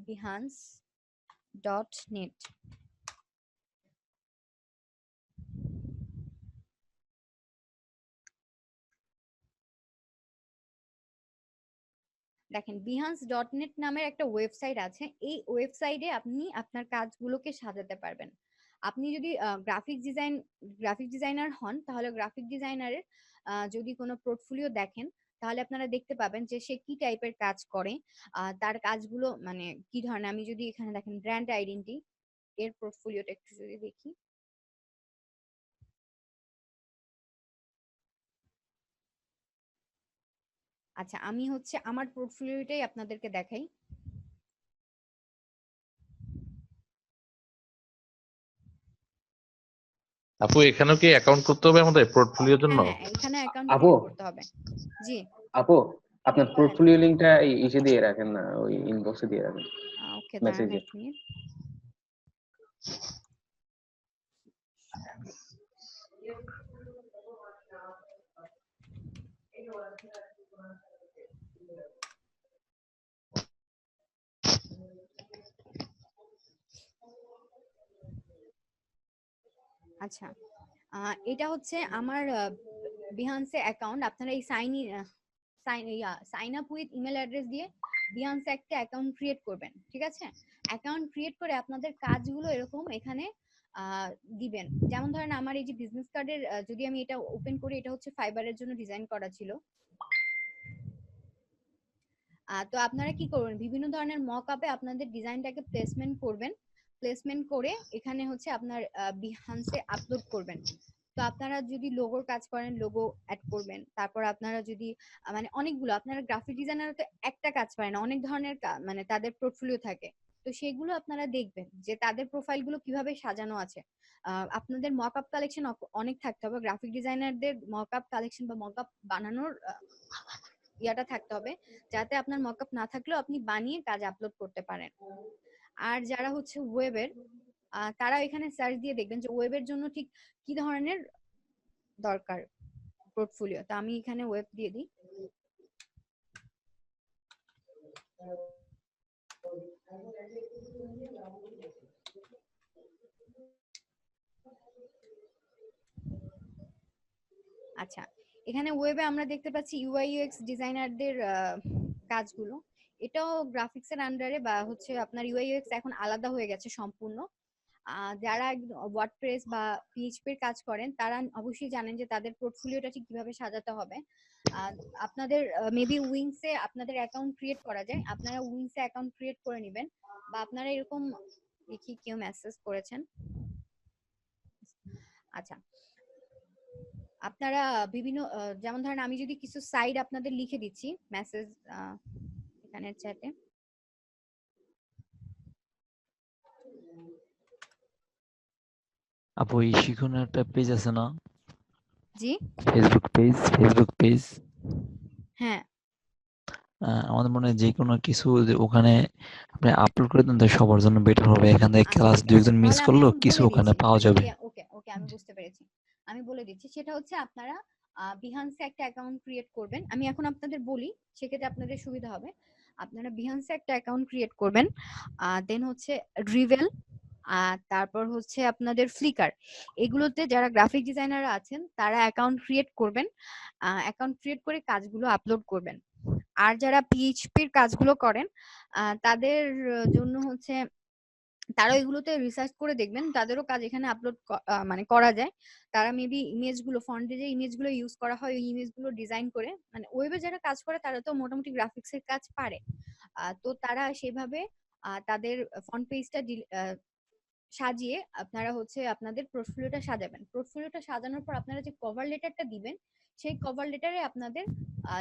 behance.net, দেখেন behance.net নামের একটা ওয়েবসাইট আছে। এই ওয়েবসাইটে আপনি আপনার কাজগুলোকে সাজাতে পারবেন। আপনি যদি গ্রাফিক ডিজাইনার হন তাহলে গ্রাফিক ডিজাইনারের যদি কোনো পোর্টফোলিও দেখেন তাহলে আপনারা দেখতে পাবেন যে সে কি টাইপের কাজ করে, তার কাজগুলো মানে কি ধরনের। আমি যদি এখানে দেখেন ব্র্যান্ড আইডেন্টি এর পোর্টফোলিওটা একটু যদি দেখি, আচ্ছা আমি হচ্ছে আমার পোর্টফোলিওটাই আপনাদেরকে দেখাই।
আপু এখানেও কি অ্যাকাউন্ট করতে হবে আমাদের পোর্টফোলিওর জন্য?
হ্যাঁ হ্যাঁ এখানে অ্যাকাউন্ট
আপু
ক্রিয়েট করতে হবে। জি
আপু আপনার
বলেন।
পোর্টফোলিও লিংকটা ইসে দিয়ে রাখেন না, ওই ইনবক্সে দিয়ে রাখেন
ওকে দাঁড়ান
মেসেজে।
1 মিনিট। আচ্ছা এটা হচ্ছে আমার বিহান্সে অ্যাকাউন্ট। আপনারা এই sign up with email address দিয়ে বিহান্সে একটা অ্যাকাউন্ট ক্রিয়েট করবেন, ঠিক আছে। অ্যাকাউন্ট ক্রিয়েট করে আপনাদের কাজগুলো এরকম এখানে দিবেন। যেমন ধরেন আমার এই যে বিজনেস কার্ডের যদি আমি এটা ওপেন করি, এটা হচ্ছে ফাইবারের জন্য ডিজাইন করা ছিল। তো আপনারা কি করবেন, বিভিন্ন ধরনের মক আপে আপনাদের ডিজাইনটাকে প্লেসমেন্ট করবেন, প্লেসমেন্ট করে এখানে হচ্ছে আপনার বিহান্সে আপলোড করবেন। তো আপনারা যদি লোগোর কাজ করেন লোগো অ্যাড করবেন, তারপর আপনারা যদি মানে অনেকগুলো, আপনারা গ্রাফিক ডিজাইনার তো একটা কাজ পায় না, অনেক ধরনের মানে তাদের পোর্টফোলিও থাকে, তো সেগুলো আপনারা দেখবেন যে তাদের প্রোফাইলগুলো কিভাবে সাজানো আছে। আপনাদের মক আপ কালেকশন অনেক থাকতে হবে, গ্রাফিক ডিজাইনারদের মক আপ কালেকশন বা মক আপ বানানোর ইয়াটা থাকতে হবে, যাতে আপনার মকআপ না থাকলেও আপনি বানিয়ে কাজ আপলোড করতে পারেন। আর যারা হচ্ছে ওয়েবের তারা এখানে সার্চ দিয়ে দেখবেন যে ওয়েবের জন্য ঠিক কি ধরনের দরকার পোর্টফোলিও। তো আমি এখানে ওয়েব দিয়ে দিই। আচ্ছা এখানে ওয়েবে আমরা দেখতে পাচ্ছি ইউআই ইউএক্স ডিজাইনারদের কাজগুলো। এটাও গ্রাফিক্স এর আন্ডারে বা হচ্ছে আপনার ইউআই ইউএক্স এখন আলাদা হয়ে গেছে সম্পূর্ণ। যারা ওয়ার্ডপ্রেস বা পিএইচপি এর কাজ করেন তারা অবশ্যই জানেন যে তাদের পোর্টফোলিওটা ঠিক কিভাবে সাজাতে হবে। আপনাদের মেবি উইংসে আপনাদের অ্যাকাউন্ট ক্রিয়েট করা যায়, আপনারা উইংসে অ্যাকাউন্ট ক্রিয়েট করে নেবেন, বা আপনারা এরকম দেখি কেউ মেসেজ করেছেন। আচ্ছা, আপনারা বিভিন্ন যেমন ধরেন আমি যদি কিছু সাইড আপনাদের লিখে দিচ্ছি মেসেজ এখানে চ্যাটে।
আপু এই শিখনের একটা পেজ আছে না,
জি
ফেসবুক পেজ?
হ্যাঁ
আমাদের মনে হয় যে কোনো কিছু যে ওখানে আপনি আপলোড করে দেন তো সবার জন্য বেটার হবে। এখান থেকে
আচ্ছা
ক্লাস
ওকে,
দু একজন মিস
তাহলে আমি
করলো
এখন
কিছু
বলে
ওখানে
দিচ্ছি।
পাওয়া যাবে।
ওকে ওকে ওকে আমি বুঝতে পেরেছি, আমি বলে দিচ্ছি। সেটা হচ্ছে আপনারা বিহান্সে একটা অ্যাকাউন্ট ক্রিয়েট করবেন। আমি এখন আপনাদের বলি, সেক্ষেত্রে আপনাদের সুবিধা হবে। আপনারা বিহান্সে একটা অ্যাকাউন্ট ক্রিয়েট করবেন, দেন হচ্ছে ড্রিভেল, তারপর হচ্ছে আপনাদের ফ্লিকার, এগুলোতে যারা গ্রাফিক ডিজাইনাররা আছেন তারা অ্যাকাউন্ট ক্রিয়েট করবেন। অ্যাকাউন্ট ক্রিয়েট করে কাজগুলো আপলোড করবেন। আর যারা পিএইচপির কাজগুলো করেন তাদের জন্য হচ্ছে তারা এগুলোতে রিসার্চ করে দেখবেন, তাদেরও কাজ এখানে আপলোড মানে করা যায়। তারা মেবি ইমেজগুলো ফন্টে যে ইমেজগুলো ইউজ করা হয় ওই ইমেজগুলো ডিজাইন করে, মানে ওয়েবে যারা কাজ করে তারা তো মোটামুটি গ্রাফিক্সের কাজ পারে। তো তারা সেভাবে তাদের ফন্ট পেজটা সাজিয়ে আপনারা হচ্ছে আপনাদের পোর্টফোলিওটা সাজাবেন। পোর্টফোলিওটা সাজানোর পর আপনারা যে কভার লেটারটা দিবেন সেই কভার লেটারে আপনাদের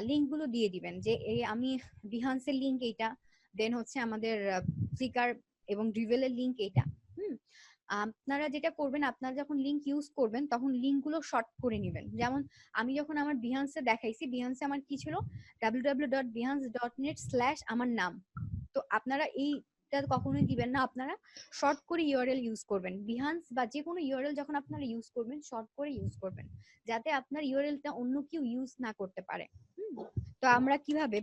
লিঙ্কগুলো দিয়ে দিবেন, যে এই আমি বিহান্সের লিঙ্ক এইটা, দেন হচ্ছে আমাদের ফ্লিকার এবং ড্রিভেলের লিঙ্ক এইটা। আপনারা যেটা করবেন, আপনারা যখন লিঙ্ক ইউজ করবেন তখন লিঙ্কগুলো শর্ট করে নেবেন। যেমন আমি যখন আমার বিহান্সে দেখাইছি, বিহান্সে আমার কি ছিল www.behance.net/ আমার নাম। তো আপনারা এইটা কখনোই দিবেন না, আপনারা শর্ট করে ইউআরএল ইউজ করবেন। বিহান্স বা যে কোনো ইউআরএল যখন আপনারা ইউজ করবেন শর্ট করে ইউজ করবেন, যাতে আপনার ইউআরএলটা অন্য কেউ ইউজ না করতে পারে। তো আমরা কিভাবে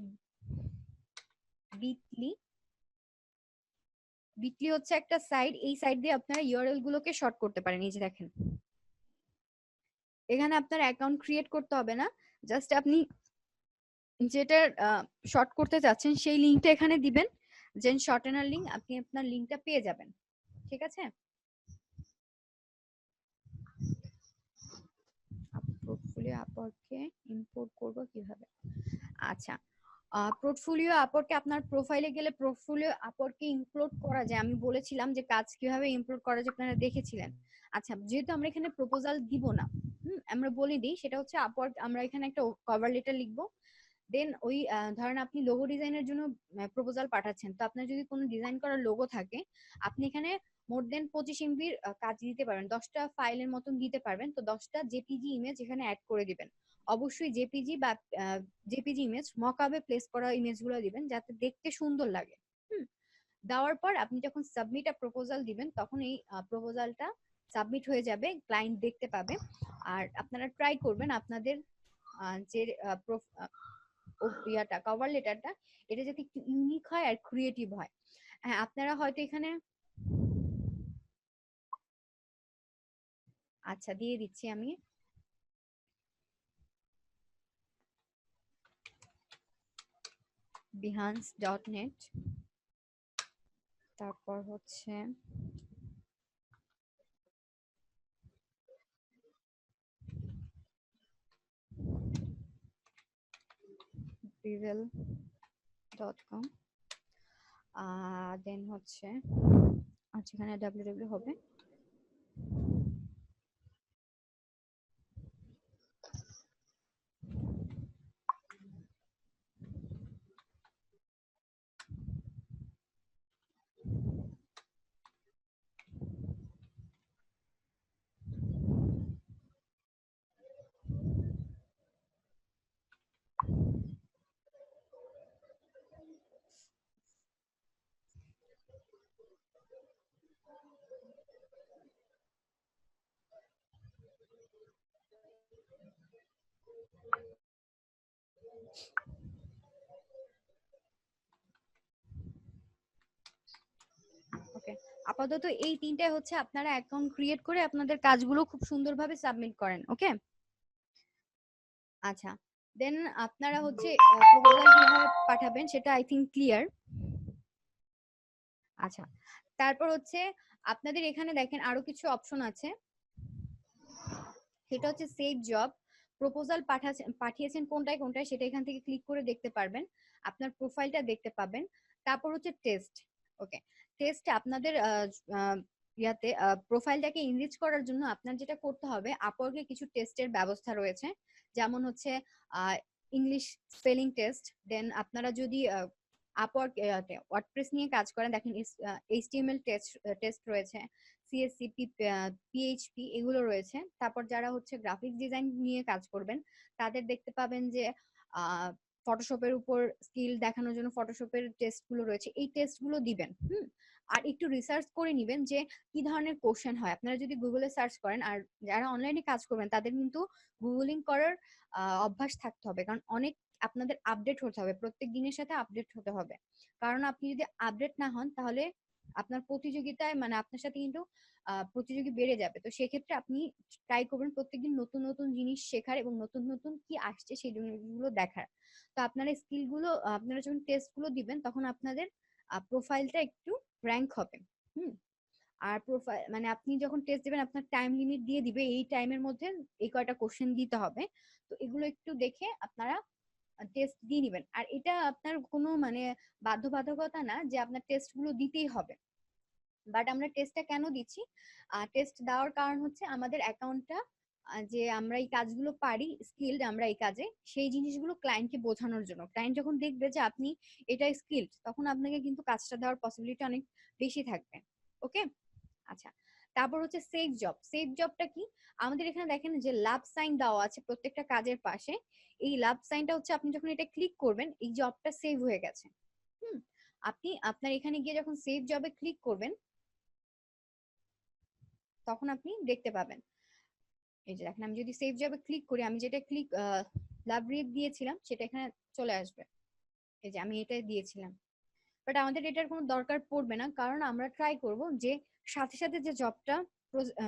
বিটলি হচ্ছে একটা সাইট, এই সাইট দিয়ে আপনারা ইউআরএল গুলোকে শর্ট করতে পারেন। এই যে দেখেন, এখানে আপনার অ্যাকাউন্ট ক্রিয়েট করতে হবে না, জাস্ট আপনি যেটা শর্ট করতে চাচ্ছেন সেই লিংকটা এখানে দিবেন, দেন শর্টেনার লিংক, আপনি আপনার লিংকটা পেয়ে যাবেন। ঠিক আছে? পোর্টফোলিও আপওয়ার্কে ইম্পোর্ট করব কিভাবে? আচ্ছা, পোর্টফোলিও আপওয়ার্কে আপনার প্রোফাইলে গেলে পোর্টফোলিও আপওয়ার্কে ইমপ্লোড করা যায়। আমি বলেছিলাম যে কাজ কিভাবে ইমপ্লোড করা যায়, আপনারা দেখেছিলেন। আচ্ছা, যেহেতু আমরা এখানে প্রপোজাল দিব না, আমরা বলে দিই, সেটা হচ্ছে আপওয়ার্ক আমরা এখানে একটা কভার লেটার লিখবো। দেন ওই ধরেন আপনি লোগো ডিজাইনের জন্য প্রপোজাল পাঠাচ্ছেন, তো আপনার যদি কোনো ডিজাইন করার লোগো থাকে আপনি এখানে মোর দেন 25 এমবির কাজ দিতে পারবেন, 10টা ফাইলের মতন দিতে পারবেন। তো 10টা জেপিজি ইমেজ এখানে অ্যাড করে দিবেন। অবশ্যই জেপিজি বা জেপিজি ইমেজ মকআপে প্লেস করা ইমেজগুলো দিবেন যাতে দেখতে সুন্দর লাগে। দেওয়ার পর আপনি যখন সাবমিট আ প্রপোজাল দিবেন তখন এই প্রপোজালটা সাবমিট হয়ে যাবে, ক্লায়েন্ট দেখতে পাবে। আর আপনারা ট্রাই করবেন আপনাদের যে ইয়াটা কভার লেটারটা এটা যাতে একটু ইউনিক হয় আর ক্রিয়েটিভ হয়। হ্যাঁ, আপনারা হয়তো এখানে আচ্ছা দিয়ে দিচ্ছি আমি। behance.net, তারপর হচ্ছে drivel.com, দেন হচ্ছে আচ্ছা এখানে www হবে। ওকে, আপাতত এই তিনটাই হচ্ছে আপনারা অ্যাকাউন্ট ক্রিয়েট করে আপনাদের কাজগুলো খুব সুন্দরভাবে সাবমিট করেন। ওকে, আচ্ছা দেন আপনারা হচ্ছে প্রপোজাল কিভাবে পাঠাবেন সেটা আই থিংক ক্লিয়ার। আচ্ছা, তারপর হচ্ছে আপনাদের এখানে দেখেন আরো কিছু অপশন আছে, সেটা হচ্ছে সেভ জব, প্রপোজাল পাঠিয়েছেন কোনটায় কোনটায় সেটা এখান থেকে ক্লিক করে দেখতে পারবেন, আপনার প্রোফাইলটা দেখতে পাবেন। তারপর হচ্ছে টেস্ট, ওকে, টেস্ট আপনাদের ইয়াতে প্রোফাইলটাকে ইনরিচ করার জন্য আপনার যেটা করতে হবে, আপওয়ার্কে কিছু টেস্টের ব্যবস্থা রয়েছে। যেমন হচ্ছে ইংলিশ স্পেলিং টেস্ট। দেন আপনারা যদি আপওয়ার্ক ওয়ার্ডপ্রেস নিয়ে কাজ করেন, দেখেন এইচটিএমএল টেস্ট রয়েছে, সিএসসি, পিএইচপি এগুলো রয়েছে। তারপর যারা হচ্ছে গ্রাফিক্স ডিজাইন নিয়ে কাজ করবেন তাদের দেখতে পাবেন যে ফটোশপের উপর স্কিল দেখানোর জন্য ফটোশপের টেস্টগুলো রয়েছে, এই টেস্টগুলো দিবেন। আর একটু রিসার্চ করে নিবেন যে কি ধরনের কোশ্চেন হয়। আপনারা যদি গুগলে সার্চ করেন, আর যারা অনলাইনে কাজ করবেন তাদের কিন্তু গুগলিং করার অভ্যাস থাকতে হবে, কারণ অনেক আপনাদের আপডেট হতে হবে, প্রত্যেক দিনের সাথে আপডেট হতে হবে। কারণ আপনি যদি আপডেট না হন তাহলে আপনার প্রতিযোগিতায় মানে আপনার সাথে কিন্তু প্রতিযোগী বেড়ে যাবে। তো সেক্ষেত্রে আপনি ট্রাই করবেন প্রত্যেকদিন নতুন নতুন জিনিস শেখার এবং নতুন নতুন কি আসছে সেই জিনিসগুলো দেখার। তো আপনারা স্কিলগুলো আপনারা যখন টেস্টগুলো দিবেন তখন আপনাদের প্রোফাইলটা একটু র্যাঙ্ক হবে। আর প্রোফাইল মানে আপনি যখন টেস্ট দিবেন আপনার টাইম লিমিট দিয়ে দিবে, এই টাইমের মধ্যে এই কয়টা কোশ্চেন দিতে হবে। তো এগুলো একটু দেখে আপনারা টেস্ট দিয়ে নেবেন। আর এটা আপনার কোনো মানে বাধ্যবাধকতা না যে আপনার টেস্টগুলো দিতেই হবে। বাট আমরা টেস্টটা কেন দিচ্ছি? টেস্ট দেওয়ার কারণ হচ্ছে আমাদের অ্যাকাউন্টটা যে আমরা এই কাজগুলো পারি, স্কিলড আমরা এই কাজে, সেই জিনিসগুলো ক্লায়েন্টকে বোঝানোর জন্য। ক্লায়েন্ট যখন দেখবে যে আপনি এটা স্কিলড, তখন আপনাকে কিন্তু কাজটা দেওয়ার পসিবিলিটি অনেক বেশি থাকবে। ওকে, আচ্ছা। তারপর হচ্ছে সেভ জব। সেভ জবটা কি? আমাদের এখানে দেখেন যে লাভ সাইন দেওয়া আছে প্রত্যেকটা কাজের পাশে। এই লাভ সাইনটা হচ্ছে আপনি যখন এটা ক্লিক করবেন এই জবটা সেভ হয়ে গেছে। আপনি আপনার এখানে গিয়ে যখন সেভ জবে ক্লিক করবেন তখন আপনি দেখতে পাবেন, এই যে দেখেন আমি যদি সেভ জবে ক্লিক করি, আমি যেটা লাভ রিড দিয়েছিলাম সেটা এখানে চলে আসবে। এই যে আমি এটাই দিয়েছিলাম, বাট আমাদের এটার কোনো দরকার পড়বে না, কারণ আমরা ট্রাই করব যে সাথে সাথে যে জবটা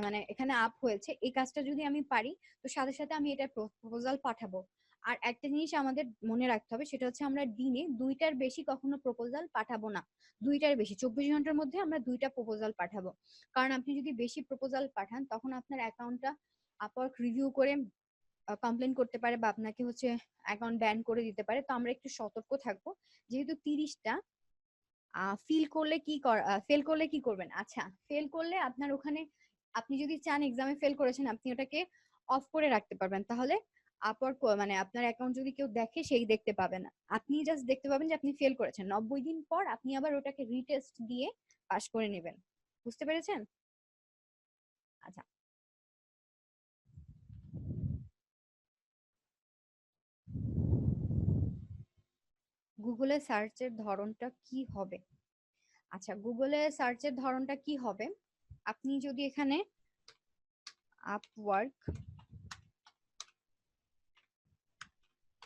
মানে এখানে আপ হয়েছে এই কাজটা যদি আমি পারি তো সাথে সাথে আমি এটা প্রপোজাল পাঠাবো। আর একটা জিনিস আমাদের মনে রাখতে হবে, সেটা হচ্ছে আমরা দিনে 2টার বেশি কখনো প্রপোজাল পাঠাবো না। 2টার বেশি 24 ঘন্টার মধ্যে আমরা 2টা প্রপোজাল পাঠাবো। কারণ আপনি যদি বেশি প্রপোজাল পাঠান তখন আপনার অ্যাকাউন্টটা আপওয়ার্ক রিভিউ করে কমপ্লেন করতে পারে বা আপনাকে হচ্ছে অ্যাকাউন্ট ব্যান করে দিতে পারে। তো আমরা একটু সতর্ক থাকবো। যেহেতু 30টা ফেল করলে কি করবেন? আচ্ছা, ফেল করলে আপনার ওখানে আপনি যদি চান এক্সামে ফেল করেছেন আপনি ওটাকে অফ করে রাখতে পারবেন, তাহলে আপওয়ার্ক মানে আপনার অ্যাকাউন্ট যদি কেউ দেখে সেই দেখতে পাবে না, আপনি জাস্ট দেখতে পাবেন যে আপনি ফেল করেছেন। 90 দিন পর আপনি আবার ওটাকে রিটেস্ট দিয়ে পাস করে নেবেন। বুঝতে পেরেছেন? আচ্ছা, গুগলে সার্চের ধরনটা কি হবে? আচ্ছা, গুগলে সার্চের ধরনটা কি হবে, আপনি যদি এখানে আপওয়ার্ক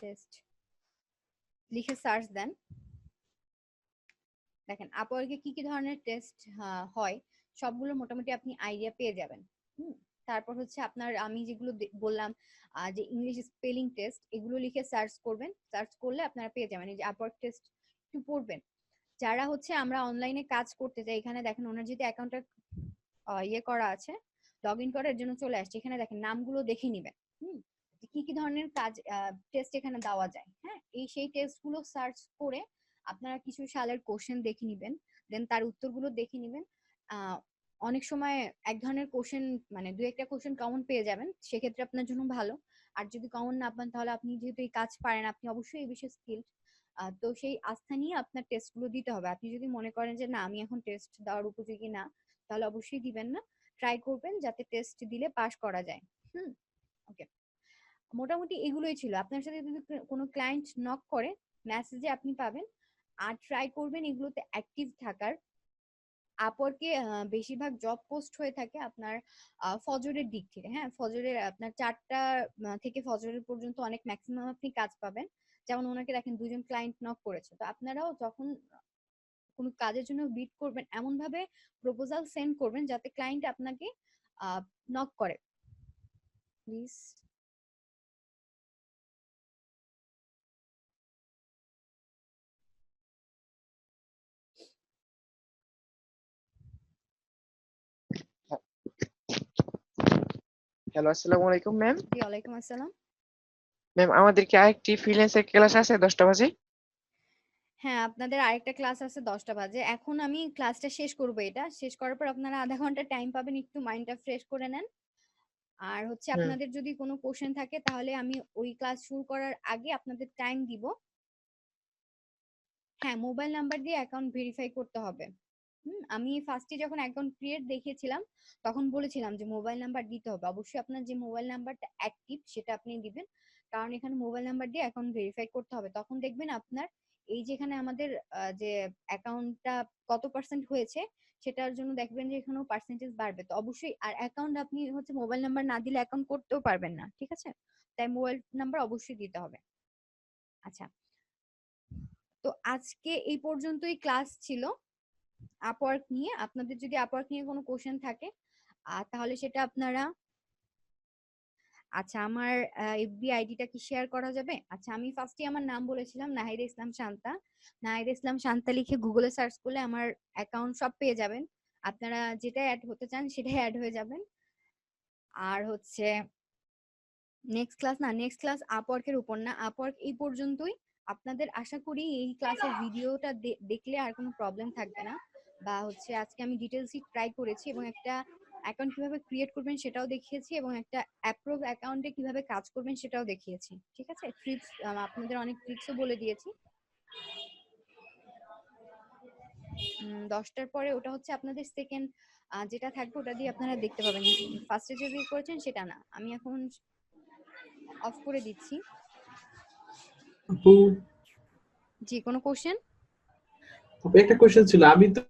টেস্ট লিখে সার্চ দেন, দেখেন আপওয়ার্কে কি কি ধরনের টেস্ট হয় সবগুলো মোটামুটি আপনি আইডিয়া পেয়ে যাবেন। তারপর হচ্ছে আপনার আমি যেগুলো বললাম যে ইংলিশ স্পেলিং টেস্ট, এগুলো লিখে সার্চ করবেন। সার্চ করলে আপনারা পেয়ে যাবেন। এই যে আপওয়ার্ক টেস্ট একটু পড়বেন। যারা হচ্ছে আমরা অনলাইনে কাজ করতে চাই, এখানে দেখেন ওনার যদি অ্যাকাউন্টটা ইয়ে করা আছে, লগ ইন করার জন্য চলে আসছে, এখানে দেখেন নামগুলো দেখে নিবেন কি কি ধরনের কাজ টেস্ট এখানে দেওয়া যায়। হ্যাঁ, সেই টেস্টগুলো সার্চ করে আপনারা কিছু সালের কোশ্চেন দেখে নিবেন, দেন তার উত্তরগুলো দেখে নিবেন। অনেক সময় এক ধরনের কোশ্চেন মানে 2-1টা কোশ্চেন কমন পেয়ে যাবেন, সেক্ষেত্রে আপনার জন্য ভালো। আর যদি কমন না পান তাহলে আপনি যেহেতু এই কাজ পারেন, আপনি অবশ্যই এই বিষয়ে স্কিল, তো সেই আস্থা নিয়ে আপনার টেস্টগুলো দিতে হবে। আপনি যদি মনে করেন যে না আমি এখন টেস্ট দেওয়ার উপযোগী না, তাহলে অবশ্যই দিবেন না। ট্রাই করবেন যাতে টেস্ট দিলে পাস করা যায়। ওকে, মোটামুটি এগুলোই ছিল। আপনার সাথে যদি কোনো ক্লায়েন্ট নক করে মেসেজে আপনি পাবেন। আর ট্রাই করবেন এগুলোতে অ্যাক্টিভ থাকার। আপওয়ার্কে বেশিরভাগ জব পোস্ট হয়ে থাকে আপনার ফজরের দিক থেকে। হ্যাঁ, ফজরের আপনার 4টা থেকে ফজরের পর্যন্ত অনেক ম্যাক্সিমাম আপনি কাজ পাবেন। যেমন ওনাকে দেখেন 2জন ক্লায়েন্ট নক করেছে। তো আপনারাও যখন কোনো কাজের জন্য বিড করবেন এমন ভাবে প্রপোজাল সেন্ড করবেন যাতে ক্লায়েন্ট আপনাকে নক করে। প্লিজ
হ্যালো, আসসালামু আলাইকুম ম্যাম।
জি, ওয়ালাইকুম আসসালাম।
ম্যাম, আমাদের কি আরেকটি ফ্রিল্যান্সের ক্লাস আছে 10টা বাজে?
হ্যাঁ, আপনাদের আরেকটা ক্লাস আছে 10টা বাজে। এখন আমি ক্লাসটা শেষ করব এটা। শেষ করার পর আপনারা আধা ঘন্টা টাইম পাবেন, একটু মাইন্ডটা ফ্রেশ করে নেন। আর হচ্ছে আপনাদের যদি কোনো কোশ্চেন থাকে তাহলে আমি ওই ক্লাস শুরু করার আগে আপনাদের টাইম দিব। হ্যাঁ, মোবাইল নাম্বার দিয়ে অ্যাকাউন্ট ভেরিফাই করতে হবে। আমি ফার্স্টে যখন অ্যাকাউন্ট ক্রিয়েট দেখিয়েছিলাম তখন বলেছিলাম যে মোবাইল নাম্বার দিতে হবে। অবশ্যই আপনার যে মোবাইল নাম্বারটা অ্যাক্টিভ সেটা আপনি দিবেন, কারণ এখানে মোবাইল নাম্বার দিয়ে অ্যাকাউন্ট ভেরিফাই করতে হবে। তখন দেখবেন আপনার এই যেখানে আমাদের যে অ্যাকাউন্টটা কত পার্সেন্ট হয়েছে সেটার জন্য দেখবেন যে এখানেও পার্সেন্টেজ বাড়বে। তো অবশ্যই আর অ্যাকাউন্ট আপনি হচ্ছে মোবাইল নাম্বার না দিলে অ্যাকাউন্ট করতেও পারবেন না, ঠিক আছে? তাই মোবাইল নাম্বার অবশ্যই দিতে হবে। আচ্ছা, তো আজকে এই পর্যন্তই ক্লাস ছিল আপওয়ার্ক নিয়ে। আপনাদের যদি আপওয়ার্ক নিয়ে কোনো কোশ্চেন থাকে তাহলে সেটা আপনারা, আচ্ছা আমার এফবি আইডিটা কি শেয়ার করা যাবে? আচ্ছা, আমি ফার্স্টে আমার নাম বলেছিলাম নাহিদা ইসলাম শান্তা। নাহিদা ইসলাম শান্তা লিখে গুগলে সার্চ করলে আমার অ্যাকাউন্ট সব পেয়ে যাবেন। আপনারা যেটা অ্যাড হতে চান সেটাই অ্যাড হয়ে যাবেন। আর হচ্ছে নেক্সট ক্লাস আপওয়ার্কের উপর না, আপওয়ার্ক এই পর্যন্তই। আপনাদের আশা করি এই ক্লাসের ভিডিওটা দেখলে আর কোনো প্রবলেম থাকবে না, বা হচ্ছে আজকে আমি ডিটেইলসই ট্রাই করেছি এবং একটা অ্যাকাউন্ট কিভাবে ক্রিয়েট করবেন সেটাও দেখিয়েছি এবং একটা অ্যাপ্রুভ অ্যাকাউন্টে কিভাবে কাজ করবেন সেটাও দেখিয়েছি, ঠিক আছে? ট্রিক্স আপনাদের অনেক ট্রিক্সও বলে দিয়েছি। 10টার পরে ওটা হচ্ছে আপনাদের সেকেন্ড যেটা থাকবে ওটা দিয়ে আপনারা দেখতে পাবেন। ফার্স্টে যে ভিউ করেছেন সেটা না, আমি এখন অফ করে দিচ্ছি।
আপু,
জি, কোনো কোশ্চেন?
একটা কোশ্চেন ছিল। আমি তো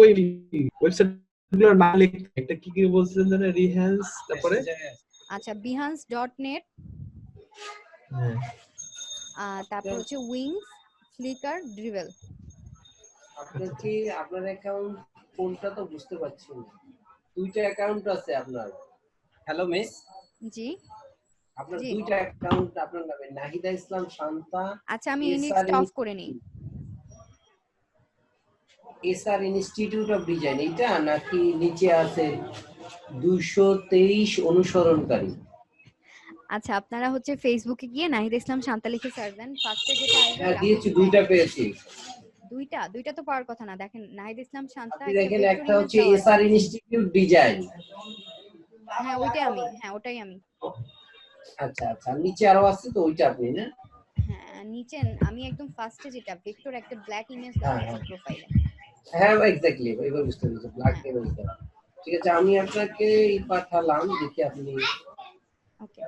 ওই ওয়েবসাইট গুলোর নাম লিখতে, একটা কি কি বলছিলেন জানেন? রিহ্যান্স, তারপরে
আচ্ছা, behance.net, তারপর হচ্ছে উইংস, ফ্লিকার, ড্রিভেল।
আপনার কি আপনার অ্যাকাউন্ট কোনটা তো বুঝতে পারছি না। দুইটা অ্যাকাউন্ট আছে আপনার। Hello miss.
জি,
আপনার দুইটা অ্যাকাউন্ট আপনার নামে, নাহিদা ইসলাম শান্তা।
আচ্ছা, আমি ইউনিক্সটা অফ করে নেই।
এসআর ইনস্টিটিউট অফ ডিজাইন এইটা নাকি নিচে আছে 223 অনুসরণকারী?
আচ্ছা, আপনারা হচ্ছে ফেসবুকে গিয়ে নাহিদা ইসলাম শান্তা লিখে সার্চ দেন। ফার্স্টে যেটা আসবে
হ্যাঁ দিয়েছি, দুইটা পেয়েছি।
দুইটা তো পাওয়ার কথা না। দেখেন নাহিদা ইসলাম শান্তা,
আপনি দেখেন একটা হচ্ছে এসআর ইনস্টিটিউট ডিজাইন।
হ্যাঁ ওটাই আমি।
আচ্ছা আচ্ছা, নিচে আরো আছে তো, ওইটা আপনি না?
হ্যাঁ, নিচে আমি একদম ফার্স্টে যেটা ভেক্টর একটা ব্ল্যাক ইমেজ দেওয়া আছে প্রোফাইলে।
হ্যাঁ এক্স্যাক্টলি, এবার বুঝতে পেরেছি, ব্ল্যাক ইমেজ দেওয়া। ঠিক আছে, আমি আপনাকে পাঠালাম, দেখি আপনি।
ওকে।